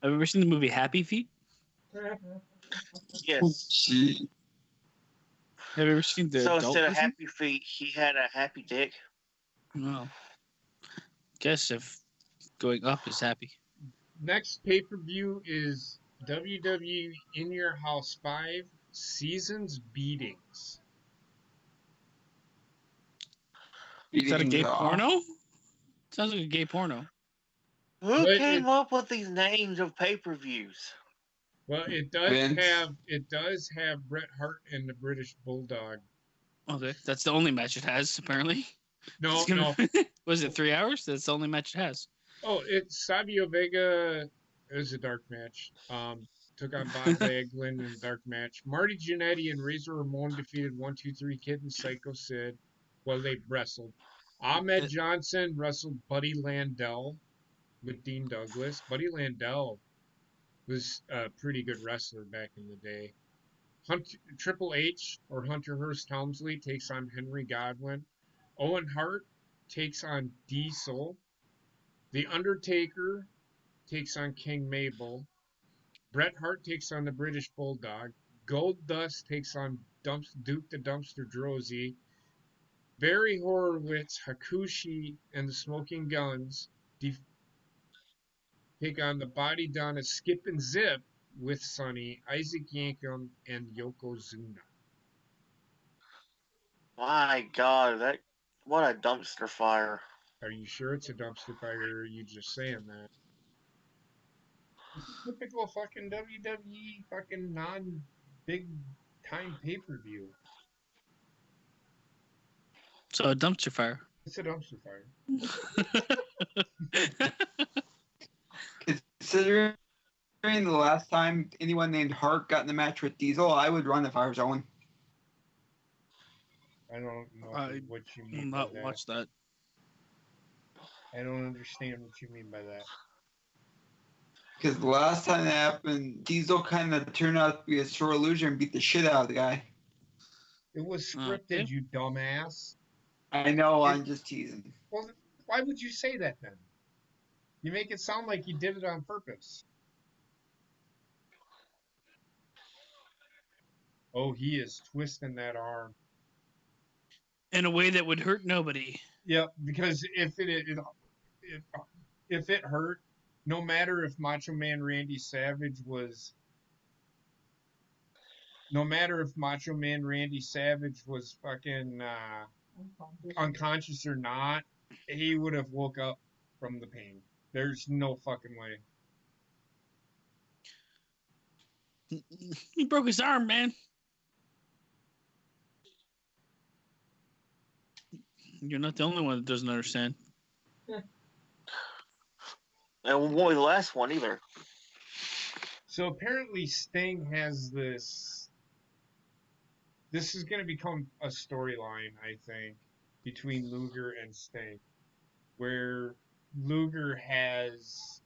Speaker 2: Have you ever seen the movie Happy Feet?
Speaker 4: Yes.
Speaker 3: Gee.
Speaker 2: Have you ever seen the
Speaker 4: So
Speaker 2: adult
Speaker 4: instead of
Speaker 2: version?
Speaker 4: happy feet, he had a happy dick.
Speaker 2: No. Guess if going up is happy.
Speaker 1: Next pay-per-view is WWE In Your House 5 Seasons Beatings.
Speaker 2: Is that a gay
Speaker 3: Beating the-
Speaker 2: porno? Sounds like a gay porno.
Speaker 4: Who
Speaker 1: But
Speaker 4: came up with these names of pay-per-views?
Speaker 1: Well, it does
Speaker 3: Vince.
Speaker 1: have Bret Hart and the British Bulldog.
Speaker 2: Okay, that's the only match it has, apparently.
Speaker 1: No,
Speaker 2: It's gonna- Was it 3 hours? That's the only match it has.
Speaker 1: Oh, it's Savio Vega. It was a dark match. Took on Bob Backlund in a dark match. Marty Jannetty and Razor Ramon defeated 1-2-3 Kid and Psycho Sid while they wrestled. Ahmed Johnson wrestled Buddy Landell with Dean Douglas. Buddy Landell was a pretty good wrestler back in the day. Triple H or Hunter Hearst Helmsley takes on Henry Godwinn. Owen Hart takes on Diesel. The Undertaker takes on King Mabel. Bret Hart takes on the British Bulldog. Gold Dust takes on Duke the Dumpster Droese. Barry Horowitz, Hakushi, and the Smoking Guns take on the Body Donna Skip and Zip with Sonny, Isaac Yankem, and Yokozuna.
Speaker 4: My God, what a dumpster fire!
Speaker 1: Are you sure it's a dumpster fire, or are you just saying that? It's typical fucking WWE fucking non-big time pay-per-view.
Speaker 2: So a dumpster fire.
Speaker 1: It's a dumpster fire.
Speaker 3: Considering the last time anyone named Hart got in the match with Diesel, I would run if I was Owen.
Speaker 1: I don't know what you
Speaker 2: will
Speaker 1: mean by
Speaker 2: not
Speaker 1: that.
Speaker 2: watch that.
Speaker 1: I don't understand what you mean by that.
Speaker 3: Because the last time that happened, Diesel kind of turned out to be a sore loser and beat the shit out of the guy.
Speaker 1: It was scripted, you dumbass.
Speaker 3: I know, I'm just teasing.
Speaker 1: Well, why would you say that then? You make it sound like you did it on purpose. Oh, he is twisting that arm.
Speaker 2: In a way that would hurt nobody.
Speaker 1: Yep, because if it hurt, no matter if Macho Man Randy Savage was fucking unconscious or not, he would have woke up from the pain. There's no fucking way.
Speaker 2: He broke his arm, man. You're not the only one that doesn't understand.
Speaker 4: And we won't be the last one either.
Speaker 1: So apparently Sting has this. This is going to become a storyline, I think, between Luger and Sting, where Luger has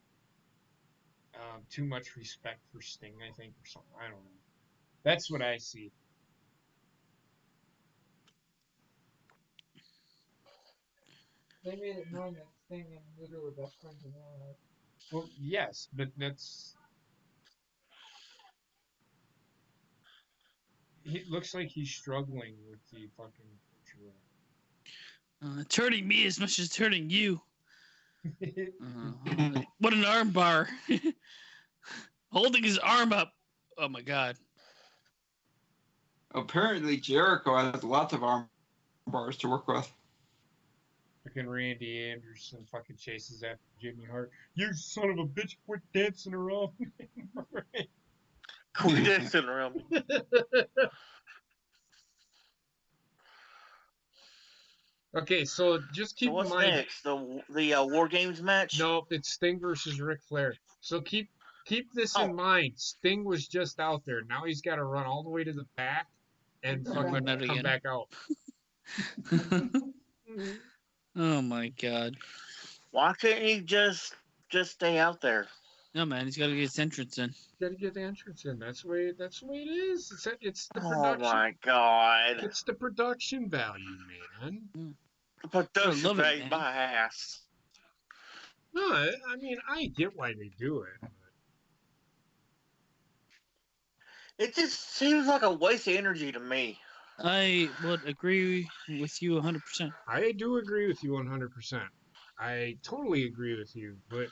Speaker 1: too much respect for Sting, I think, or something. I don't know. That's what I see.
Speaker 5: They made it known that Sting and Luger were best friends in real life.
Speaker 1: Well, yes, but that's. It looks like he's struggling with the fucking picture.
Speaker 2: It's hurting me as much as it's hurting you. What an arm bar. Holding his arm up. Oh my God.
Speaker 3: Apparently Jericho has lots of arm bars to work with.
Speaker 1: Fucking Randy Anderson fucking chases after Jimmy Hart. You son of a bitch, quit dancing around.
Speaker 4: Quit dancing around.
Speaker 1: Okay, so just keep
Speaker 4: So what's
Speaker 1: in mind.
Speaker 4: next? The War Games match?
Speaker 1: No, it's Sting versus Ric Flair. So keep this in mind. Sting was just out there. Now he's got to run all the way to the back and fucking come back out.
Speaker 2: Oh my God.
Speaker 4: Why couldn't he just stay out there?
Speaker 2: No, man, he's got to get his entrance in.
Speaker 1: Got to get the entrance in. That's the way it is. It's the
Speaker 4: Oh
Speaker 1: production.
Speaker 4: my God.
Speaker 1: It's the production value, man.
Speaker 4: The production
Speaker 2: love it,
Speaker 4: value
Speaker 2: man.
Speaker 4: my ass.
Speaker 1: No, I mean, I get why they do it. But
Speaker 4: It just seems like a waste of energy to me.
Speaker 2: I would agree with you 100%.
Speaker 1: I do agree with you 100%. I totally agree with you, but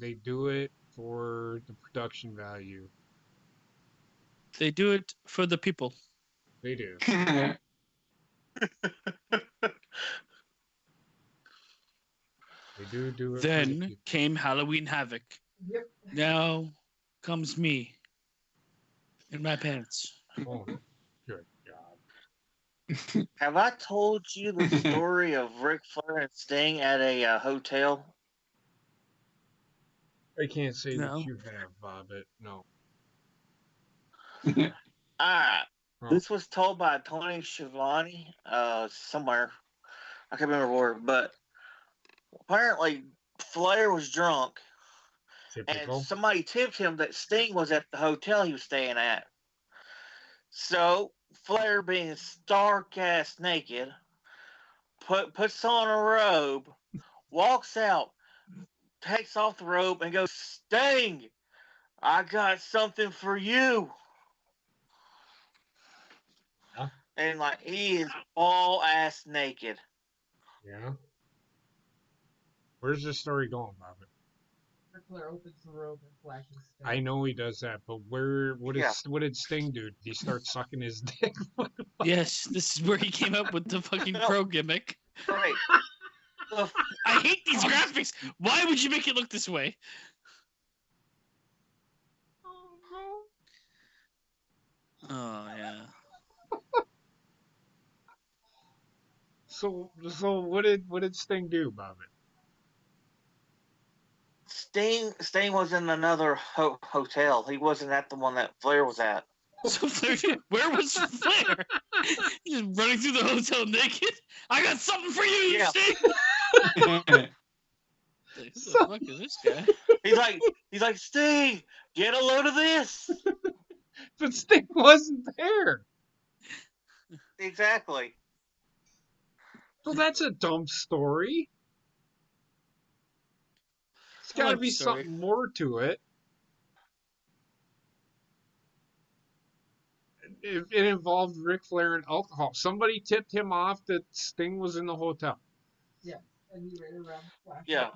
Speaker 1: they do it for the production value.
Speaker 2: They do it for the people.
Speaker 1: They do. They do it.
Speaker 2: Then came Halloween Havoc.
Speaker 5: Yep.
Speaker 2: Now comes me in my pants.
Speaker 1: Oh, good God.
Speaker 4: Have I told you the story of Ric Flair and Sting at a hotel?
Speaker 1: I can't say that
Speaker 2: No.
Speaker 1: you have, Bobbit. No.
Speaker 4: Ah,
Speaker 1: Oh,
Speaker 4: this was told by Tony Schiavone, somewhere. I can't remember where, but apparently Flair was drunk, and
Speaker 1: typical.
Speaker 4: somebody tipped him that Sting was at the hotel he was staying at. So Flair, being stark ass naked, puts on a robe, walks out, takes off the robe, and goes, "Sting, I got something for you."
Speaker 1: Yeah.
Speaker 4: And like he is all ass naked.
Speaker 1: Yeah. Where's this story going, Bobbit?
Speaker 5: Ric Flair opens the robe and flashes Sting.
Speaker 1: I know he does that, but what
Speaker 4: Yeah.
Speaker 1: did Sting do? Did he start sucking his dick?
Speaker 2: Yes, this is where he came up with the fucking
Speaker 4: No.
Speaker 2: crow gimmick.
Speaker 4: Right. The
Speaker 2: I hate these graphics. Why would you make it look this way? Oh yeah.
Speaker 1: So what did Sting do, Bobbit?
Speaker 4: Sting was in another hotel. He wasn't at the one that Flair was at.
Speaker 2: So Flair, where was Flair? He's just running through the hotel naked. I got something for you,
Speaker 4: Yeah.
Speaker 2: Sting. Like, who the fuck is this guy?
Speaker 4: He's like, Sting, get a load of this.
Speaker 1: But Sting wasn't there.
Speaker 4: Exactly.
Speaker 1: Well, that's a dumb story. There's
Speaker 2: I
Speaker 1: got to
Speaker 2: like
Speaker 1: be
Speaker 2: the story.
Speaker 1: something more to it. It involved Ric Flair and alcohol. Somebody tipped him off that Sting was in the hotel.
Speaker 5: Yeah, and he ran around flashing.
Speaker 4: Yeah.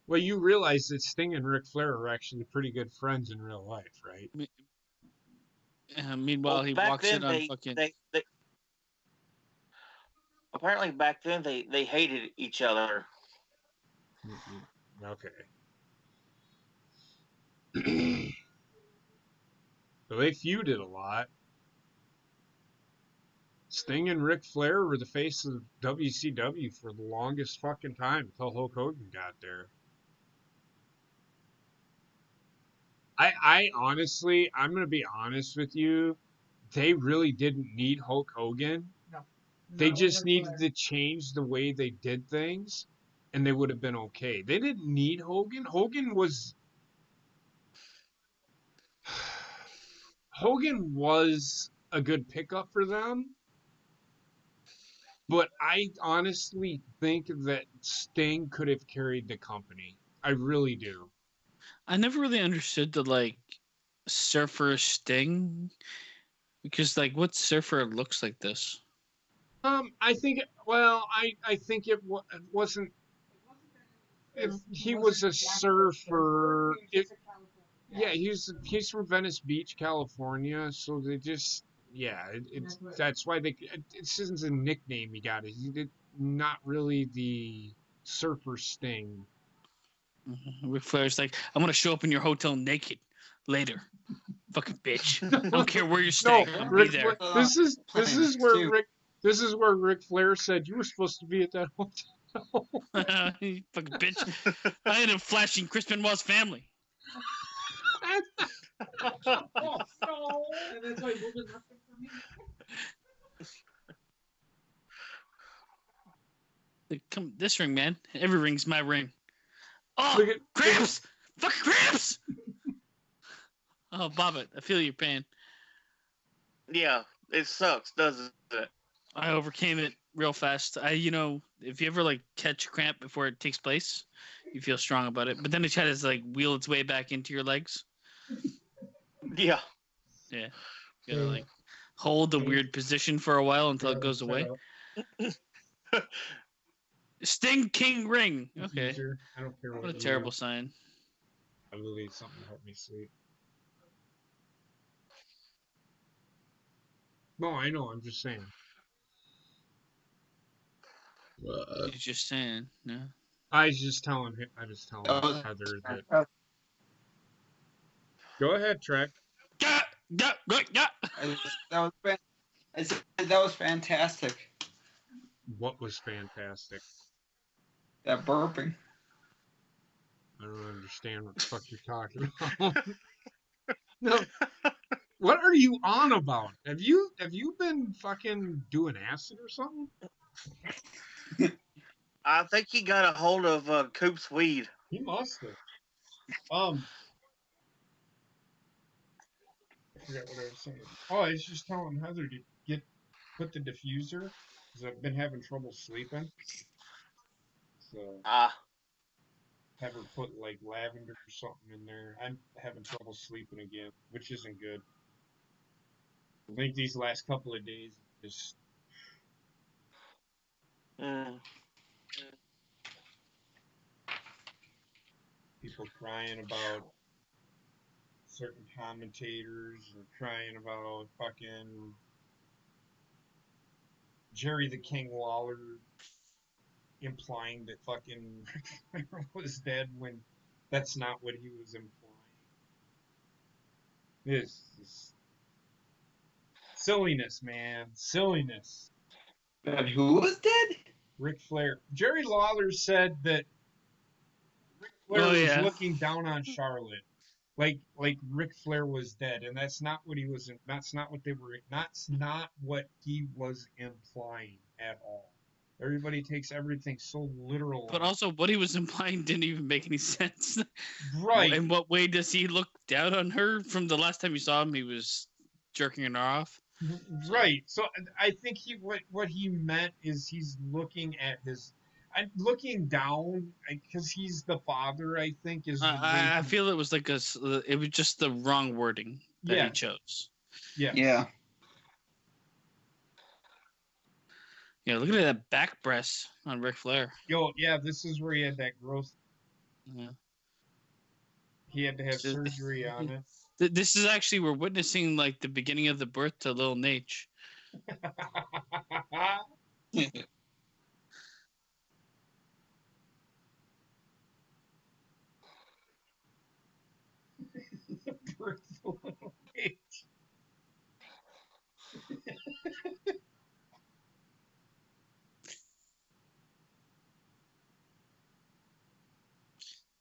Speaker 1: Well, you realize that Sting and Ric Flair are actually pretty good friends in real life, right?
Speaker 2: Meanwhile,
Speaker 4: Well,
Speaker 2: he
Speaker 4: back
Speaker 2: walks
Speaker 4: then
Speaker 2: in on fucking.
Speaker 4: they apparently back then they hated each other.
Speaker 1: Okay. So they feuded a lot. Sting and Ric Flair were the face of WCW for the longest fucking time until Hulk Hogan got there. I honestly, I'm gonna be honest with you, they really didn't need Hulk Hogan.
Speaker 5: No.
Speaker 1: They
Speaker 5: Not with
Speaker 1: just
Speaker 5: Ric
Speaker 1: needed
Speaker 5: Flair.
Speaker 1: to change the way they did things, and they would have been okay. They didn't need Hogan. Hogan was a good pickup for them, but I honestly think that Sting could have carried the company. I really do.
Speaker 2: I never really understood the like surfer Sting because like what surfer looks like this?
Speaker 1: I think. Well, I think it wasn't. If he was a surfer, yeah, he's from Venice Beach, California. So they just, yeah, that's why this isn't a nickname he got. He did not really the surfer Sting.
Speaker 2: Ric Flair's like, I'm gonna show up in your hotel naked later. Fucking bitch. I don't care where you're staying.
Speaker 1: No,
Speaker 2: I'll
Speaker 1: Ric
Speaker 2: be there.
Speaker 1: Flair, this is
Speaker 3: too.
Speaker 1: This is where Ric Flair said you were supposed to be at that hotel.
Speaker 2: You fucking bitch. I ended up flashing Chris Benoit's family.
Speaker 5: Oh, no! And that's why Hogan left it for me.
Speaker 2: Like, come this ring, man. Every ring's my ring. Oh,
Speaker 1: Look at-
Speaker 2: cramps! Fucking cramps! Oh, Bobbit, I feel your pain.
Speaker 4: Yeah, it sucks, doesn't it?
Speaker 2: I overcame it real fast. If you ever like catch a cramp before it takes place, you feel strong about it. But then it tries to like wheel its way back into your legs.
Speaker 4: Yeah.
Speaker 2: Yeah. You gotta like hold the weird position for a while until it goes away. Sting King Ring. Okay.
Speaker 1: I don't care
Speaker 2: What a terrible sign.
Speaker 1: I really need something to help me sleep. No, I know. I'm just saying.
Speaker 2: You're just saying. No.
Speaker 1: I was just telling Heather that. Go ahead, Trek.
Speaker 2: Yeah.
Speaker 3: That was fantastic.
Speaker 1: What was fantastic?
Speaker 3: That burping.
Speaker 1: I don't understand what the fuck you're talking about. No, what are you on about? Have you been fucking doing acid or something?
Speaker 4: I think he got a hold of Coop's weed.
Speaker 1: He must have. I forgot what I was saying. Oh, I was just telling Heather to put the diffuser because I've been having trouble sleeping. So
Speaker 4: Ah,
Speaker 1: have her put like lavender or something in there. I'm having trouble sleeping again, which isn't good. I think these last couple of days just
Speaker 4: mm,
Speaker 1: people crying about certain commentators or crying about fucking Jerry the King Lawler implying that fucking Ric Flair was dead when that's not what he was implying. This is silliness, man. Silliness.
Speaker 3: But who was dead?
Speaker 1: Ric Flair. Jerry Lawler said that Ric Flair
Speaker 2: Oh,
Speaker 1: was
Speaker 2: yeah.
Speaker 1: looking down on Charlotte. Like Ric Flair was dead, and that's not what he was. That's not what they were. That's not what he was implying at all. Everybody takes everything so literal.
Speaker 2: But also, what he was implying didn't even make any sense.
Speaker 1: Right.
Speaker 2: In what way does he look down on her? From the last time you saw him, he was jerking her off.
Speaker 1: Right. So I think what he meant is he's looking at his, looking down because he's the father. I think is the way.
Speaker 2: I feel it was like it was just the wrong wording that he chose.
Speaker 1: Yeah.
Speaker 3: Yeah.
Speaker 2: Yeah, look at that back breast on Ric Flair.
Speaker 1: Yo, yeah, this is where he had that growth.
Speaker 2: Yeah.
Speaker 1: He had to have surgery on it.
Speaker 2: This is actually, we're witnessing like the beginning of the birth to Lil Nate.
Speaker 1: Birth of Little Nate.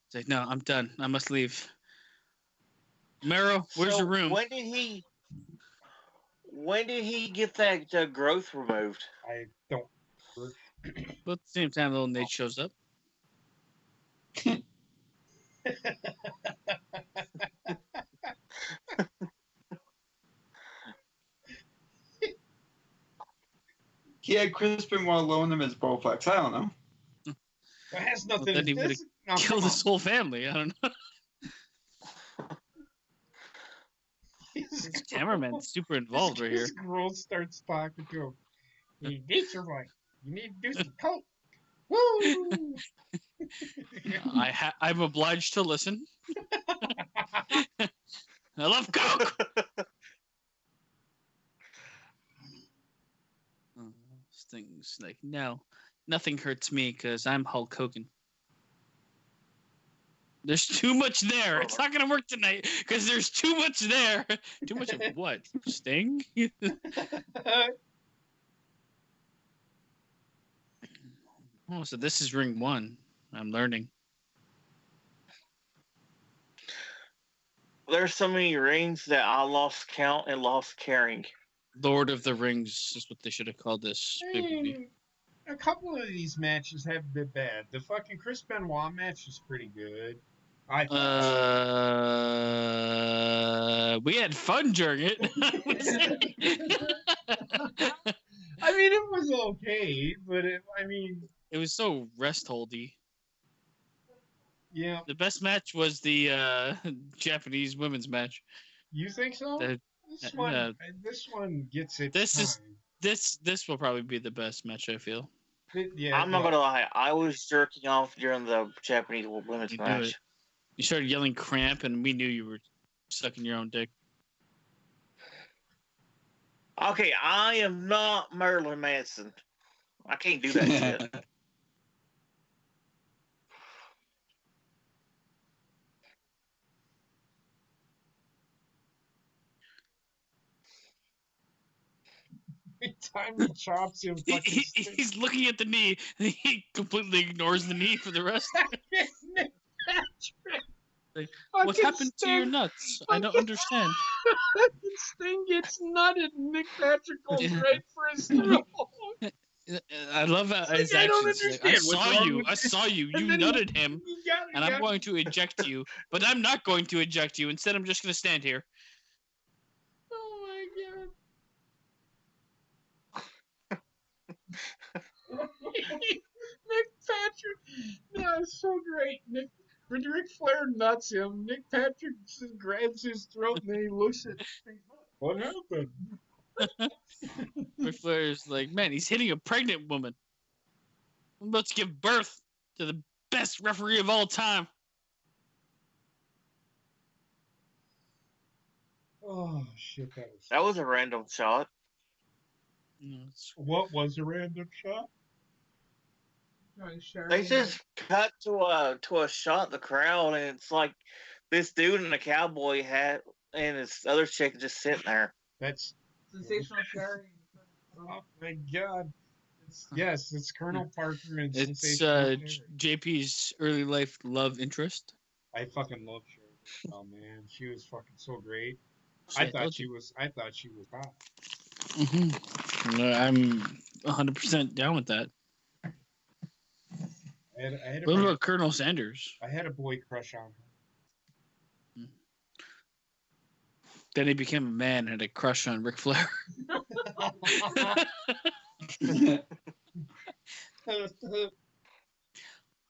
Speaker 2: It's like, no, I'm done. I must leave. Mero, where's
Speaker 4: so
Speaker 2: your room?
Speaker 4: When did he get that growth removed?
Speaker 1: I don't.
Speaker 2: But at the same time, Lil Nate shows up.
Speaker 3: He had Crispin while loaning him his Bowflex. I don't know.
Speaker 1: It has nothing
Speaker 2: Then
Speaker 1: to
Speaker 2: he
Speaker 1: do
Speaker 2: would
Speaker 1: with
Speaker 2: have killed his whole family. I don't know. This cameraman's super involved right here.
Speaker 1: This girl starts talking to him. You need your wife. You need to do some coke. Woo!
Speaker 2: I'm obliged to listen. I love coke. Sting's like, no, nothing hurts me because I'm Hulk Hogan. There's too much there. It's not gonna work tonight because there's too much there. Too much of what? Sting? Oh, so this is ring 1. I'm learning.
Speaker 4: There's so many rings that I lost count and lost carrying.
Speaker 2: Lord of the Rings is what they should have called this.
Speaker 1: I mean, a couple of these matches have been bad. The fucking Chris Benoit match is pretty good. I thought.
Speaker 2: We had fun during it.
Speaker 1: I mean, it was okay, but it
Speaker 2: was so rest holdy.
Speaker 1: Yeah.
Speaker 2: The best match was the Japanese women's match.
Speaker 1: You think so? This one gets it.
Speaker 2: This will probably be the best match, I feel.
Speaker 4: I'm not gonna lie. I was jerking off during the Japanese women's match.
Speaker 2: You started yelling cramp, and we knew you were sucking your own dick.
Speaker 4: Okay, I am not Marilyn Manson. I can't do that shit.
Speaker 1: Time he chops him,
Speaker 2: he's looking at the knee, and he completely ignores the knee for the rest.
Speaker 1: Patrick.
Speaker 2: Like, what
Speaker 1: Fucking
Speaker 2: happened to your
Speaker 1: Sting.
Speaker 2: nuts? I don't
Speaker 1: Fucking-
Speaker 2: understand.
Speaker 1: Sting gets nutted and Nick Patrick goes right for his throat.
Speaker 2: I love his
Speaker 1: I don't
Speaker 2: actions. Like, I
Speaker 1: understand what's
Speaker 2: saw
Speaker 1: wrong
Speaker 2: you.
Speaker 1: with
Speaker 2: I
Speaker 1: you.
Speaker 2: saw you.
Speaker 1: And
Speaker 2: You
Speaker 1: then
Speaker 2: nutted him,
Speaker 1: he got-
Speaker 2: and I'm going to eject you. But I'm not going to eject you. Instead, I'm just going to stand here.
Speaker 1: Oh my god. Nick Patrick. No, it's so great. Ric Flair nuts him. Nick Patrick just grabs his throat and then he looks at Sting. What happened?
Speaker 2: Ric Flair's like, man, he's hitting a pregnant woman. I'm about to give birth to the best referee of all time.
Speaker 1: Oh shit,
Speaker 4: That was a random shot.
Speaker 1: What was a random shot?
Speaker 4: They just cut to a shot of the crowd, and it's like this dude in a cowboy hat and this other chick just sitting there.
Speaker 1: That's
Speaker 5: Sensational sharing.
Speaker 1: oh my god. It's Colonel Parker and
Speaker 2: It's
Speaker 1: Sensational Sherry.
Speaker 2: JP's early life love interest.
Speaker 1: I fucking love Sherry. Oh man, she was fucking so great.
Speaker 2: Shit,
Speaker 1: I thought she was hot.
Speaker 2: I'm 100% down with that.
Speaker 1: I had a
Speaker 2: What
Speaker 1: boy,
Speaker 2: about Colonel Sanders?
Speaker 1: I had a boy crush on her.
Speaker 2: Then he became a man and had a crush on Ric Flair.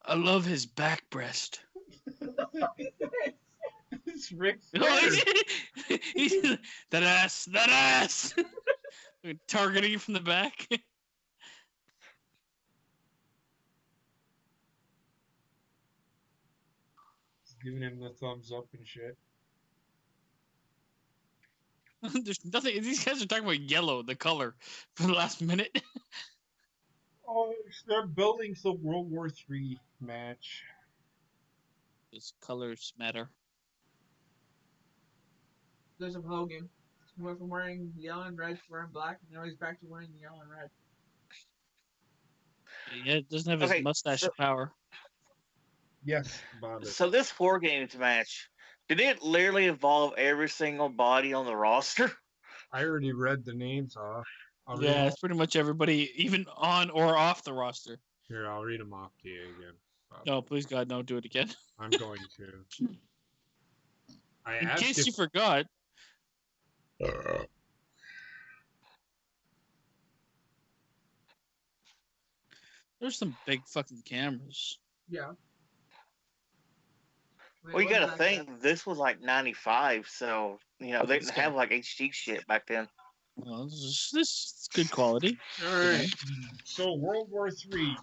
Speaker 2: I love his back breast.
Speaker 1: It's Ric Flair.
Speaker 2: That ass. Targeting you from the back.
Speaker 1: Giving him the thumbs up and shit.
Speaker 2: There's nothing. These guys are talking about yellow, the color, for the last minute.
Speaker 1: Oh, they're building the World War III match.
Speaker 2: Those colors matter.
Speaker 5: There's a Hogan. He went from wearing yellow and red to wearing black, and now he's back to wearing yellow and red.
Speaker 2: Yeah, it doesn't have his mustache power.
Speaker 1: Yes, Bob.
Speaker 4: So this 4 games match, did it literally involve every single body on the roster?
Speaker 1: I already read the names off.
Speaker 2: Yeah, it's pretty much everybody, even on or off the roster.
Speaker 1: Here, I'll read them off to you again. Bob.
Speaker 2: No, please God, don't do it again.
Speaker 1: I'm going to.
Speaker 2: In case you forgot. There's some big fucking cameras.
Speaker 5: Yeah.
Speaker 4: Well, you gotta think, this was like 95, so, they didn't have like HD shit back then.
Speaker 2: Well, this is good quality.
Speaker 1: All right. So World War III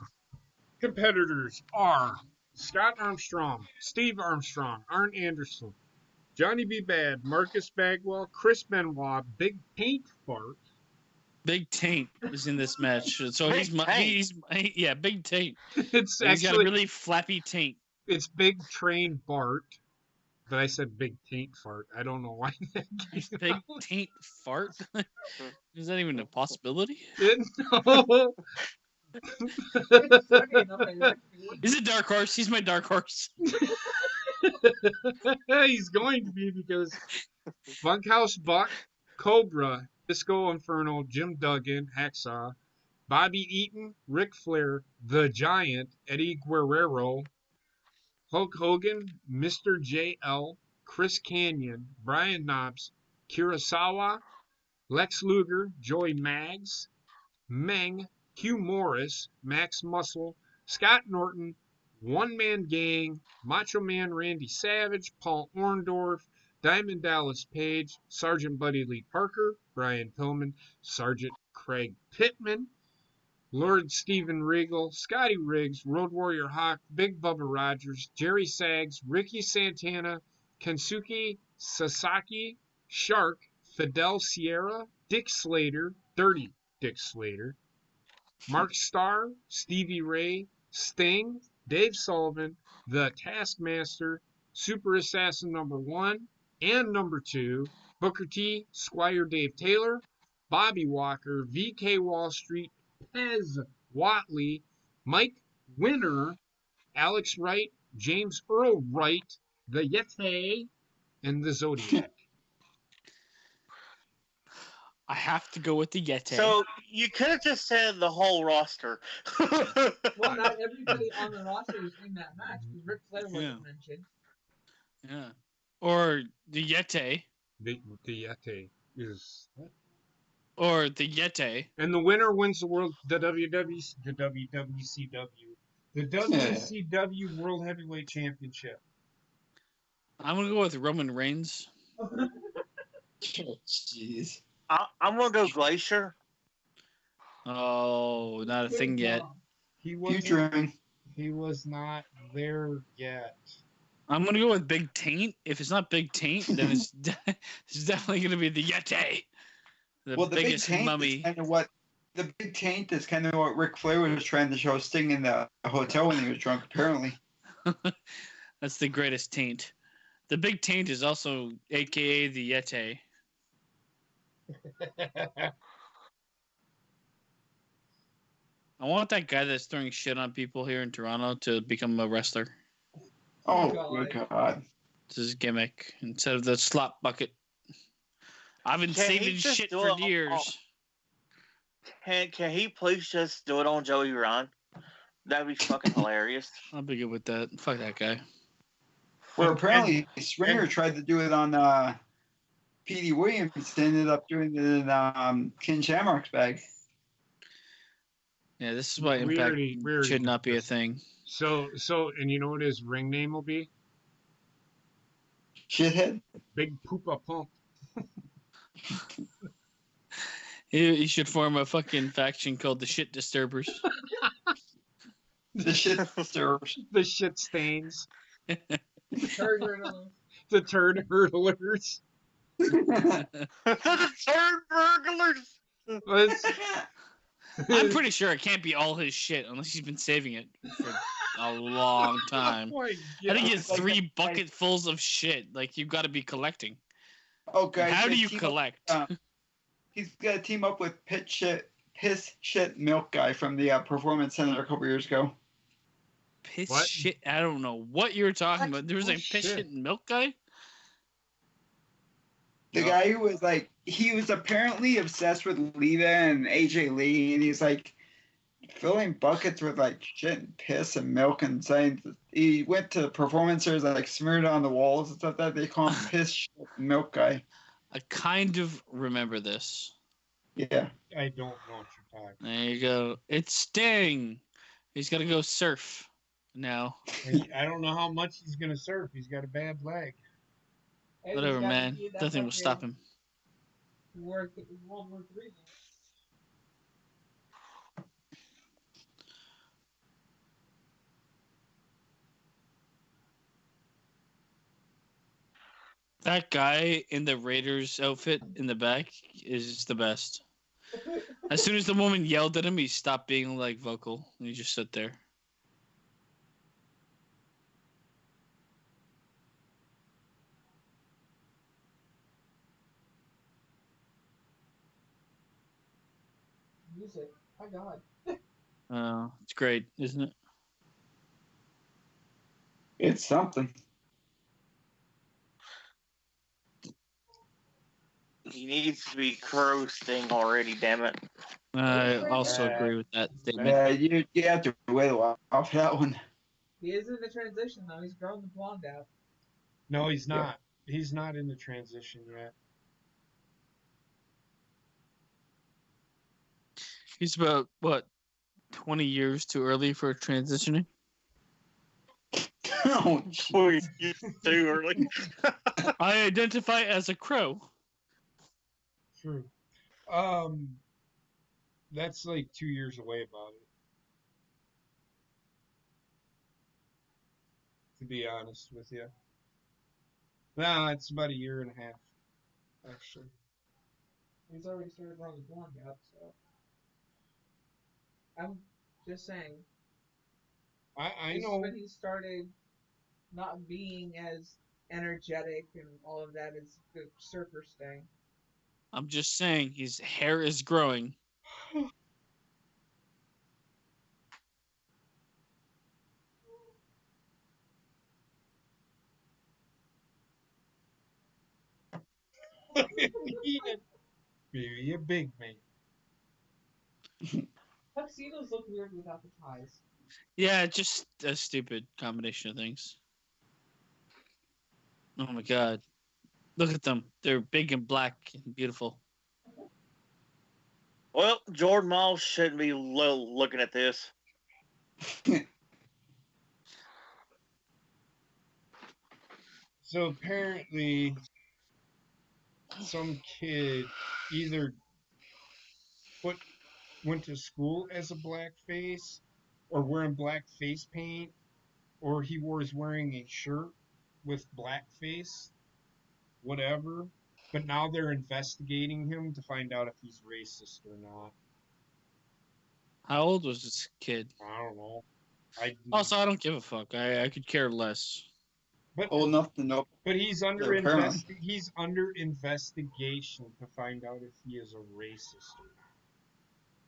Speaker 1: competitors are Scott Armstrong, Steve Armstrong, Arn Anderson, Johnny B. Bad, Marcus Bagwell, Chris Benoit, Big Taint Fart.
Speaker 2: Big Taint is in this match, so
Speaker 4: Big
Speaker 2: Big Taint.
Speaker 1: It's
Speaker 2: And he's got a
Speaker 1: actually
Speaker 2: really flappy taint.
Speaker 1: it's Big Train Bart, but I said Big Taint Fart. I don't know why.
Speaker 2: Big Taint Fart. Is that even a possibility?
Speaker 1: No.
Speaker 2: He's a dark horse. He's my dark horse.
Speaker 1: He's going to be because Bunkhouse Buck, Cobra, Disco Inferno, Jim Duggan, Hacksaw, Bobby Eaton, Ric Flair, The Giant, Eddie Guerrero, Hulk Hogan, Mr. JL, Chris Kanyon, Brian Knobbs, Kurosawa, Lex Luger, Joey Maggs, Meng, Hugh Morris, Max Muscle, Scott Norton, One Man Gang, Macho Man Randy Savage, Paul Orndorff, Diamond Dallas Page, Sergeant Buddy Lee Parker, Brian Pillman, Sergeant Craig Pittman, Lord Steven Regal, Scotty Riggs, Road Warrior Hawk, Big Bubba Rogers, Jerry Saggs, Ricky Santana, Kensuke Sasaki, Shark, Fidel Sierra, Dick Slater, Dirty Dick Slater, Mark Starr, Stevie Ray, Sting, Dave Sullivan, The Taskmaster, Super Assassin number 1 and number 2, Booker T, Squire Dave Taylor, Bobby Walker, VK Wall Street, Pez Watley, Mike Winner, Alex Wright, James Earl Wright, the Yeti, and the Zodiac.
Speaker 2: I have to go with the Yeti.
Speaker 4: So you could have just said the whole roster.
Speaker 5: Well, not everybody on the roster was in that match because Ric Flair wasn't mentioned.
Speaker 2: Yeah. Or the Yeti.
Speaker 1: The Yeti is what?
Speaker 2: Or the Yeti.
Speaker 1: And the winner wins the WCW World Heavyweight Championship.
Speaker 2: I'm gonna go with Roman Reigns.
Speaker 3: Jeez.
Speaker 4: I'm gonna go Glacier.
Speaker 2: Oh, not a thing yet.
Speaker 1: He was not there yet.
Speaker 2: I'm gonna go with Big Taint. If it's not Big Taint, then it's definitely gonna be the Yeti. The biggest
Speaker 3: Big Taint
Speaker 2: mummy.
Speaker 3: is kind of what the Big Taint is kind of what Ric Flair was trying to show Sting in the hotel when he was drunk. Apparently,
Speaker 2: that's the greatest taint. The Big Taint is also AKA the Yeti. I want that guy that's throwing shit on people here in Toronto to become a wrestler.
Speaker 3: oh my God!
Speaker 2: It's his gimmick instead of the slop bucket. I've been saving shit for years.
Speaker 4: Can he please just do it on Joey Ryan? That'd be fucking hilarious.
Speaker 2: I'll be good with that. Fuck that guy.
Speaker 3: Well, apparently Springer tried to do it on Petey Williams. Ended up doing it in Ken Shamrock's bag.
Speaker 2: Yeah, this is why Impact should not be a thing.
Speaker 1: So, and you know what his ring name will be?
Speaker 3: Shithead.
Speaker 1: Big Poopa Pump.
Speaker 2: He should form a fucking faction called the Shit Disturbers.
Speaker 3: The Shit Disturbers.
Speaker 1: The Shit Stains.
Speaker 5: Turd hurdlers.
Speaker 1: The Turd Hurdlers.
Speaker 4: The Turd Burglars.
Speaker 2: I'm pretty sure it can't be all his shit unless he's been saving it for a long time.
Speaker 1: Oh
Speaker 2: I think he has 3 bucketfuls of shit. Like, you've got to be collecting.
Speaker 3: Okay.
Speaker 2: How do you collect?
Speaker 3: He's got to team up with Piss Shit Milk Guy from the Performance Center a couple years ago.
Speaker 2: Piss shit? I don't know what you were talking about. There was a piss shit milk guy?
Speaker 3: The guy who was like, he was apparently obsessed with Lita and AJ Lee, and he's like filling buckets with like shit and piss and milk and saying he went to performances and like smeared it on the walls and stuff that they call him Piss Shit Milk Guy.
Speaker 2: I kind of remember this.
Speaker 3: Yeah.
Speaker 1: I don't know what you're talking.
Speaker 2: There you go. It's Sting. He's got to go surf now.
Speaker 1: I don't know how much he's going to surf. He's got a bad leg.
Speaker 2: Whatever, man. Nothing will stop him.
Speaker 5: World War III.
Speaker 2: That guy in the Raiders outfit in the back is the best. As soon as the woman yelled at him, he stopped being like vocal and he just sat there.
Speaker 5: Music. My God.
Speaker 2: It's great, isn't it?
Speaker 3: It's something.
Speaker 4: He needs to be Crow Sting already, damn it.
Speaker 2: I also agree with that statement.
Speaker 3: You have to wait a while off that one.
Speaker 5: He is in the transition, though. He's growing the blonde out.
Speaker 1: No, he's not. Yeah. He's not in the transition yet.
Speaker 2: He's about, 20 years too early for transitioning?
Speaker 3: Oh,
Speaker 4: Boy, too early.
Speaker 2: I identify as a crow.
Speaker 1: True. That's like 2 years away about it. To be honest with you. No, it's about a year and a half, actually.
Speaker 5: He's already started growing the blonde out, so. I'm just saying.
Speaker 1: I know.
Speaker 5: When he started not being as energetic and all of that as the surfer Sting.
Speaker 2: I'm just saying his hair is growing.
Speaker 1: Maybe a big man.
Speaker 5: Tuxedos look weird without the ties.
Speaker 2: Yeah, just a stupid combination of things. Oh my god. Look at them. They're big and black and beautiful.
Speaker 4: Well, Jordan Miles shouldn't be looking at this.
Speaker 1: So apparently, some kid either went to school as a blackface, or wearing black face paint, or he was wearing a shirt with blackface, whatever. But now they're investigating him to find out if he's racist or not.
Speaker 2: How old was this kid?
Speaker 1: I don't know.
Speaker 2: Also, I don't give a fuck. I could care less.
Speaker 1: But
Speaker 3: Old enough to know.
Speaker 1: But he's under
Speaker 3: Apparently.
Speaker 1: he's under investigation to find out if he is a racist or not.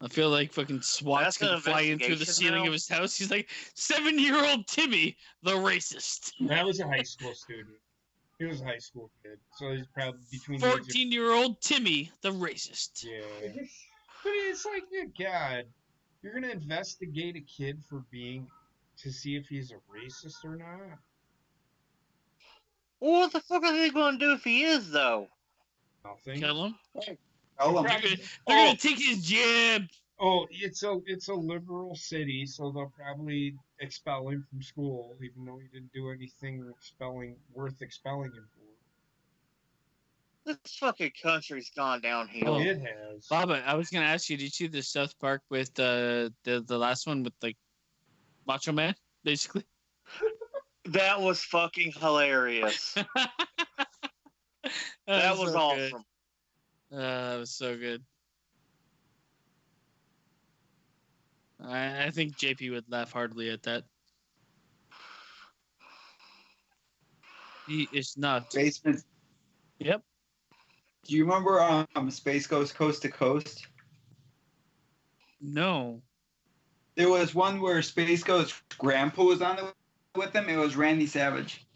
Speaker 2: I feel like fucking SWAT's
Speaker 4: That's an
Speaker 2: gonna fly in through the
Speaker 4: investigation
Speaker 2: ceiling
Speaker 4: now?
Speaker 2: of his house. He's like, 7-year-old Timmy, the racist.
Speaker 1: That was a high school student. He was a high school kid, so he's probably between the age of
Speaker 2: 14-year-old Timmy, the racist.
Speaker 1: yeah. But it's like, God, you're gonna investigate a kid for to see if he's a racist or not.
Speaker 4: Well, what the fuck are they going to do if he is, though?
Speaker 1: Nothing.
Speaker 2: Kill him.
Speaker 3: Tell 'em.
Speaker 2: They're gonna take his jab.
Speaker 1: Oh, it's a liberal city, so they'll probably expel him from school, even though he didn't do anything worth expelling him for.
Speaker 4: This fucking country's gone downhill.
Speaker 2: Oh.
Speaker 1: It has.
Speaker 2: Bob, I was gonna ask you, did you see the South Park with the last one with like Macho Man, basically?
Speaker 4: That was fucking hilarious. That was
Speaker 2: so
Speaker 4: awesome.
Speaker 2: good. That was so good. I think JP would laugh heartily at that. He is not.
Speaker 3: Basement.
Speaker 2: Yep.
Speaker 3: Do you remember Space Ghost Coast to Coast?
Speaker 2: No.
Speaker 3: There was one where Space Ghost's grandpa was on it with him. It was Randy Savage.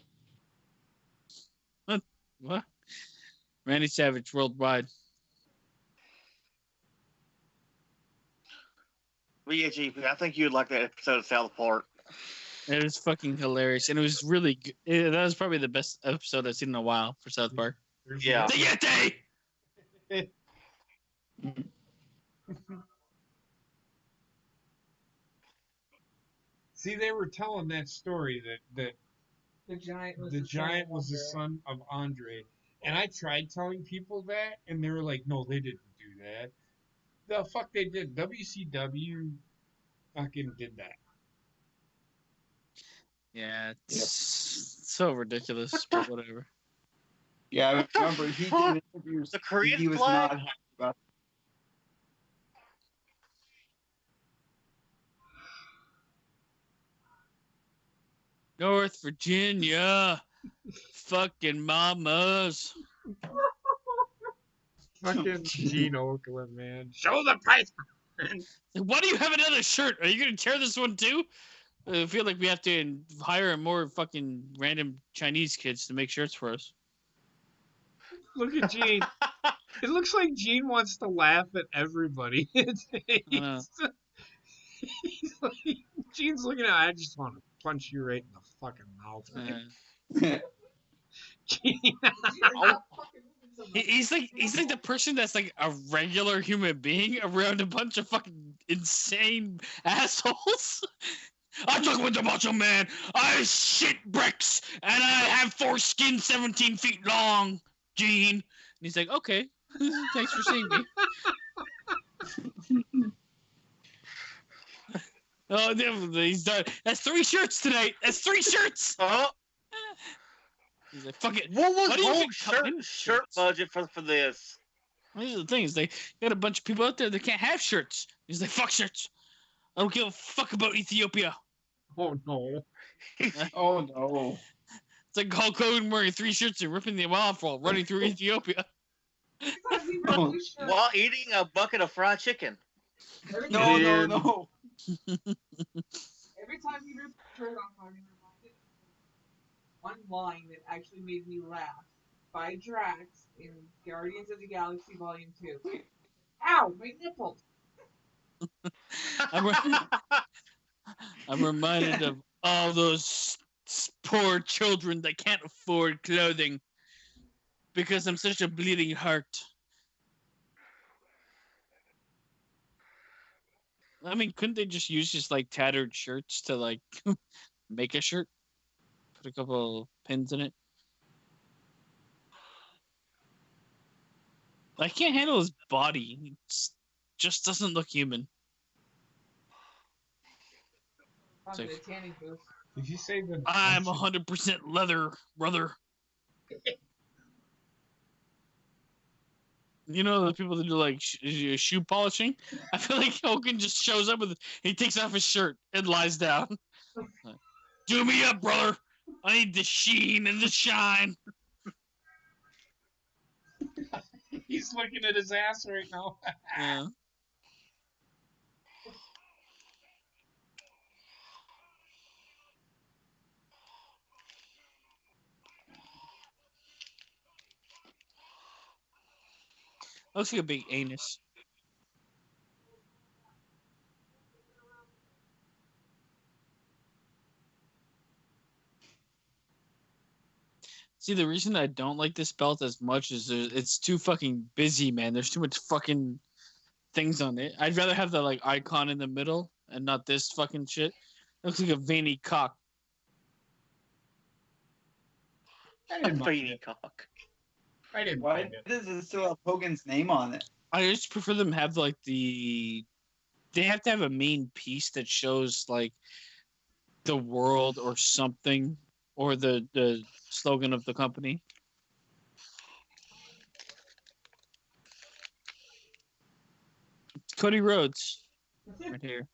Speaker 2: What? Randy Savage worldwide.
Speaker 4: But yeah, GP, I think you'd like that episode of South Park.
Speaker 2: It was fucking hilarious, and it was really good. That was probably the best episode I've seen in a while for South Park.
Speaker 4: Yeah.
Speaker 2: The Yeti!
Speaker 1: See, they were telling that story that
Speaker 5: The giant was
Speaker 1: the son of Andre. And I tried telling people that, and they were like, no, they didn't do that. The fuck they did. WCW fucking did that.
Speaker 2: Yeah, it's so ridiculous, but whatever.
Speaker 3: Yeah, I remember he did interviews.
Speaker 4: The Korean
Speaker 3: He was
Speaker 4: flag?
Speaker 3: not happy about
Speaker 2: North Virginia, fucking mamas.
Speaker 1: Fucking Gene Okerlund, man. Show the price.
Speaker 2: Why do you have another shirt? Are you gonna tear this one too? I feel like we have to hire more fucking random Chinese kids to make shirts for us.
Speaker 1: Look at Gene. It looks like Gene wants to laugh at everybody. Gene's looking at. I just want to punch you right in the fucking mouth. Right?
Speaker 3: it.
Speaker 1: Gene.
Speaker 2: He's like the person that's like a regular human being around a bunch of fucking insane assholes. I'm talking with the Macho Man. I shit bricks and I have foreskin 17 feet long, Gene. And he's like, okay, thanks for seeing me. Oh, he's done. That's 3 shirts tonight. That's 3 shirts. He's like, fuck it.
Speaker 4: What was
Speaker 2: Why do you
Speaker 4: the
Speaker 2: even come in
Speaker 4: whole shirt budget for this?
Speaker 2: These are the things. They got a bunch of people out there that can't have shirts. He's like, fuck shirts. I don't give a fuck about Ethiopia.
Speaker 1: Oh no.
Speaker 3: Oh no.
Speaker 2: It's like Hulk Hogan wearing 3 shirts and ripping them off while running through Ethiopia.
Speaker 4: While eating a bucket of fried chicken.
Speaker 3: No.
Speaker 5: Every time he ripped a shirt off, I reminded one line that actually made me laugh. by Drax in Guardians of the Galaxy Volume 2. Ow, my nipples!
Speaker 2: I'm, re- I'm reminded of all those poor children that can't afford clothing because I'm such a bleeding heart. I mean, couldn't they just use just like tattered shirts to like make a shirt? Put a couple pins in it. I can't handle his body. It just doesn't look human.
Speaker 5: On
Speaker 2: It's
Speaker 5: the
Speaker 2: like,
Speaker 5: tanning booth.
Speaker 1: Did you say the
Speaker 2: I'm
Speaker 1: action?
Speaker 2: 100% leather, brother. You know the people that do like shoe polishing? I feel like Hogan just shows up with he takes off his shirt and lies down. Do me up, brother. I need the sheen and the shine.
Speaker 1: He's looking at his ass right now.
Speaker 2: Yeah. Looks like a big anus. See, the reason I don't like this belt as much is it's too fucking busy, man. There's too much fucking things on it. I'd rather have the like icon in the middle and not this fucking shit. It looks like a veiny cock.
Speaker 1: I
Speaker 4: A
Speaker 1: didn't mind
Speaker 4: veiny
Speaker 1: it.
Speaker 4: cock.
Speaker 1: I didn't
Speaker 3: Why
Speaker 1: mind it.
Speaker 3: does it still have Hogan's name on it?
Speaker 2: I just prefer them have like they have to have a main piece that shows like the world or something or the slogan of the company. It's Cody Rhodes right here.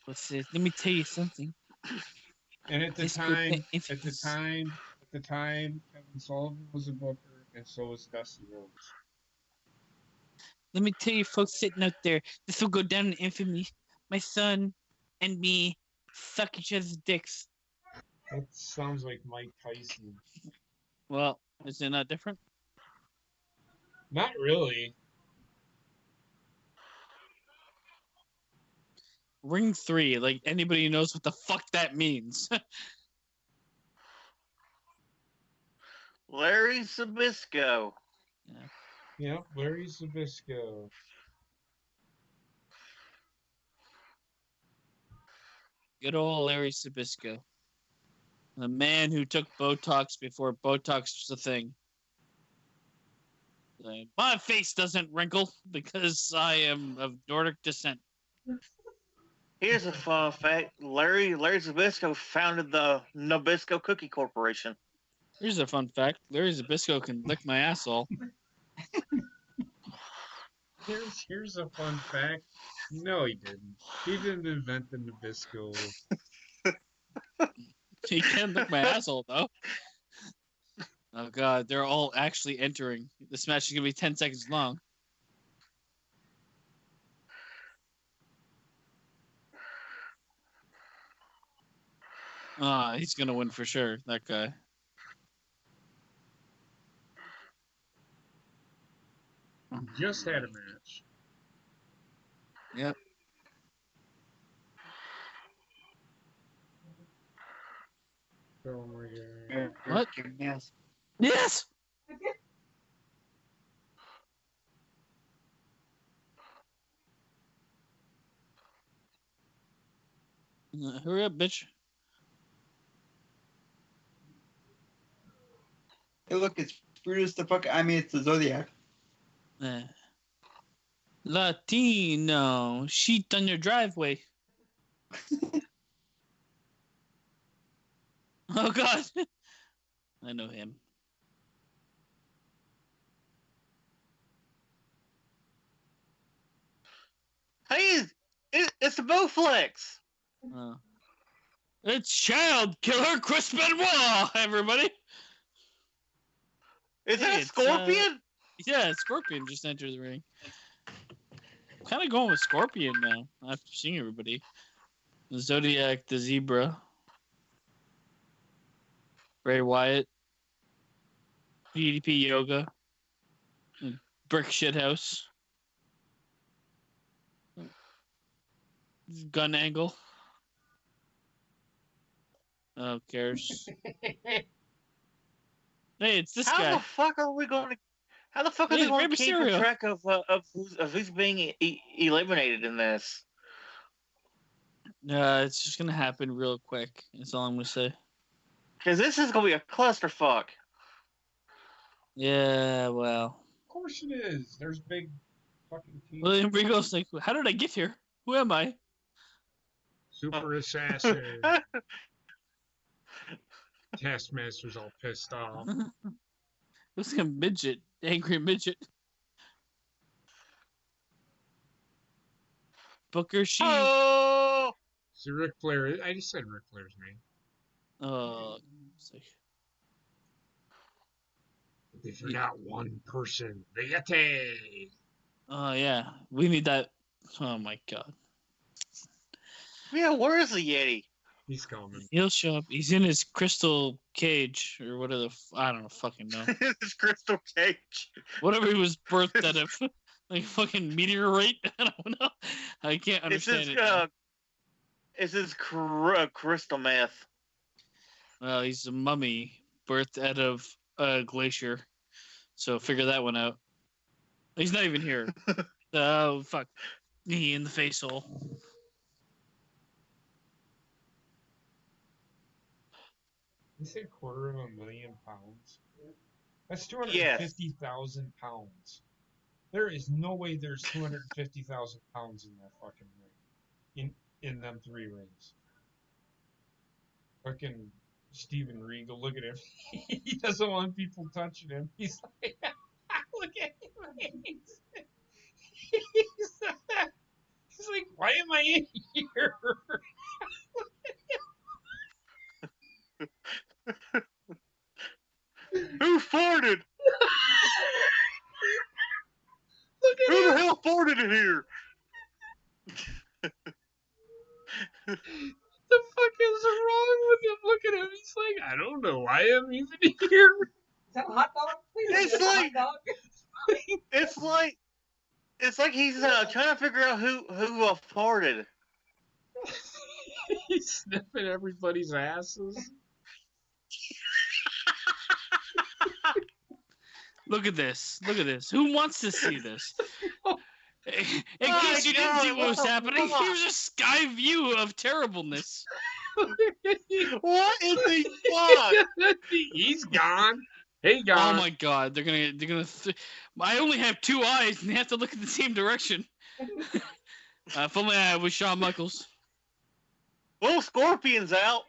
Speaker 2: What's this? Let me tell you something.
Speaker 1: And at the
Speaker 2: This group
Speaker 1: time,
Speaker 2: is
Speaker 1: Kevin Sullivan was a booker, and so was Dusty Rhodes.
Speaker 2: Let me tell you, folks sitting out there, this will go down in infamy. My son and me suck each other's dicks.
Speaker 1: That sounds like Mike Tyson.
Speaker 2: Well, is it not different?
Speaker 1: Not really.
Speaker 2: Ring 3, like anybody knows what the fuck that means.
Speaker 4: Larry Sabisco.
Speaker 1: Yeah, Larry Zabisco.
Speaker 2: Good old Larry Sabisco. The man who took Botox before Botox was a thing. My face doesn't wrinkle because I am of Nordic descent.
Speaker 4: Here's a fun fact: Larry Zabisco founded the Nabisco Cookie Corporation.
Speaker 2: Here's a fun fact. Larry Zabisco can lick my asshole.
Speaker 1: Here's a fun fact. No, he didn't. He didn't invent the Nabisco.
Speaker 2: He can lick my asshole, though. Oh, God. They're all actually entering. This match is going to be 10 seconds long. He's going to win for sure, that guy.
Speaker 1: Just had a match.
Speaker 2: Yep.
Speaker 1: Oh my god.
Speaker 2: What?
Speaker 3: Yes.
Speaker 2: Yes! Hurry up, bitch.
Speaker 3: Hey, look, it's Brutus the fuck. I mean, it's the Zodiac.
Speaker 2: Latino. Sheet on your driveway. Oh, God. I know him.
Speaker 4: Hey, it's a Bowflex.
Speaker 2: It's Child Killer Chris Benoit, everybody.
Speaker 4: Is that Scorpion?
Speaker 2: Yeah, Scorpion just entered the ring. I'm kind of going with Scorpion now after seeing everybody. Zodiac the Zebra. Bray Wyatt. DDP Yoga. Brick Shithouse. Gun Angle. Who cares? Hey, it's this
Speaker 4: How
Speaker 2: guy.
Speaker 4: the fuck are we going to? How the fuck are
Speaker 2: Yeah,
Speaker 4: they going
Speaker 2: Rey
Speaker 4: to keep
Speaker 2: Mysterio.
Speaker 4: track of who's being eliminated in this?
Speaker 2: It's just gonna happen real quick. That's all I'm gonna say.
Speaker 4: Because this is going to be a clusterfuck.
Speaker 2: Yeah, well.
Speaker 1: Of course it is. There's big fucking teams.
Speaker 2: William Regal's like, how did I get here? Who am I?
Speaker 1: Super assassin. Taskmaster's all pissed off.
Speaker 2: Looks like a midget, angry midget. Booker She.
Speaker 4: Oh!
Speaker 1: See, Ric Flair. I just said Ric Flair's name.
Speaker 2: Oh, it's like,
Speaker 1: If you're not one person, Vegete.
Speaker 2: oh yeah, we need that. Oh my god,
Speaker 4: Yeah, where is the Yeti?
Speaker 1: He's coming.
Speaker 2: he'll show up. He's in his crystal cage or whatever. I don't know, fucking know.
Speaker 4: This crystal cage.
Speaker 2: Whatever he was birthed out of, like fucking meteorite. I don't know. I can't understand it.
Speaker 4: It's his crystal meth.
Speaker 2: Well, he's a mummy birthed out of a glacier. So figure that one out. He's not even here. Oh, fuck. Knee in the face hole.
Speaker 1: You said $250,000. That's 250,000 pounds. There is no way there's 250,000 pounds in that fucking ring. In them 3 rings. Fucking Steven Regal, look at him. He doesn't want people touching him. He's like, look at him. He's like, why am I in here?
Speaker 4: Who farted?
Speaker 1: Look at
Speaker 4: Who
Speaker 1: him.
Speaker 4: the hell farted in here?
Speaker 1: The fuck is wrong with him? Look at him. He's like, I don't know why I'm even here.
Speaker 5: Is that a hot dog? Please,
Speaker 4: It's
Speaker 5: is that a
Speaker 4: like-
Speaker 5: hot dog?
Speaker 4: It's like he's trying to figure out who farted.
Speaker 1: He's sniffing everybody's asses.
Speaker 2: Look at this. Look at this. Who wants to see this? In case you didn't see what was happening, here's a sky view of terribleness.
Speaker 4: What in the fuck?
Speaker 1: He's gone. Hey, gone.
Speaker 2: Oh my god, they're gonna. I only have 2 eyes, and they have to look in the same direction. If only I was Shawn Michaels.
Speaker 4: Well, Scorpion's out.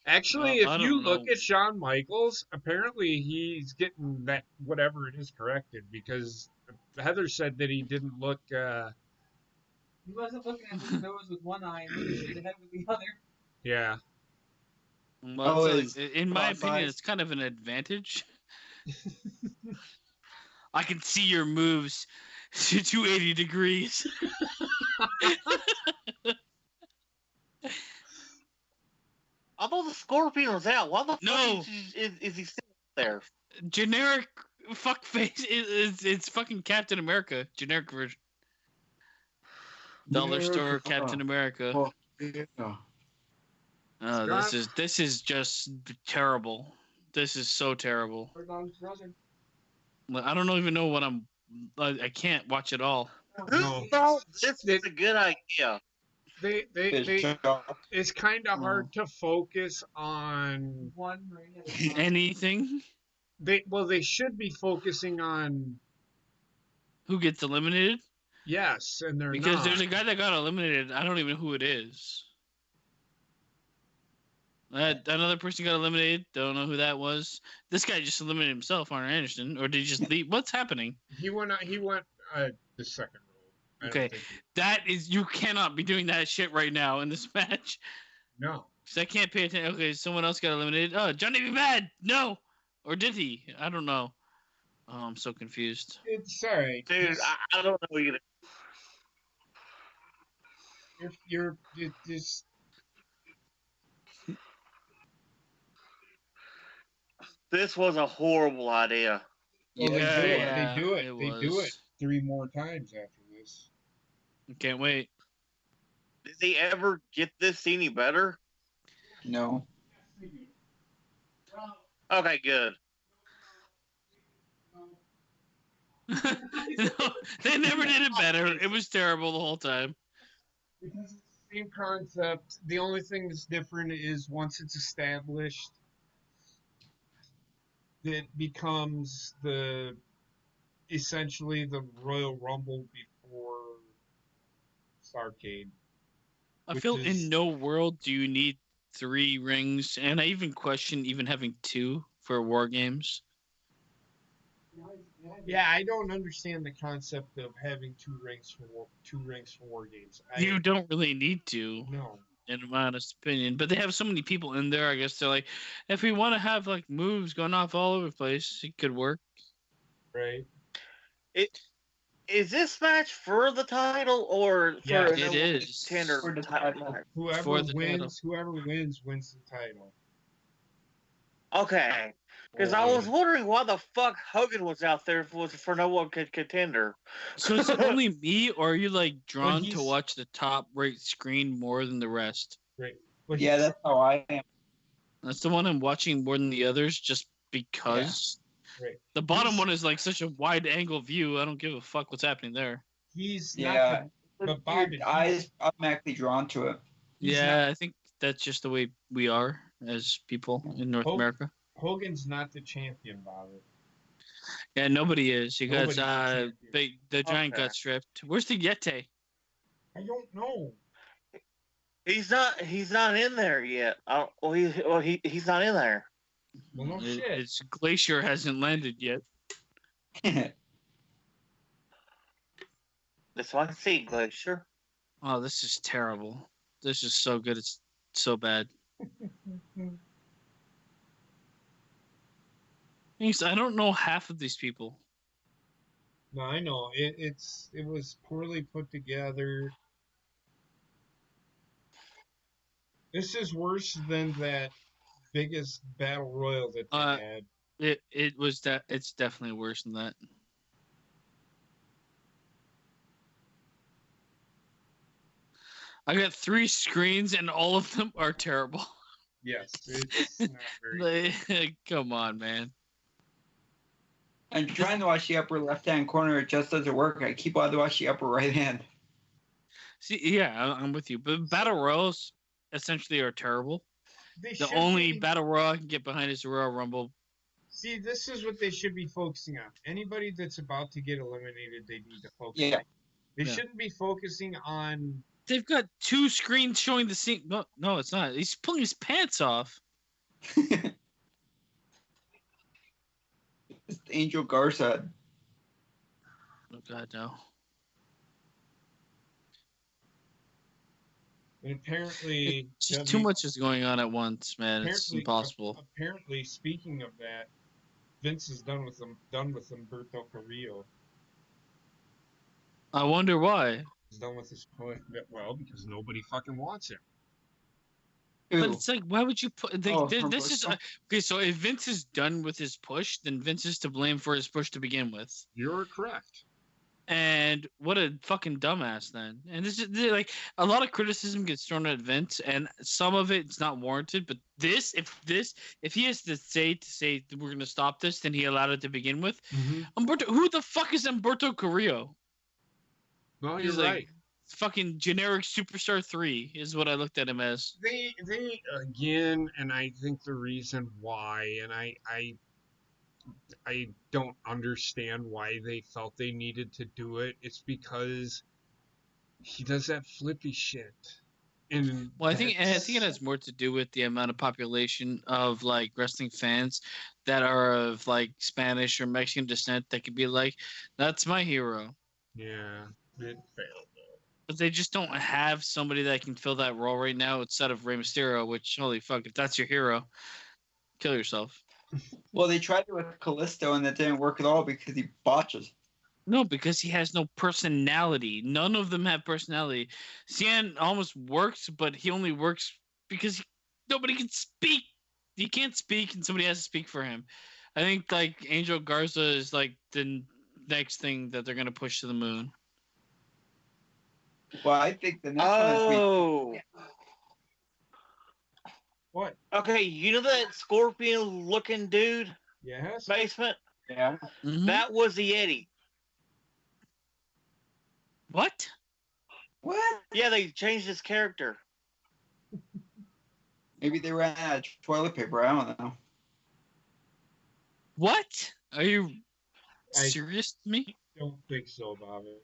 Speaker 1: Actually,
Speaker 2: I
Speaker 1: if
Speaker 2: don't
Speaker 1: you look
Speaker 2: know.
Speaker 1: at Shawn Michaels, apparently he's getting that whatever it is corrected because Heather said that he didn't look.
Speaker 5: He wasn't looking at his nose with one eye and looking straight ahead with the other.
Speaker 1: Yeah.
Speaker 2: Well,
Speaker 3: Oh,
Speaker 2: it's
Speaker 3: it's
Speaker 2: in my
Speaker 3: cross
Speaker 2: opinion,
Speaker 3: eyes.
Speaker 2: it's kind of an advantage. I can see your moves to 280 degrees.
Speaker 4: I thought the Scorpion was out. Why the
Speaker 2: No.
Speaker 4: fuck is he still there?
Speaker 2: Generic fuckface. It's fucking Captain America. Generic version. Dollar store Captain America.
Speaker 3: Oh, yeah.
Speaker 2: Oh, this is just terrible. This is so terrible.
Speaker 5: Or dog's brother.
Speaker 2: I don't even know what I can't watch it all.
Speaker 4: Who
Speaker 1: No.
Speaker 4: thought this was a good idea?
Speaker 1: It's kind of hard to focus on.
Speaker 5: One ring at a time.
Speaker 2: Anything?
Speaker 1: They should be focusing on
Speaker 2: Who gets eliminated?
Speaker 1: yes, and they're
Speaker 2: Because
Speaker 1: not.
Speaker 2: there's a guy that got eliminated. I don't even know who it is. Another person got eliminated. Don't know who that was. This guy just eliminated himself, Arn Anderson, or did he just leave? What's happening?
Speaker 1: He went the second row.
Speaker 2: Okay. That is, you cannot be doing that shit right now in this match.
Speaker 1: No.
Speaker 2: Because I can't pay attention. Okay, someone else got eliminated. Oh, Johnny B. Bad. No. Or did he? I don't know. Oh, I'm so confused.
Speaker 1: It's alright.
Speaker 4: Dude, I don't know either.
Speaker 1: You're just
Speaker 4: This was a horrible idea.
Speaker 1: Well, they
Speaker 3: Yeah,
Speaker 1: do it.
Speaker 2: yeah,
Speaker 1: They do it.
Speaker 2: it
Speaker 1: They do it
Speaker 2: was.
Speaker 1: 3 more times after this.
Speaker 2: Can't wait.
Speaker 4: Did they ever get this any better?
Speaker 3: No.
Speaker 4: Okay, good.
Speaker 2: No, they never did it better. It was terrible the whole time.
Speaker 1: Because it's the same concept. The only thing that's different is once it's established, it becomes essentially the Royal Rumble before Starrcade.
Speaker 2: I
Speaker 1: Which
Speaker 2: feel
Speaker 1: is-
Speaker 2: in no world do you need 3 rings, and I even question even having 2 for War Games.
Speaker 1: Yeah, I don't understand the concept of having 2 rings for War Games.
Speaker 2: You don't really need to,
Speaker 1: No.
Speaker 2: in my honest opinion. But they have so many people in there. I guess they're like, if we want to have like moves going off all over the place, it could work.
Speaker 1: Right.
Speaker 4: Is this match for the title or for
Speaker 1: Yeah,
Speaker 2: it is.
Speaker 4: contender
Speaker 3: For the
Speaker 4: title?
Speaker 3: title.
Speaker 1: Whoever
Speaker 2: the
Speaker 1: wins wins the title.
Speaker 4: Okay, because I was wondering why the fuck Hogan was out there if it was for no one contender.
Speaker 2: So is it only me, or are you like drawn to
Speaker 1: he's-
Speaker 2: watch the top right screen more than the rest?
Speaker 1: Right. But
Speaker 3: Yeah, that's how I am.
Speaker 2: That's the one I'm watching more than the others, just because.
Speaker 1: Right.
Speaker 2: The bottom
Speaker 1: He's-
Speaker 2: one is like such a wide angle view. I don't give a fuck what's happening there.
Speaker 1: he's
Speaker 3: Yeah.
Speaker 1: not but Bob,
Speaker 3: Your eyes automatically drawn to it.
Speaker 1: He's
Speaker 2: Yeah, I think that's just the way we are as people in North
Speaker 1: Oh.
Speaker 2: America.
Speaker 1: Hogan's not the champion, Bob.
Speaker 2: Yeah, nobody is. You got
Speaker 1: Nobody's the champion.
Speaker 2: the giant
Speaker 4: Okay.
Speaker 2: got stripped. Where's the Yeti?
Speaker 1: I don't know.
Speaker 4: He's not in there yet. He's not in there.
Speaker 1: Well, no shit.
Speaker 2: It's Glacier hasn't landed yet.
Speaker 4: That's what I see, Glacier.
Speaker 2: Oh, this is terrible. This is so good. It's so bad. I don't know half of these people.
Speaker 1: No, I know. It was poorly put together. This is worse than that biggest battle royal that they had.
Speaker 2: It's definitely worse than that. I got 3 screens and all of them are terrible.
Speaker 1: Yes, it's not very.
Speaker 2: Come on, man.
Speaker 3: I'm trying to watch the upper left-hand corner. It just doesn't work. I keep wanting to watch the upper right hand.
Speaker 2: See, yeah, I'm with you. But battle royals essentially are terrible.
Speaker 1: They
Speaker 2: The
Speaker 1: should
Speaker 2: only
Speaker 1: be-
Speaker 2: battle royal I can get behind is the Royal Rumble.
Speaker 1: See, this is what they should be focusing on. Anybody that's about to get eliminated, they need to focus
Speaker 3: Yeah.
Speaker 1: on. They
Speaker 2: Yeah.
Speaker 1: shouldn't be focusing on.
Speaker 2: They've got 2 screens showing the scene. No, it's not. He's pulling his pants off.
Speaker 3: It's Angel Garza.
Speaker 2: Oh God, no.
Speaker 1: And apparently,
Speaker 2: Just too much is going on at once, man. It's
Speaker 1: apparently-
Speaker 2: impossible.
Speaker 1: Apparently, speaking of that, Vince is done with Humberto Carrillo.
Speaker 2: I wonder why.
Speaker 1: He's done with his well because nobody fucking wants him.
Speaker 2: But
Speaker 3: Ooh.
Speaker 2: it's like, why would you put? This is
Speaker 3: Humberto?
Speaker 2: okay. So if Vince is done with his push, then Vince is to blame for his push to begin with.
Speaker 1: You're correct.
Speaker 2: And what a fucking dumbass then. And this is like a lot of criticism gets thrown at Vince, and some of it's not warranted. But if he has to say we're gonna stop this, then he allowed it to begin with. Humberto, who the fuck is Humberto Carrillo?
Speaker 1: No,
Speaker 2: He's
Speaker 1: you're
Speaker 2: like-
Speaker 1: right.
Speaker 2: Fucking generic superstar 3 is what I looked at him as.
Speaker 1: They again, and I think the reason why, and I don't understand why they felt they needed to do it. It's because he does that flippy shit. And
Speaker 2: Well, I think it has more to do with the amount of population of like wrestling fans that are of like Spanish or Mexican descent that could be like, that's my hero.
Speaker 1: Yeah, it failed.
Speaker 2: But they just don't have somebody that can fill that role right now outside of Rey Mysterio, which, holy fuck, if that's your hero, kill yourself.
Speaker 3: Well, they tried it with Callisto, and that didn't work at all because he botches.
Speaker 2: No, because he has no personality. None of them have personality. Cien almost works, but he only works because nobody can speak. he can't speak, and somebody has to speak for him. I think like Angel Garza is like the next thing that they're gonna push to the moon.
Speaker 3: Well, I think the next one is
Speaker 4: Oh,
Speaker 1: What?
Speaker 4: okay. You know that scorpion-looking dude
Speaker 1: Yes.
Speaker 4: basement?
Speaker 3: Yeah.
Speaker 2: Mhm.
Speaker 4: That was the Yeti.
Speaker 2: What?
Speaker 3: What?
Speaker 4: Yeah, they changed his character.
Speaker 3: Maybe they ran out of toilet paper. I don't know.
Speaker 2: What? Are you
Speaker 1: I
Speaker 2: serious to me?
Speaker 1: don't think so, Bobby.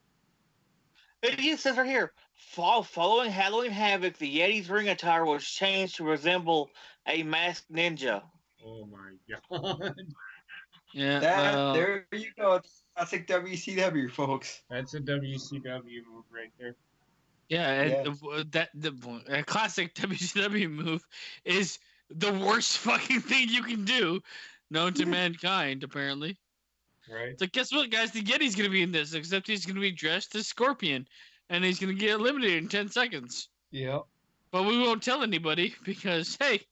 Speaker 4: It says right here, following Halloween Havoc, the Yeti's ring attire was changed to resemble a masked ninja.
Speaker 1: Oh my god.
Speaker 2: Yeah.
Speaker 3: There you go. It's classic WCW, folks.
Speaker 1: That's a WCW move right there.
Speaker 2: Yeah, and
Speaker 3: Yeah.
Speaker 2: a classic WCW move is the worst fucking thing you can do, known to mankind. Apparently,
Speaker 1: Right?
Speaker 2: so guess what, guys? The Yeti's gonna be in this, except he's gonna be dressed as Scorpion, and he's gonna get eliminated in 10 seconds.
Speaker 1: Yep.
Speaker 2: But we won't tell anybody because hey,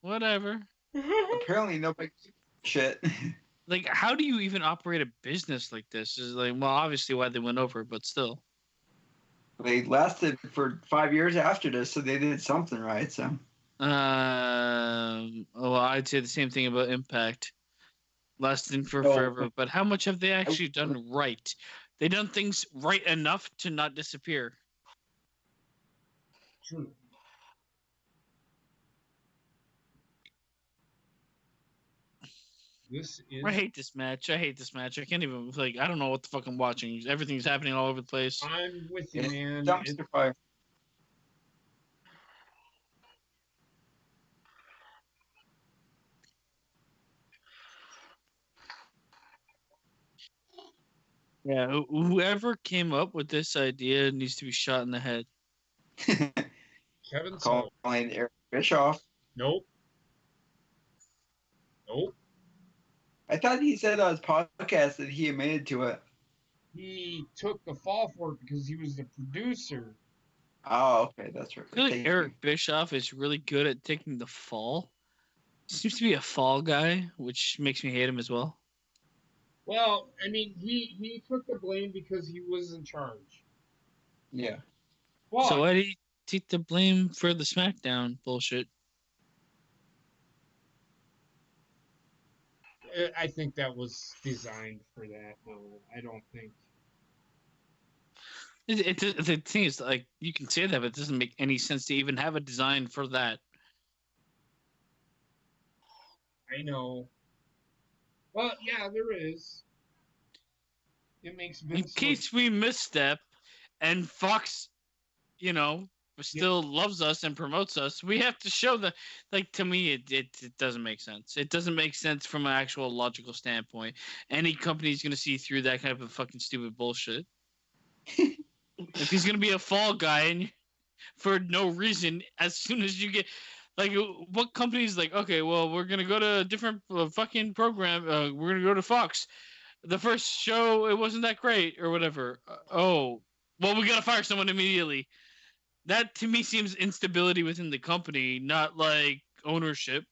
Speaker 2: whatever.
Speaker 3: Apparently, nobody gives a shit.
Speaker 2: Like, how do you even operate a business like this? Is like, well, obviously why they went over, but still.
Speaker 3: They lasted for 5 years after this, so they did something right. So
Speaker 2: Well, I'd say the same thing about Impact, lasting for
Speaker 3: No.
Speaker 2: forever. But how much have they actually done right? They done things right enough to not disappear.
Speaker 1: True. This is.
Speaker 2: I hate this match. I can't even like. I don't know what the fuck I'm watching. Everything's happening all over the place.
Speaker 1: I'm with you,
Speaker 3: it's
Speaker 1: man.
Speaker 3: dumpster fire.
Speaker 2: Yeah, whoever came up with this idea needs to be shot in the head.
Speaker 1: Kevin Sullivan.
Speaker 3: Calling Eric Bischoff.
Speaker 1: Nope. Nope.
Speaker 3: I thought he said on his podcast that he admitted to it.
Speaker 1: He took the fall for it because he was the producer.
Speaker 3: Oh, okay, that's right.
Speaker 2: I feel like
Speaker 3: Thank
Speaker 2: Eric
Speaker 3: you.
Speaker 2: Bischoff is really good at taking the fall. Seems to be a fall guy, which makes me hate him as well.
Speaker 1: Well, I mean, he took the blame because he was in charge.
Speaker 3: Yeah.
Speaker 1: Well,
Speaker 2: So why did he take the blame for the SmackDown bullshit?
Speaker 1: I think that was designed for that, though. I don't think.
Speaker 2: The thing is, like, you can say that, but it doesn't make any sense to even have a design for that.
Speaker 1: I know. Well, yeah, there is. It makes
Speaker 2: In
Speaker 1: Vince
Speaker 2: case we misstep, and Fox, still loves us and promotes us, we have to show that. Like, to me, it doesn't make sense. It doesn't make sense from an actual logical standpoint. Any company's gonna see through that kind of fucking stupid bullshit. If he's gonna be a fall guy and for no reason, as soon as you get. Like, what company's like, okay, well, we're going to go to a different fucking program. We're going to go to Fox. The first show, it wasn't that great or whatever. Well, we got to fire someone immediately. That, to me, seems instability within the company, not, like, ownership.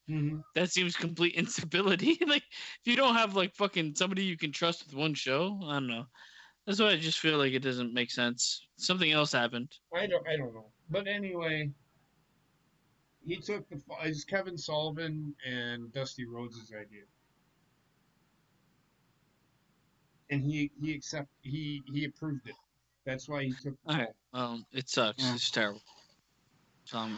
Speaker 1: Mhm.
Speaker 2: That seems complete instability. Like, if you don't have, like, fucking somebody you can trust with one show, I don't know. That's why I just feel like it doesn't make sense. Something else happened.
Speaker 1: I don't know. But anyway, he took it's Kevin Sullivan and Dusty Rhodes' idea. And he approved it. That's why he took the fall.
Speaker 2: It sucks.
Speaker 3: Yeah.
Speaker 2: It's terrible. That's all I'm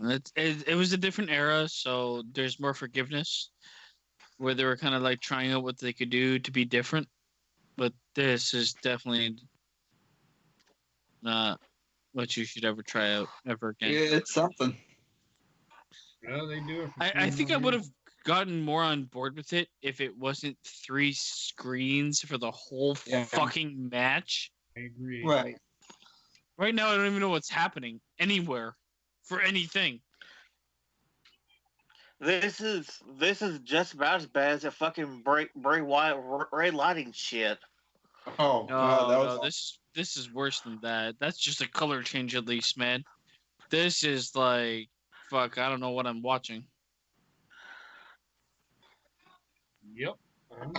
Speaker 2: gonna say. It was a different era, so there's more forgiveness, where they were kind of like trying out what they could do to be different. But this is definitely not what you should ever try out ever again.
Speaker 3: Yeah, it's something.
Speaker 1: Well, they do it for
Speaker 2: I think I
Speaker 1: 200
Speaker 2: would have gotten more on board with it if it wasn't 3 screens for the whole fucking match.
Speaker 1: I agree.
Speaker 3: Right.
Speaker 2: Right now, I don't even know what's happening anywhere for anything.
Speaker 4: This is just about as bad as a fucking Bray Wyatt Ray lighting shit.
Speaker 3: Oh, God, that was
Speaker 2: No, this is worse than that. That's just a color change at least, man. This is like fuck, I don't know what I'm watching.
Speaker 1: Yep. I'm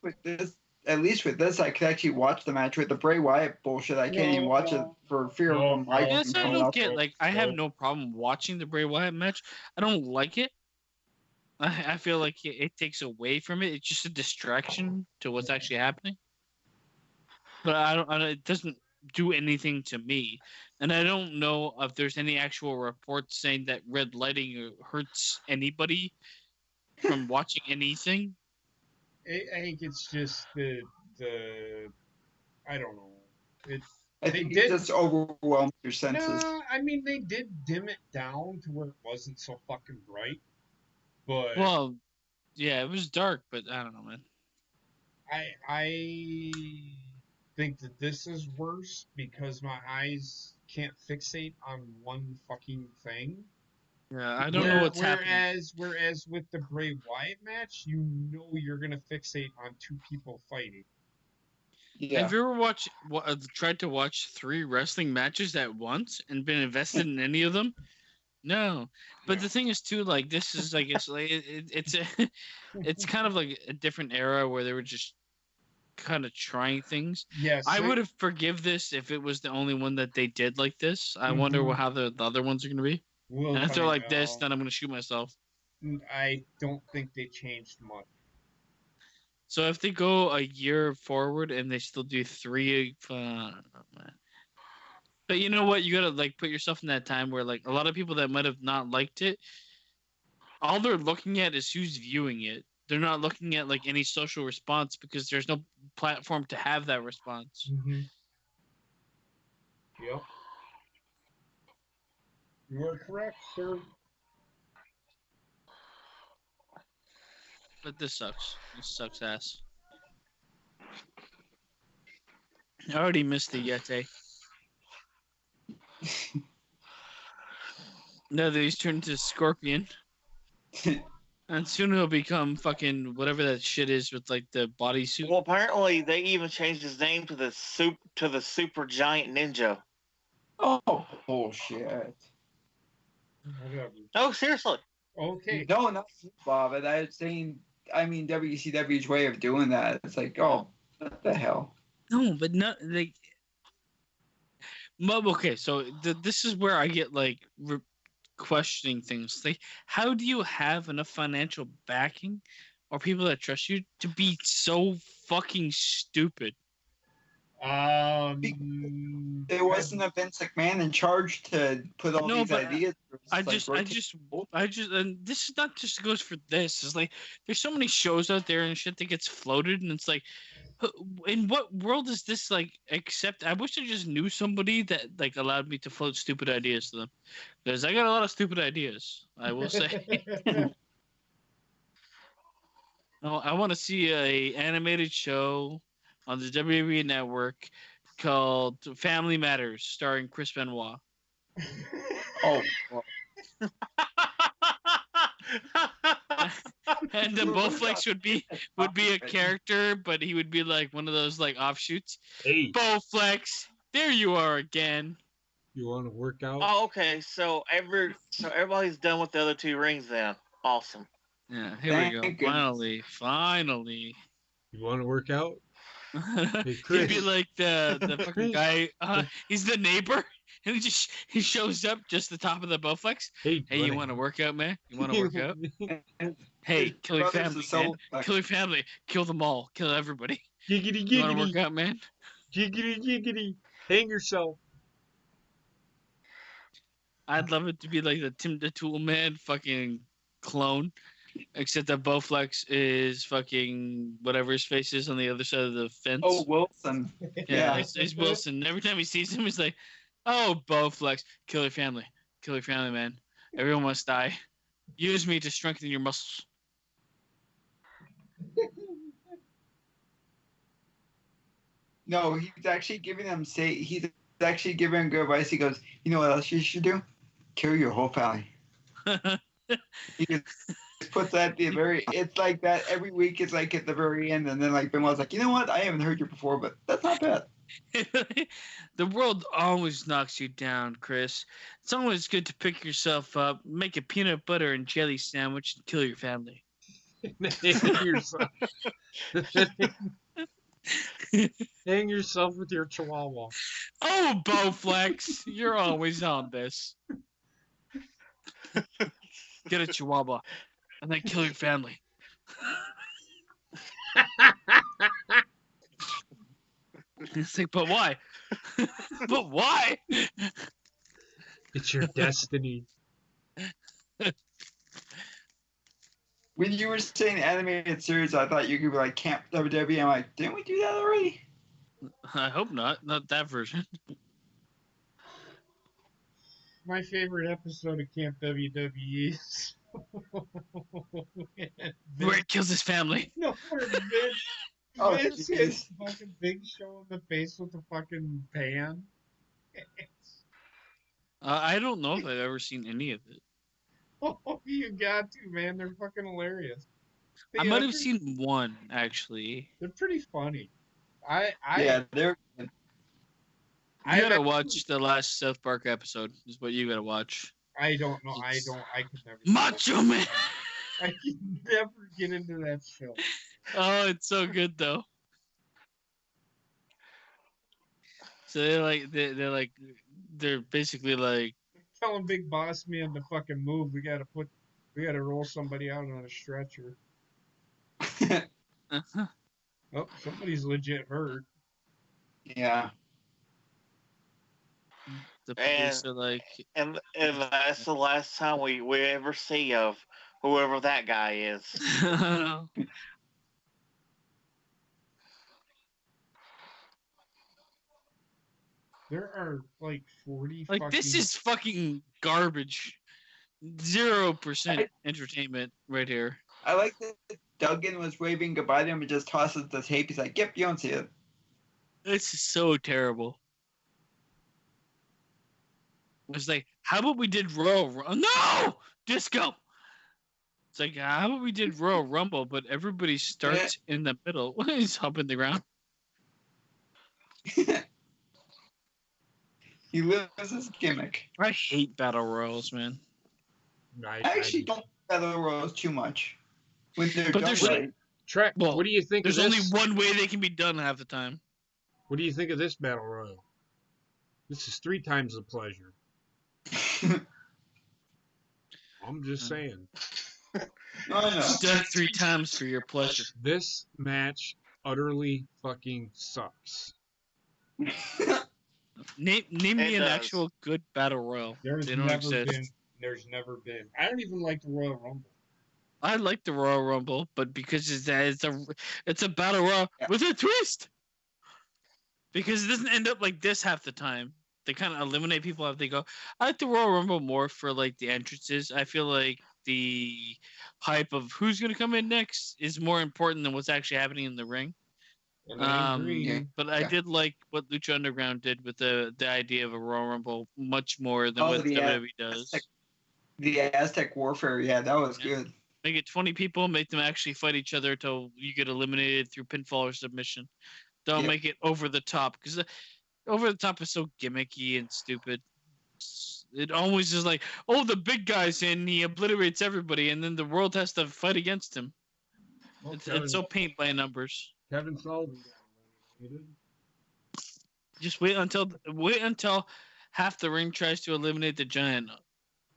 Speaker 1: with you.
Speaker 3: At least with this, I could actually watch the match. With the Bray Wyatt bullshit, I can't even watch it for fear of my
Speaker 2: Yes, I
Speaker 3: falling
Speaker 2: don't
Speaker 3: off.
Speaker 2: get, like, I have no problem watching the Bray Wyatt match. I don't like it. I feel like it takes away from it. It's just a distraction to what's actually happening. But I don't, it doesn't do anything to me. And I don't know if there's any actual reports saying that red lighting hurts anybody from watching anything.
Speaker 1: I think it's just the I don't know.
Speaker 3: I think it just overwhelms your senses.
Speaker 1: No, I mean they did dim it down to where it wasn't so fucking bright. But
Speaker 2: Well, yeah, it was dark, but I don't know, man.
Speaker 1: I think that this is worse because my eyes can't fixate on one fucking thing.
Speaker 2: Yeah, I don't know what's happening.
Speaker 1: Whereas with the Bray Wyatt match, you know you're gonna fixate on two people fighting.
Speaker 3: Yeah.
Speaker 2: Have you ever tried to watch 3 wrestling matches at once and been invested in any of them? No. But the thing is too, like, this is, I guess, like it's kind of like a different era where they were just kind of trying things.
Speaker 1: Yes,
Speaker 2: I would have forgive this if it was the only one that they did like this. I wonder how the other ones are going to be. And if they're like this, then I'm going to shoot myself.
Speaker 1: I don't think they changed much.
Speaker 2: So if they go a year forward and they still do 3, but you know what? You gotta, like, put yourself in that time where, like, a lot of people that might have not liked it, all they're looking at is who's viewing it. They're not looking at, like, any social response because there's no platform to have that response.
Speaker 1: Mm-hmm. Yep. You are correct, sir.
Speaker 2: But this sucks. This sucks ass. I already missed the Yeti. Now that he's turned into a scorpion. And soon he'll become fucking whatever that shit is with, like, the bodysuit.
Speaker 4: Well, apparently they even changed his name to the Super Giant Ninja.
Speaker 3: Oh, bullshit.
Speaker 4: No, seriously.
Speaker 1: Okay.
Speaker 3: No, not you, Bob. And I was saying, I mean, WCW's way of doing that. It's like, oh, what the hell?
Speaker 2: No, but not, like... Okay, so this is where I get, like, questioning things. Like, how do you have enough financial backing or people that trust you to be so fucking stupid?
Speaker 3: There wasn't a Vince McMahon in charge to put all these ideas.
Speaker 2: And this is not just goes for this. It's like there's so many shows out there and shit that gets floated, and it's like, in what world is this, like, except I wish I just knew somebody that, like, allowed me to float stupid ideas to them, because I got a lot of stupid ideas, I will say. I want to see a animated show on the WWE network called Family Matters, starring Chris Benoit.
Speaker 3: Oh. Well.
Speaker 2: And the Bowflex would be a character, but he would be like one of those, like, offshoots.
Speaker 1: Hey,
Speaker 2: Bowflex, there you are again.
Speaker 1: You want to work out?
Speaker 4: Oh, okay. So everybody's done with the other 2 rings then. Awesome.
Speaker 2: Yeah, here we go. Finally.
Speaker 1: You want to work out?
Speaker 2: Hey, he'd be like the fucking guy. He's the neighbor, and he shows up just the top of the Bowflex. Hey, you want to work out, man? You want to work out? Hey, kill your family, man. Kill your family. Kill them all. Kill everybody.
Speaker 1: Giggity, giggity.
Speaker 2: You want to work out, man?
Speaker 1: Giggity, giggity. Hang yourself.
Speaker 2: I'd love it to be like the Tim the Tool Man fucking clone. Except that Bowflex is fucking whatever his face is on the other side of the fence.
Speaker 3: Oh, Wilson.
Speaker 2: Yeah. It's Wilson. Every time he sees him, he's like, oh, Bowflex, kill your family. Kill your family, man. Everyone must die. Use me to strengthen your muscles.
Speaker 3: No, he's actually giving him good advice. He goes, you know what else you should do? Kill your whole family. He just puts that at the very. It's like that every week. It's like at the very end, and then, like, Benoit's like, you know what? I haven't heard you before, but that's not bad.
Speaker 2: The world always knocks you down, Chris. It's always good to pick yourself up, make a peanut butter and jelly sandwich, and kill your family.
Speaker 1: Hang yourself. Hang yourself with your chihuahua.
Speaker 2: Oh, Bowflex, you're always on this. Get a chihuahua, and then kill your family. It's like, but why? But why?
Speaker 1: It's your destiny.
Speaker 3: When you were saying animated series, I thought you could be like Camp WWE. I'm like, didn't we do that already?
Speaker 2: I hope not. Not that version.
Speaker 1: My favorite episode of Camp WWE is
Speaker 2: Where he kills his family.
Speaker 1: No, where Vince,
Speaker 3: Oh,
Speaker 1: Vince
Speaker 3: jeez.
Speaker 1: hits fucking Big Show in the face with a fucking pan.
Speaker 2: I don't know if I've ever seen any of it.
Speaker 1: Oh, you got to, man. They're fucking hilarious.
Speaker 2: I might have seen one, actually.
Speaker 1: They're pretty funny.
Speaker 3: Yeah, they're good.
Speaker 2: You gotta watch the last South Park episode, is what you gotta watch.
Speaker 1: I don't know. I could never.
Speaker 2: Macho Man!
Speaker 1: I could never get into that show.
Speaker 2: Oh, it's so good, though. So they're basically like,
Speaker 1: Telling Big Boss Man to fucking move. We gotta roll somebody out on a stretcher.
Speaker 2: uh-huh.
Speaker 1: Oh, somebody's legit hurt.
Speaker 3: Yeah.
Speaker 2: The police are like,
Speaker 4: And that's the last time we ever see of whoever that guy is.
Speaker 1: There are like 40
Speaker 2: like
Speaker 1: fucking...
Speaker 2: this is fucking garbage. 0% entertainment right here.
Speaker 3: I like that Duggan was waving goodbye to him and just tosses the tape. He's like, yep, you don't see it.
Speaker 2: This is so terrible. It's like, how about we did Royal Rumble? No! Disco! It's like, how about we did Royal Rumble, but everybody starts in the middle. He's humping the ground.
Speaker 3: He lives his gimmick.
Speaker 2: I hate Battle Royals, man.
Speaker 3: I actually don't Battle Royals too much. When they're
Speaker 2: But
Speaker 3: done
Speaker 2: there's-
Speaker 3: right.
Speaker 1: Trek,
Speaker 2: Well,
Speaker 1: what do you think of
Speaker 2: There's
Speaker 1: this?
Speaker 2: only one way they can be done half the time.
Speaker 1: What do you think of this battle royal? This is 3 times the pleasure. I'm just saying.
Speaker 3: Oh,
Speaker 2: Done 3 times for your pleasure.
Speaker 1: This match utterly fucking sucks.
Speaker 3: no.
Speaker 2: Name me
Speaker 4: It
Speaker 2: an
Speaker 4: does.
Speaker 2: actual good Battle Royal.
Speaker 1: There's
Speaker 2: They don't
Speaker 1: never
Speaker 2: exist.
Speaker 1: been. There's never been. I don't even like the Royal Rumble.
Speaker 2: I like the Royal Rumble, but because it's a Battle Royal with a twist. Because it doesn't end up like this half the time. They kind of eliminate people as they go. I like the Royal Rumble more for like the entrances. I feel like the hype of who's going to come in next is more important than what's actually happening in the ring.
Speaker 1: And I agree.
Speaker 3: yeah.
Speaker 2: But I did like what Lucha Underground did with the idea of a Royal Rumble much more than what WWE does.
Speaker 3: The Aztec Warfare, yeah, that was good.
Speaker 2: Make it 20 people, make them actually fight each other until you get eliminated through pinfall or submission. Don't
Speaker 3: Yeah.
Speaker 2: make it over the top, because over the top is so gimmicky and stupid. It always is like, oh, the big guy's in, he obliterates everybody, and then the world has to fight against him.
Speaker 1: Well,
Speaker 2: It's so paint by numbers.
Speaker 1: Kevin Sullivan got eliminated.
Speaker 2: Just wait until half the ring tries to eliminate the giant,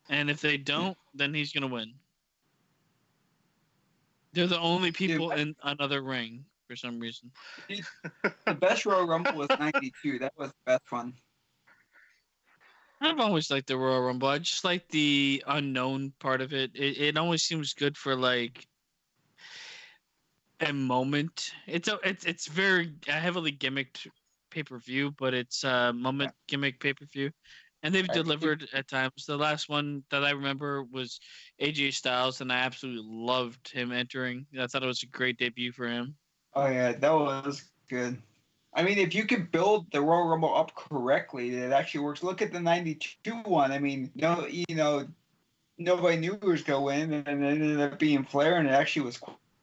Speaker 2: and if they don't, then he's gonna win. They're the only people in another ring for some reason.
Speaker 3: The best Royal Rumble was 92. That was the best one.
Speaker 2: I've always liked the Royal Rumble. I just like the unknown part of it. It always seems good for like a moment. It's very heavily gimmicked pay-per-view, but it's a moment gimmick pay-per-view. And they've delivered at times. The last one that I remember was AJ Styles, and I absolutely loved him entering. I thought it was a great debut for him.
Speaker 3: Oh, yeah, that was good. I mean, if you could build the Royal Rumble up correctly, it actually works. Look at the 92 one. I mean, nobody knew who was going to win, and it ended up being Flair, and it actually was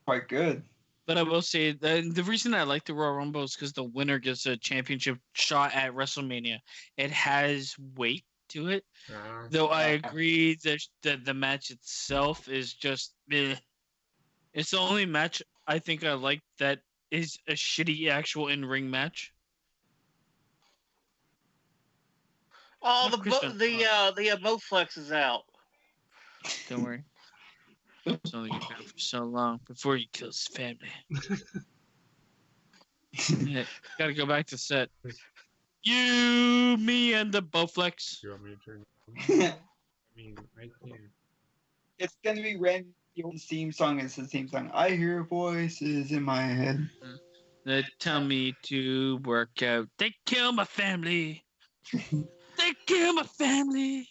Speaker 3: quite good.
Speaker 2: But I will say the reason I like the Royal Rumble is because the winner gets a championship shot at WrestleMania. It has weight to it. Though I agree that the match itself is just meh. It's the only match I think I like that is a shitty actual in-ring match.
Speaker 4: Oh,
Speaker 2: Look, Chris
Speaker 4: the Bowflex is out.
Speaker 2: Don't worry. It's only been around for so long before he kills his family. Yeah, gotta go back to set. You, me, and the Bowflex.
Speaker 1: Do you want me to turn it on? I mean, I can't.
Speaker 3: It's gonna be Randy Orton's theme song. It's his theme song. I hear voices in my head.
Speaker 2: They tell me to work out. They kill my family. They kill my family.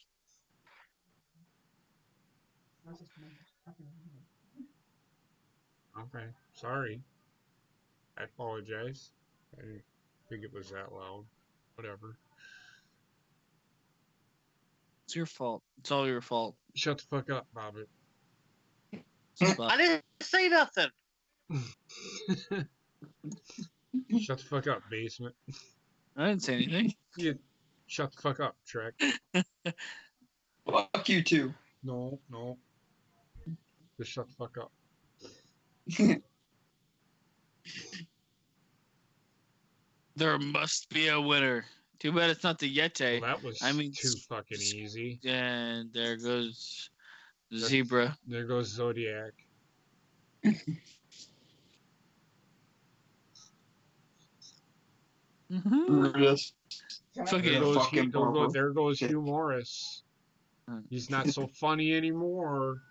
Speaker 1: Okay, sorry. I apologize. I didn't think it was that loud. Whatever.
Speaker 2: It's your fault. It's all your fault.
Speaker 1: Shut the fuck up, Bobbit.
Speaker 4: I didn't say nothing.
Speaker 1: Shut the fuck up, basement.
Speaker 2: I didn't say anything.
Speaker 1: You shut the fuck up, Trek.
Speaker 3: Fuck you too.
Speaker 1: No. Just shut the fuck up.
Speaker 2: There must be a winner. Too bad it's not the Yeti.
Speaker 1: Well, that was too fucking easy.
Speaker 2: And there goes the zebra.
Speaker 1: There goes Zodiac. There goes Hugh Morris. He's not so funny anymore.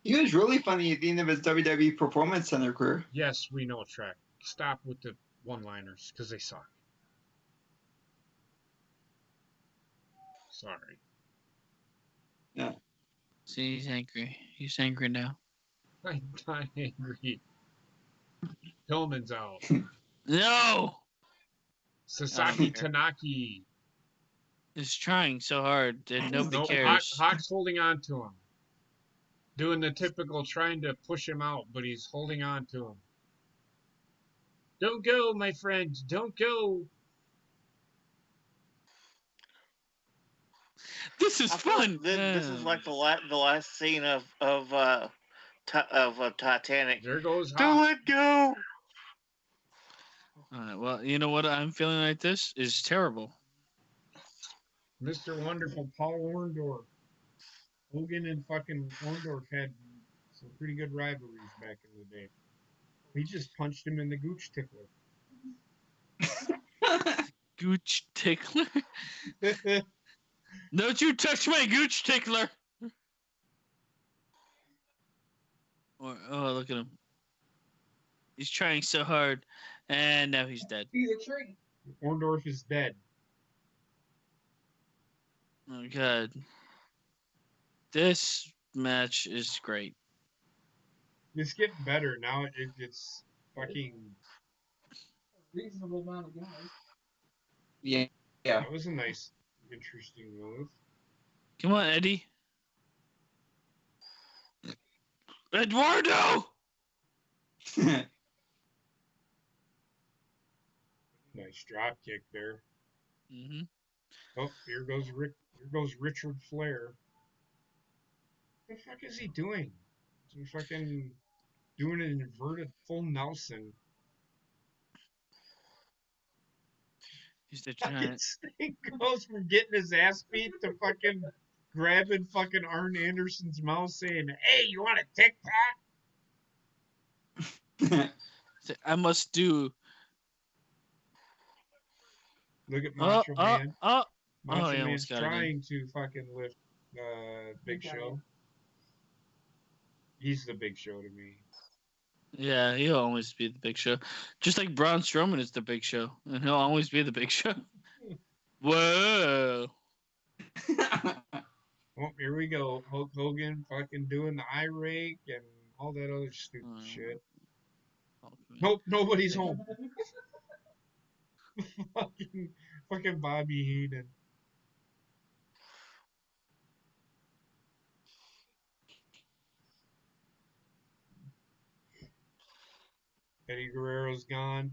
Speaker 3: He was really funny at the end of his WWE Performance Center career.
Speaker 1: Yes, we know, Trek. Stop with the one-liners, because they suck. Sorry.
Speaker 3: Yeah.
Speaker 2: See, he's angry. He's angry now.
Speaker 1: I'm not angry. Pillman's out.
Speaker 2: No!
Speaker 1: Sasaki Tanaki.
Speaker 2: He's trying so hard that nobody cares.
Speaker 1: Hawk's holding on to him. Doing the typical trying to push him out, but he's holding on to him. Don't go, my friend. Don't go.
Speaker 2: This is fun.
Speaker 4: This is like the last scene of Titanic.
Speaker 1: There goes Hawk.
Speaker 4: Don't let go.
Speaker 2: Well, you know what I'm feeling like this is terrible.
Speaker 1: Mr. Wonderful Paul Orndorff. Hogan and fucking Orndorff had some pretty good rivalries back in the day. He just punched him in the gooch tickler.
Speaker 2: Gooch tickler? Don't you touch my gooch tickler! Oh, look at him. He's trying so hard, and now he's dead.
Speaker 5: He's a tree.
Speaker 1: Orndorff is dead.
Speaker 2: Oh, God. This match is great.
Speaker 1: It's getting better. Now it's fucking...
Speaker 5: Reasonable amount of guys.
Speaker 3: Yeah.
Speaker 1: That was a nice, interesting move.
Speaker 2: Come on, Eddie. Eduardo!
Speaker 1: Nice drop kick there.
Speaker 2: Mm-hmm.
Speaker 1: Oh, here goes Richard Flair. What the fuck is he doing? He's fucking doing an inverted full Nelson.
Speaker 2: He's the giant.
Speaker 1: Sting goes from getting his ass beat to fucking grabbing fucking Arn Anderson's mouth saying, "Hey, you want a Tic Tac?"
Speaker 2: I must do.
Speaker 1: Look at Macho Man. Macho
Speaker 2: he
Speaker 1: Man's
Speaker 2: got
Speaker 1: trying to fucking lift Big Show. He's the Big Show to me.
Speaker 2: Yeah, he'll always be the Big Show. Just like Braun Strowman is the Big Show. And he'll always be the Big Show. Whoa.
Speaker 1: Oh, here we go. Hulk Hogan fucking doing the eye rake and all that other stupid shit. Nope, nobody's home. fucking Bobby Heenan. Eddie Guerrero's gone.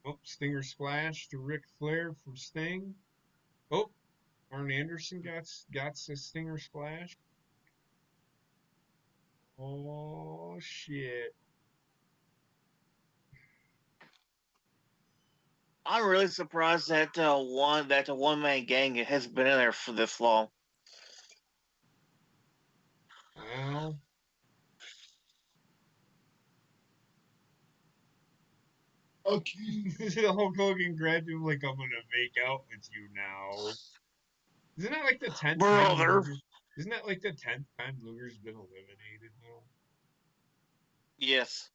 Speaker 1: Oh, Stinger Splash to Ric Flair from Sting. Oh, Arn Anderson got a Stinger Splash. Oh shit!
Speaker 4: I'm really surprised that the one man gang has been in there for this long.
Speaker 1: Well, okay. Hulk Hogan grabbed him like, I'm gonna make out with you now. Isn't that like the 10th time
Speaker 4: Brother.
Speaker 1: Luger? Isn't that like the 10th time Luger's been eliminated now?
Speaker 4: Yes.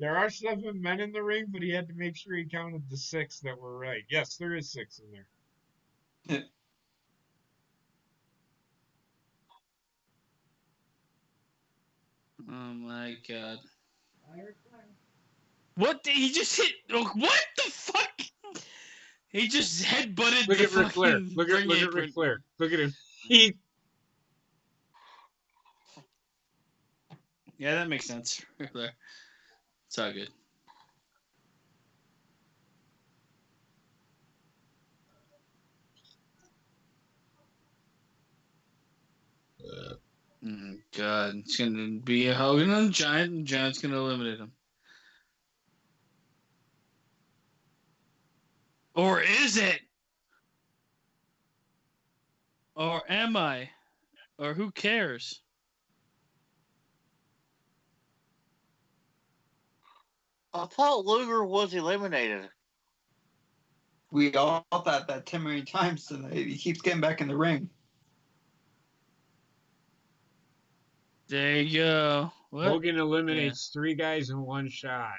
Speaker 1: There are 7 men in the ring, but he had to make sure he counted the 6 that were right. Yes, there is 6 in there.
Speaker 2: Oh my god. What? He just hit. What the fuck? He just headbutted
Speaker 1: Look
Speaker 2: the
Speaker 1: at Ric Flair.
Speaker 2: fucking
Speaker 1: Look
Speaker 2: ring
Speaker 1: at
Speaker 2: apron.
Speaker 1: Ric Flair. Look at him. He.
Speaker 2: Yeah, that makes sense. Ric Flair. It's all good. God, it's gonna be a Hogan and Giant, and Giant's gonna eliminate him. Or is it? Or am I? Or who cares?
Speaker 4: I thought Luger was eliminated.
Speaker 3: We all thought that too many times tonight. He keeps getting back in the ring.
Speaker 2: There you go. What?
Speaker 1: Hogan eliminates 3 guys in 1 shot.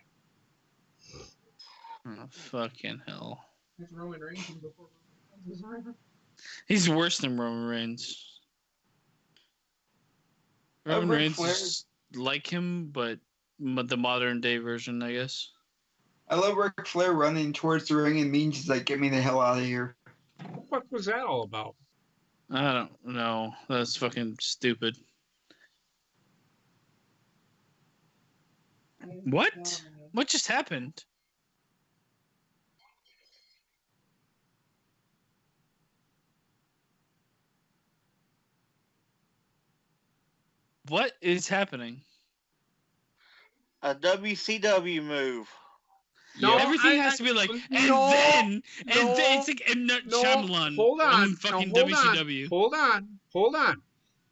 Speaker 2: Oh, fucking hell.
Speaker 1: That's Roman Reigns before.
Speaker 2: He's worse than Roman Reigns. Roman
Speaker 3: Ric
Speaker 2: Reigns
Speaker 3: Flair.
Speaker 2: is like him, but the modern day version, I guess.
Speaker 3: I love Ric Flair running towards the ring and means he's like, get me the hell out of here.
Speaker 1: What the fuck was that all about?
Speaker 2: I don't know. That's fucking stupid. What? What just happened? What is happening?
Speaker 4: A WCW move.
Speaker 1: No,
Speaker 2: Everything has to be like, and
Speaker 1: no,
Speaker 2: then
Speaker 1: no,
Speaker 2: it's like M. Night Shyamalan
Speaker 1: hold on.
Speaker 2: on fucking
Speaker 1: Now, hold
Speaker 2: WCW.
Speaker 1: Hold on.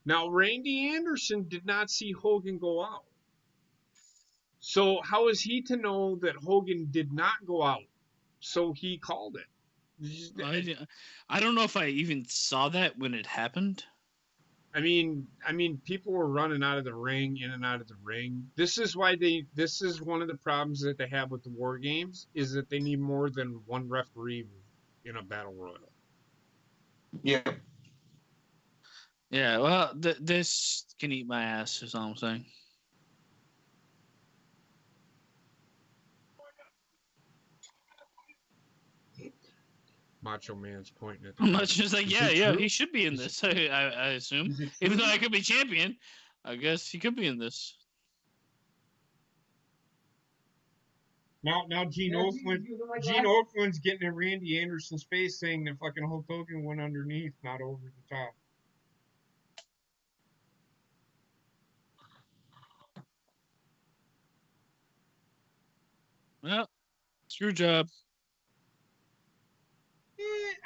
Speaker 1: Now, Randy Anderson did not see Hogan go out. So how is he to know that Hogan did not go out? So he called it.
Speaker 2: I don't know if I even saw that when it happened.
Speaker 1: I mean, people were running out of the ring, in and out of the ring. This is why this is one of the problems that they have with the War Games, is that they need more than one referee in a battle royal.
Speaker 3: Yeah.
Speaker 2: Yeah, well, this can eat my ass, is all I'm saying.
Speaker 1: Macho Man's pointing at the
Speaker 2: Macho's just like, yeah,
Speaker 1: true?
Speaker 2: he should be in this, I assume. Even though I could be champion, I guess he could be in this.
Speaker 1: Now Gene Oakland's getting in Randy Anderson's face saying that fucking Hulk Hogan went underneath, not over the top.
Speaker 2: Well, screw job.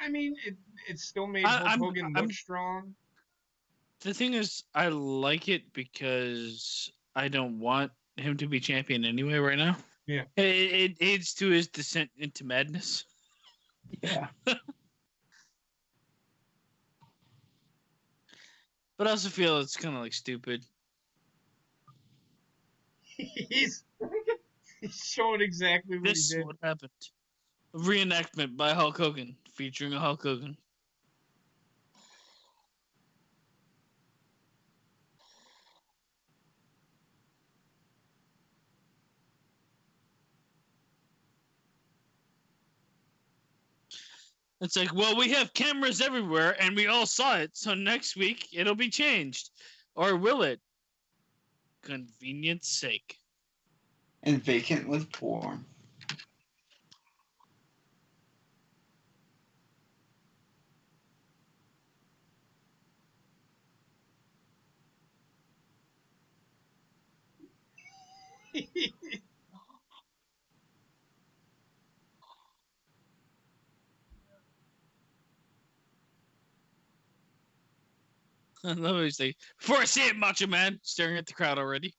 Speaker 1: I mean, it still made Hulk Hogan look strong.
Speaker 2: The thing is, I like it because I don't want him to be champion anyway right now.
Speaker 1: Yeah.
Speaker 2: It aids to his descent into madness.
Speaker 3: Yeah.
Speaker 2: But I also feel it's kind of like stupid.
Speaker 1: He's showing exactly what
Speaker 2: This
Speaker 1: he
Speaker 2: is
Speaker 1: did.
Speaker 2: what happened. A reenactment by Hulk Hogan, featuring a Hulk Hogan. It's like, well, we have cameras everywhere, and we all saw it. So next week it'll be changed, or will it? Convenience sake.
Speaker 3: And vacant with porn.
Speaker 2: I love what he's like, before I see it, Macho Man, staring at the crowd already.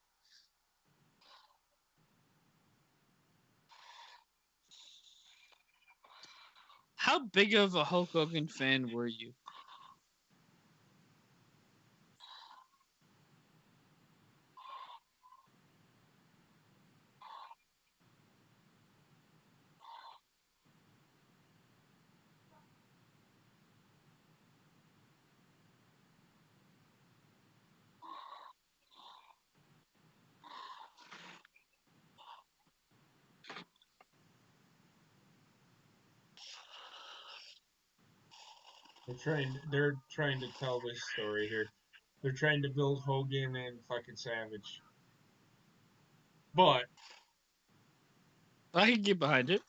Speaker 2: How big of a Hulk Hogan fan were you?
Speaker 1: They're trying to tell this story here. They're trying to build Hogan and fucking Savage. But
Speaker 2: I can get behind it.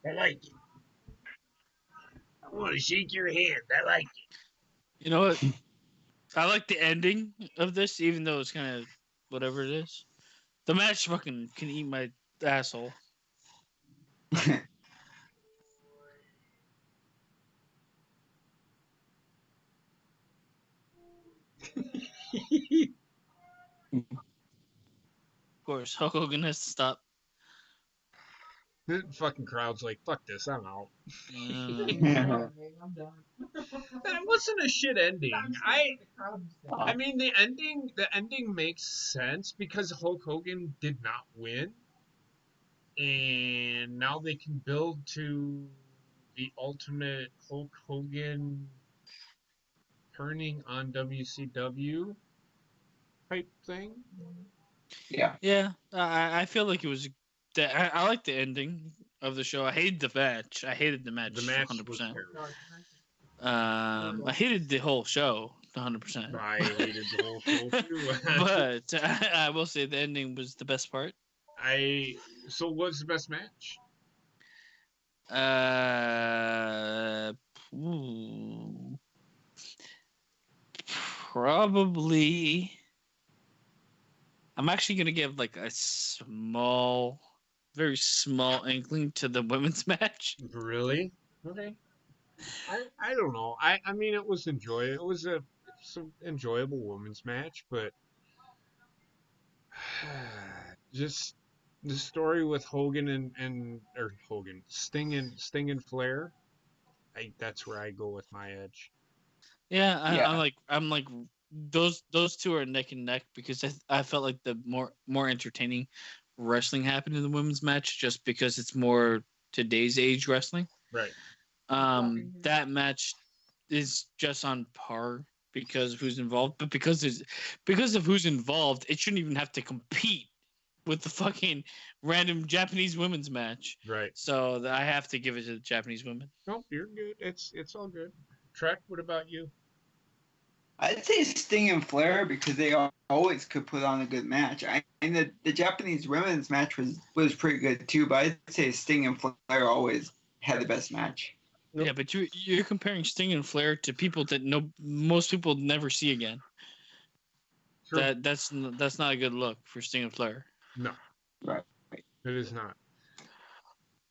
Speaker 1: I like it. I want to shake your hand. I like it.
Speaker 2: You know what? I like the ending of this, even though it's kind of whatever it is. The match fucking can eat my asshole. Of course, Hulk Hogan has to stop.
Speaker 1: The fucking crowd's like, fuck this, I'm out.
Speaker 3: Yeah.
Speaker 1: That wasn't a shit ending. I mean the ending makes sense because Hulk Hogan did not win. And now they can build to the ultimate Hulk Hogan turning on WCW type thing.
Speaker 3: Yeah.
Speaker 2: Yeah, I feel like it was. I like the ending of the show. I hated the match. I hated the match.
Speaker 1: The match
Speaker 2: 100%.
Speaker 1: was terrible.
Speaker 2: I hated the whole show. 100%.
Speaker 1: I hated the whole show too.
Speaker 2: But I will say the ending was the best part.
Speaker 1: So what's the best match?
Speaker 2: Ooh, probably. I'm actually gonna give like a small, very small inkling to the women's match.
Speaker 1: Really? Okay. I don't know. I mean it was enjoyable. It's an enjoyable women's match, but just the story with Hogan and or Hogan Sting and Flair. That's where I go with my edge.
Speaker 2: Yeah,
Speaker 3: Yeah.
Speaker 2: I'm like those two are neck and neck because I felt like the more entertaining wrestling happened in the women's match just because it's more today's age wrestling.
Speaker 1: Right.
Speaker 2: That match is just on par because of who's involved, but because of who's involved, it shouldn't even have to compete with the fucking random Japanese women's match.
Speaker 1: Right.
Speaker 2: So I have to give it to the Japanese women.
Speaker 1: No, you're good. It's all good. Trek, what about you?
Speaker 3: I'd say Sting and Flair because they always could put on a good match. And the Japanese women's match was pretty good too, but I'd say Sting and Flair always had the best match.
Speaker 2: Yeah, but you're comparing Sting and Flair to people that most people never see again.
Speaker 1: True.
Speaker 2: That's not a good look for Sting and Flair.
Speaker 1: No.
Speaker 3: Right.
Speaker 1: It is not.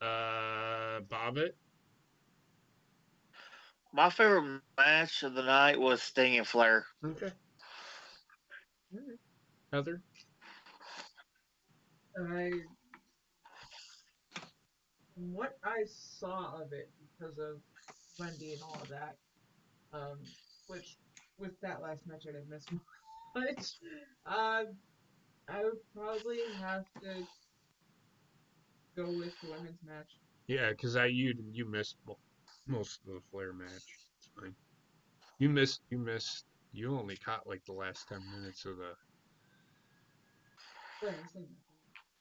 Speaker 1: Bobbit.
Speaker 4: My favorite match of the night was Sting and Flair.
Speaker 1: Okay. All right. Heather.
Speaker 5: What I saw of it because of Wendy and all of that, which with that last match I didn't miss much. Uh, I would probably have to go with the women's match.
Speaker 1: Yeah, because you missed most of the Flair match. It's fine. You missed. You only caught like the last 10 minutes of the.
Speaker 5: Flair and Sting match.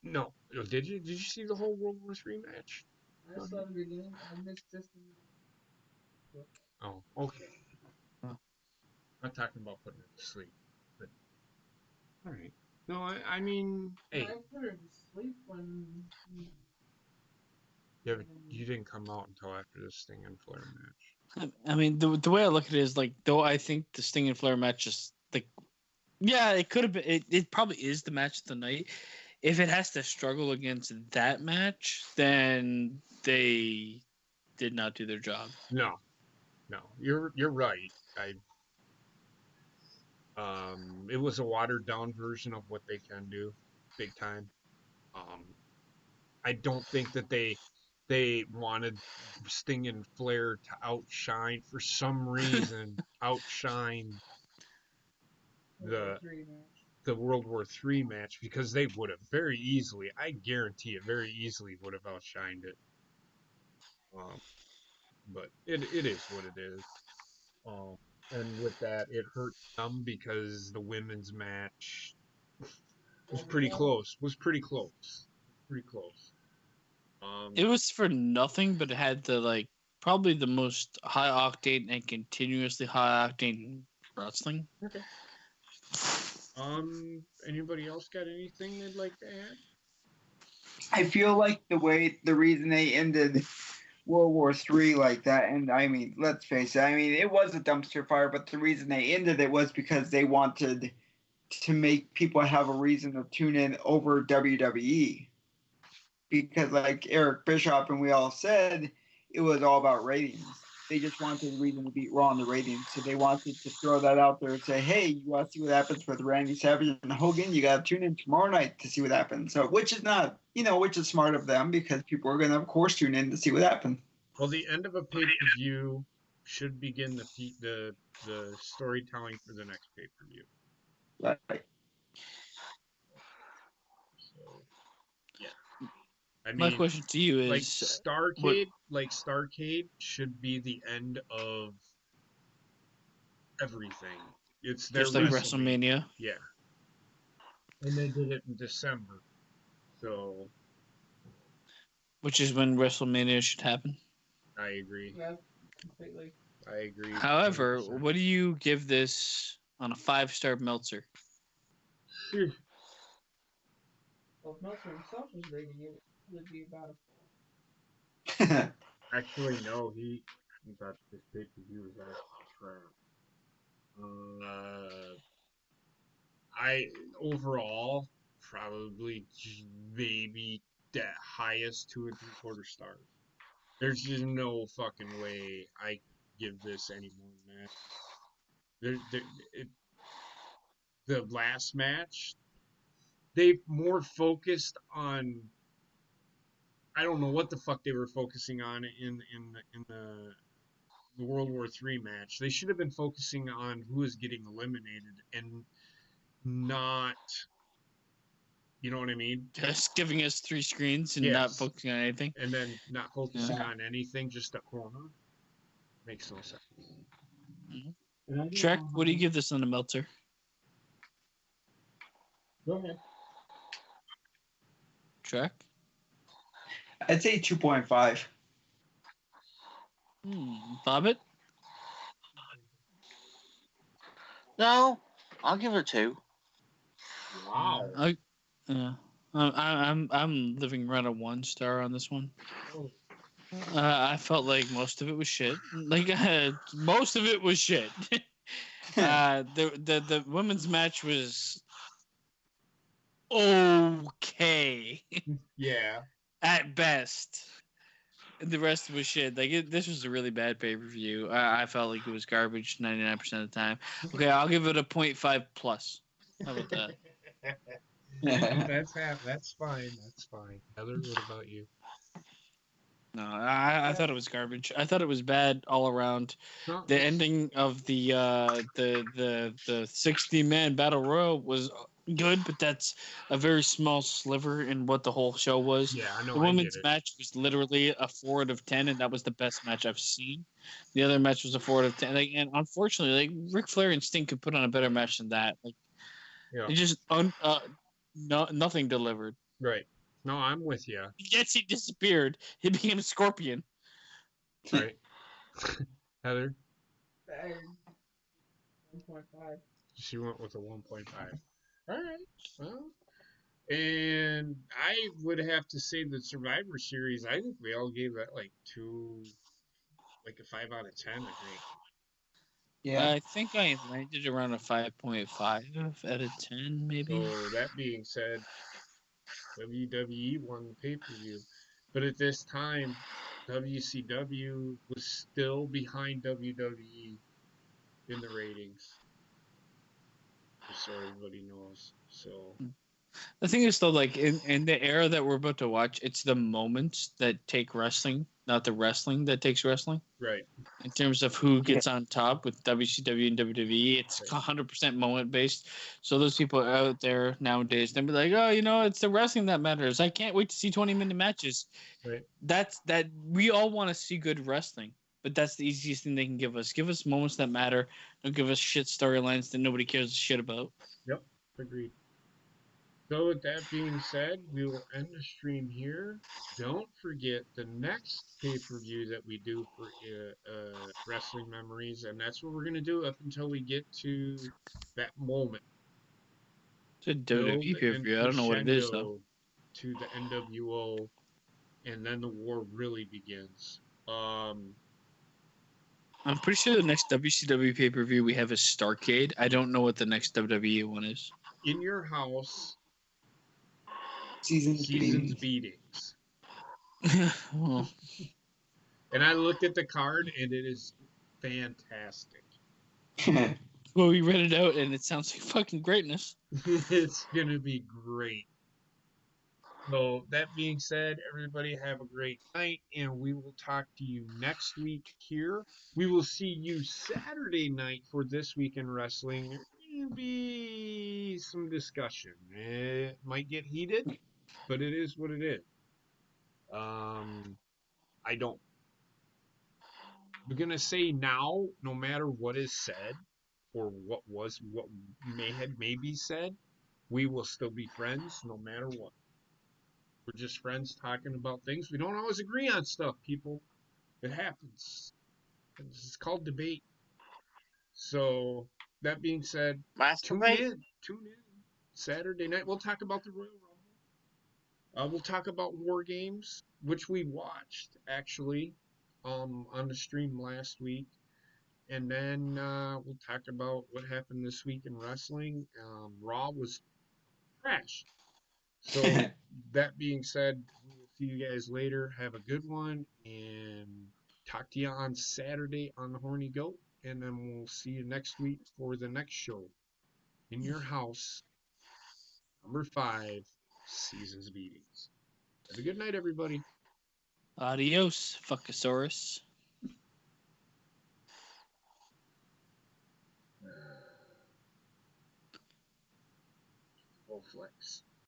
Speaker 1: No, did you? Did you see the whole World War III match?
Speaker 5: I saw the beginning. I missed just the.
Speaker 1: Oh, okay.
Speaker 2: Huh.
Speaker 1: I'm not talking about putting it to sleep, but all right. No, I mean, hey,
Speaker 5: I put her to sleep when.
Speaker 1: you didn't come out until after the Sting and Flair match.
Speaker 2: I mean, the way I look at it is like, though I think the Sting and Flair match is like, yeah, it could have been. It probably is the match of the night. If it has to struggle against that match, then they did not do their job.
Speaker 1: No, you're right. It was a watered down version of what they can do, big time. I don't think that they wanted Sting and Flair to outshine for some reason, outshine the World War III match, because they would have very easily, I guarantee it, very easily would have outshined it. But it is what it is. And with that, it hurt them because the women's match was pretty close. Pretty close.
Speaker 2: It was for nothing, but it had the probably the most high octane and continuously high octane wrestling.
Speaker 1: Okay. Anybody else got anything they'd like to add?
Speaker 3: I feel like the reason they ended World War III like that, and I mean, let's face it, I mean, it was a dumpster fire, but the reason they ended it was because they wanted to make people have a reason to tune in over WWE. Because, like Eric Bischoff and we all said, it was all about ratings. They just wanted a reason to beat Raw in the ratings, so they wanted to throw that out there and say, "Hey, you want to see what happens with Randy Savage and Hogan? You got to tune in tomorrow night to see what happens." So, which is not, which is smart of them, because people are going to, of course, tune in to see what happens.
Speaker 1: Well, the end of a pay-per-view should begin the storytelling for the next pay-per-view.
Speaker 3: Right.
Speaker 1: So, yeah. I mean,
Speaker 2: my question to you is,
Speaker 1: Starrcade should be the end of everything. It's their
Speaker 2: just like WrestleMania.
Speaker 1: Yeah. And they did it in December. So,
Speaker 2: which is when WrestleMania should happen.
Speaker 1: I agree.
Speaker 5: Yeah, completely.
Speaker 1: I agree.
Speaker 2: However,
Speaker 1: 100%.
Speaker 2: what do you give this on a 5-star Meltzer?
Speaker 5: Well, if Meltzer himself was rating it, would be about
Speaker 1: Actually, no. He thought this pay-per-view was actually trash. I overall probably maybe the highest 2 3/4 stars. There's just no fucking way I give this any more than that. The last match, they more focused on. I don't know what the fuck they were focusing on in the World War III match. They should have been focusing on who is getting eliminated and not, you know what I mean?
Speaker 2: Just giving us 3 screens and not focusing on anything.
Speaker 1: And then not focusing on anything, just a corner. Makes no sense.
Speaker 2: Mm-hmm. Trek, what do you give this on a Meltzer?
Speaker 1: Go ahead.
Speaker 2: Trek?
Speaker 3: I'd say 2.5.
Speaker 2: Bobbit?
Speaker 4: No, I'll give it a 2.
Speaker 1: Wow.
Speaker 2: I'm living around a 1 star on this one. I felt like most of it was shit. Most of it was shit. The women's match was okay
Speaker 1: Yeah.
Speaker 2: at best. And the rest was shit. Like this was a really bad pay-per-view. I felt like it was garbage 99% of the time. Okay, I'll give it a 0.5 plus. How about that?
Speaker 1: That's fine. That's fine. Heather, what about you?
Speaker 2: No, I thought it was garbage. I thought it was bad all around.
Speaker 1: No,
Speaker 2: The ending of the 60-man battle royal was good, but that's a very small sliver in what the whole show was.
Speaker 1: yeah, I know,
Speaker 2: The
Speaker 1: I get
Speaker 2: women's
Speaker 1: it.
Speaker 2: match was literally a 4 out of 10, and that was the best match I've seen. The other match was a 4 out of 10. Like, and unfortunately, like Ric Flair and Sting could put on a better match than that. Like
Speaker 1: Yeah,
Speaker 2: it just nothing delivered.
Speaker 1: right. No, I'm with you.
Speaker 2: Yes, he disappeared. He became a scorpion.
Speaker 1: Right. Heather,
Speaker 5: Bang. 1.5.
Speaker 1: she went with a 1.5. All right. Well, and I would have to say the Survivor Series, I think we all gave that like a 5 out of 10, I think.
Speaker 3: Yeah.
Speaker 2: I think I landed around a 5.5 out of 10, maybe.
Speaker 1: So that being said, WWE won the pay-per-view. But at this time, WCW was still behind WWE in the ratings, just so everybody knows. So,
Speaker 2: The thing is, though, like in the era that we're about to watch, it's the moments that take wrestling, not the wrestling that takes wrestling.
Speaker 1: right,
Speaker 2: In terms of who gets on top with WCW and WWE, it's
Speaker 1: right,
Speaker 2: 100% moment based. So those people out there nowadays, they'll be like, "Oh, it's the wrestling that matters. I can't wait to see 20-minute matches."
Speaker 1: right.
Speaker 2: That we all want to see good wrestling, but that's the easiest thing they can give us. Give us moments that matter. Don't give us shit storylines that nobody cares a shit about.
Speaker 1: Yep, agreed. So, with that being said, we will end the stream here. Don't forget the next pay per view that we do for Wrestling Memories, and that's what we're going to do up until we get to that moment.
Speaker 2: It's a
Speaker 1: Build
Speaker 2: WWE pay per
Speaker 1: and
Speaker 2: view. I don't know what it is though.
Speaker 1: crescendo to the NWO, and then the war really begins.
Speaker 2: I'm pretty sure the next WCW pay per view we have is Starcade. I don't know what the next WWE one is.
Speaker 1: In your house,
Speaker 3: Seasons
Speaker 1: seasons
Speaker 3: beating.
Speaker 1: beatings.
Speaker 2: Well,
Speaker 1: And I looked at the card, and it is fantastic.
Speaker 2: well, we read it out, and it sounds like fucking greatness.
Speaker 1: It's gonna be great. So that being said, everybody have a great night, and we will talk to you next week here. We will see you Saturday night for This Week in Wrestling. There will be some discussion. It might get heated, but it is what it is. I don't. We're gonna say now, no matter what is said, or what may be said, we will still be friends no matter what. We're just friends talking about things. We don't always agree on stuff, people. It happens. It's called debate. So, that being said, tune
Speaker 4: Masturbate.
Speaker 1: in. Tune in. Saturday night, we'll talk about the Royal Rumble. We'll talk about War Games, which we watched, actually, on the stream last week. And then we'll talk about what happened this week in wrestling. Raw was trash. So, that being said, we will see you guys later. Have a good one, and talk to you on Saturday on the Horny Goat. And then we'll see you next week for the next show. In your house, number 5, Seasons Beatings. Have a good night, everybody.
Speaker 2: Adios, fuckosaurus.
Speaker 1: Full flex.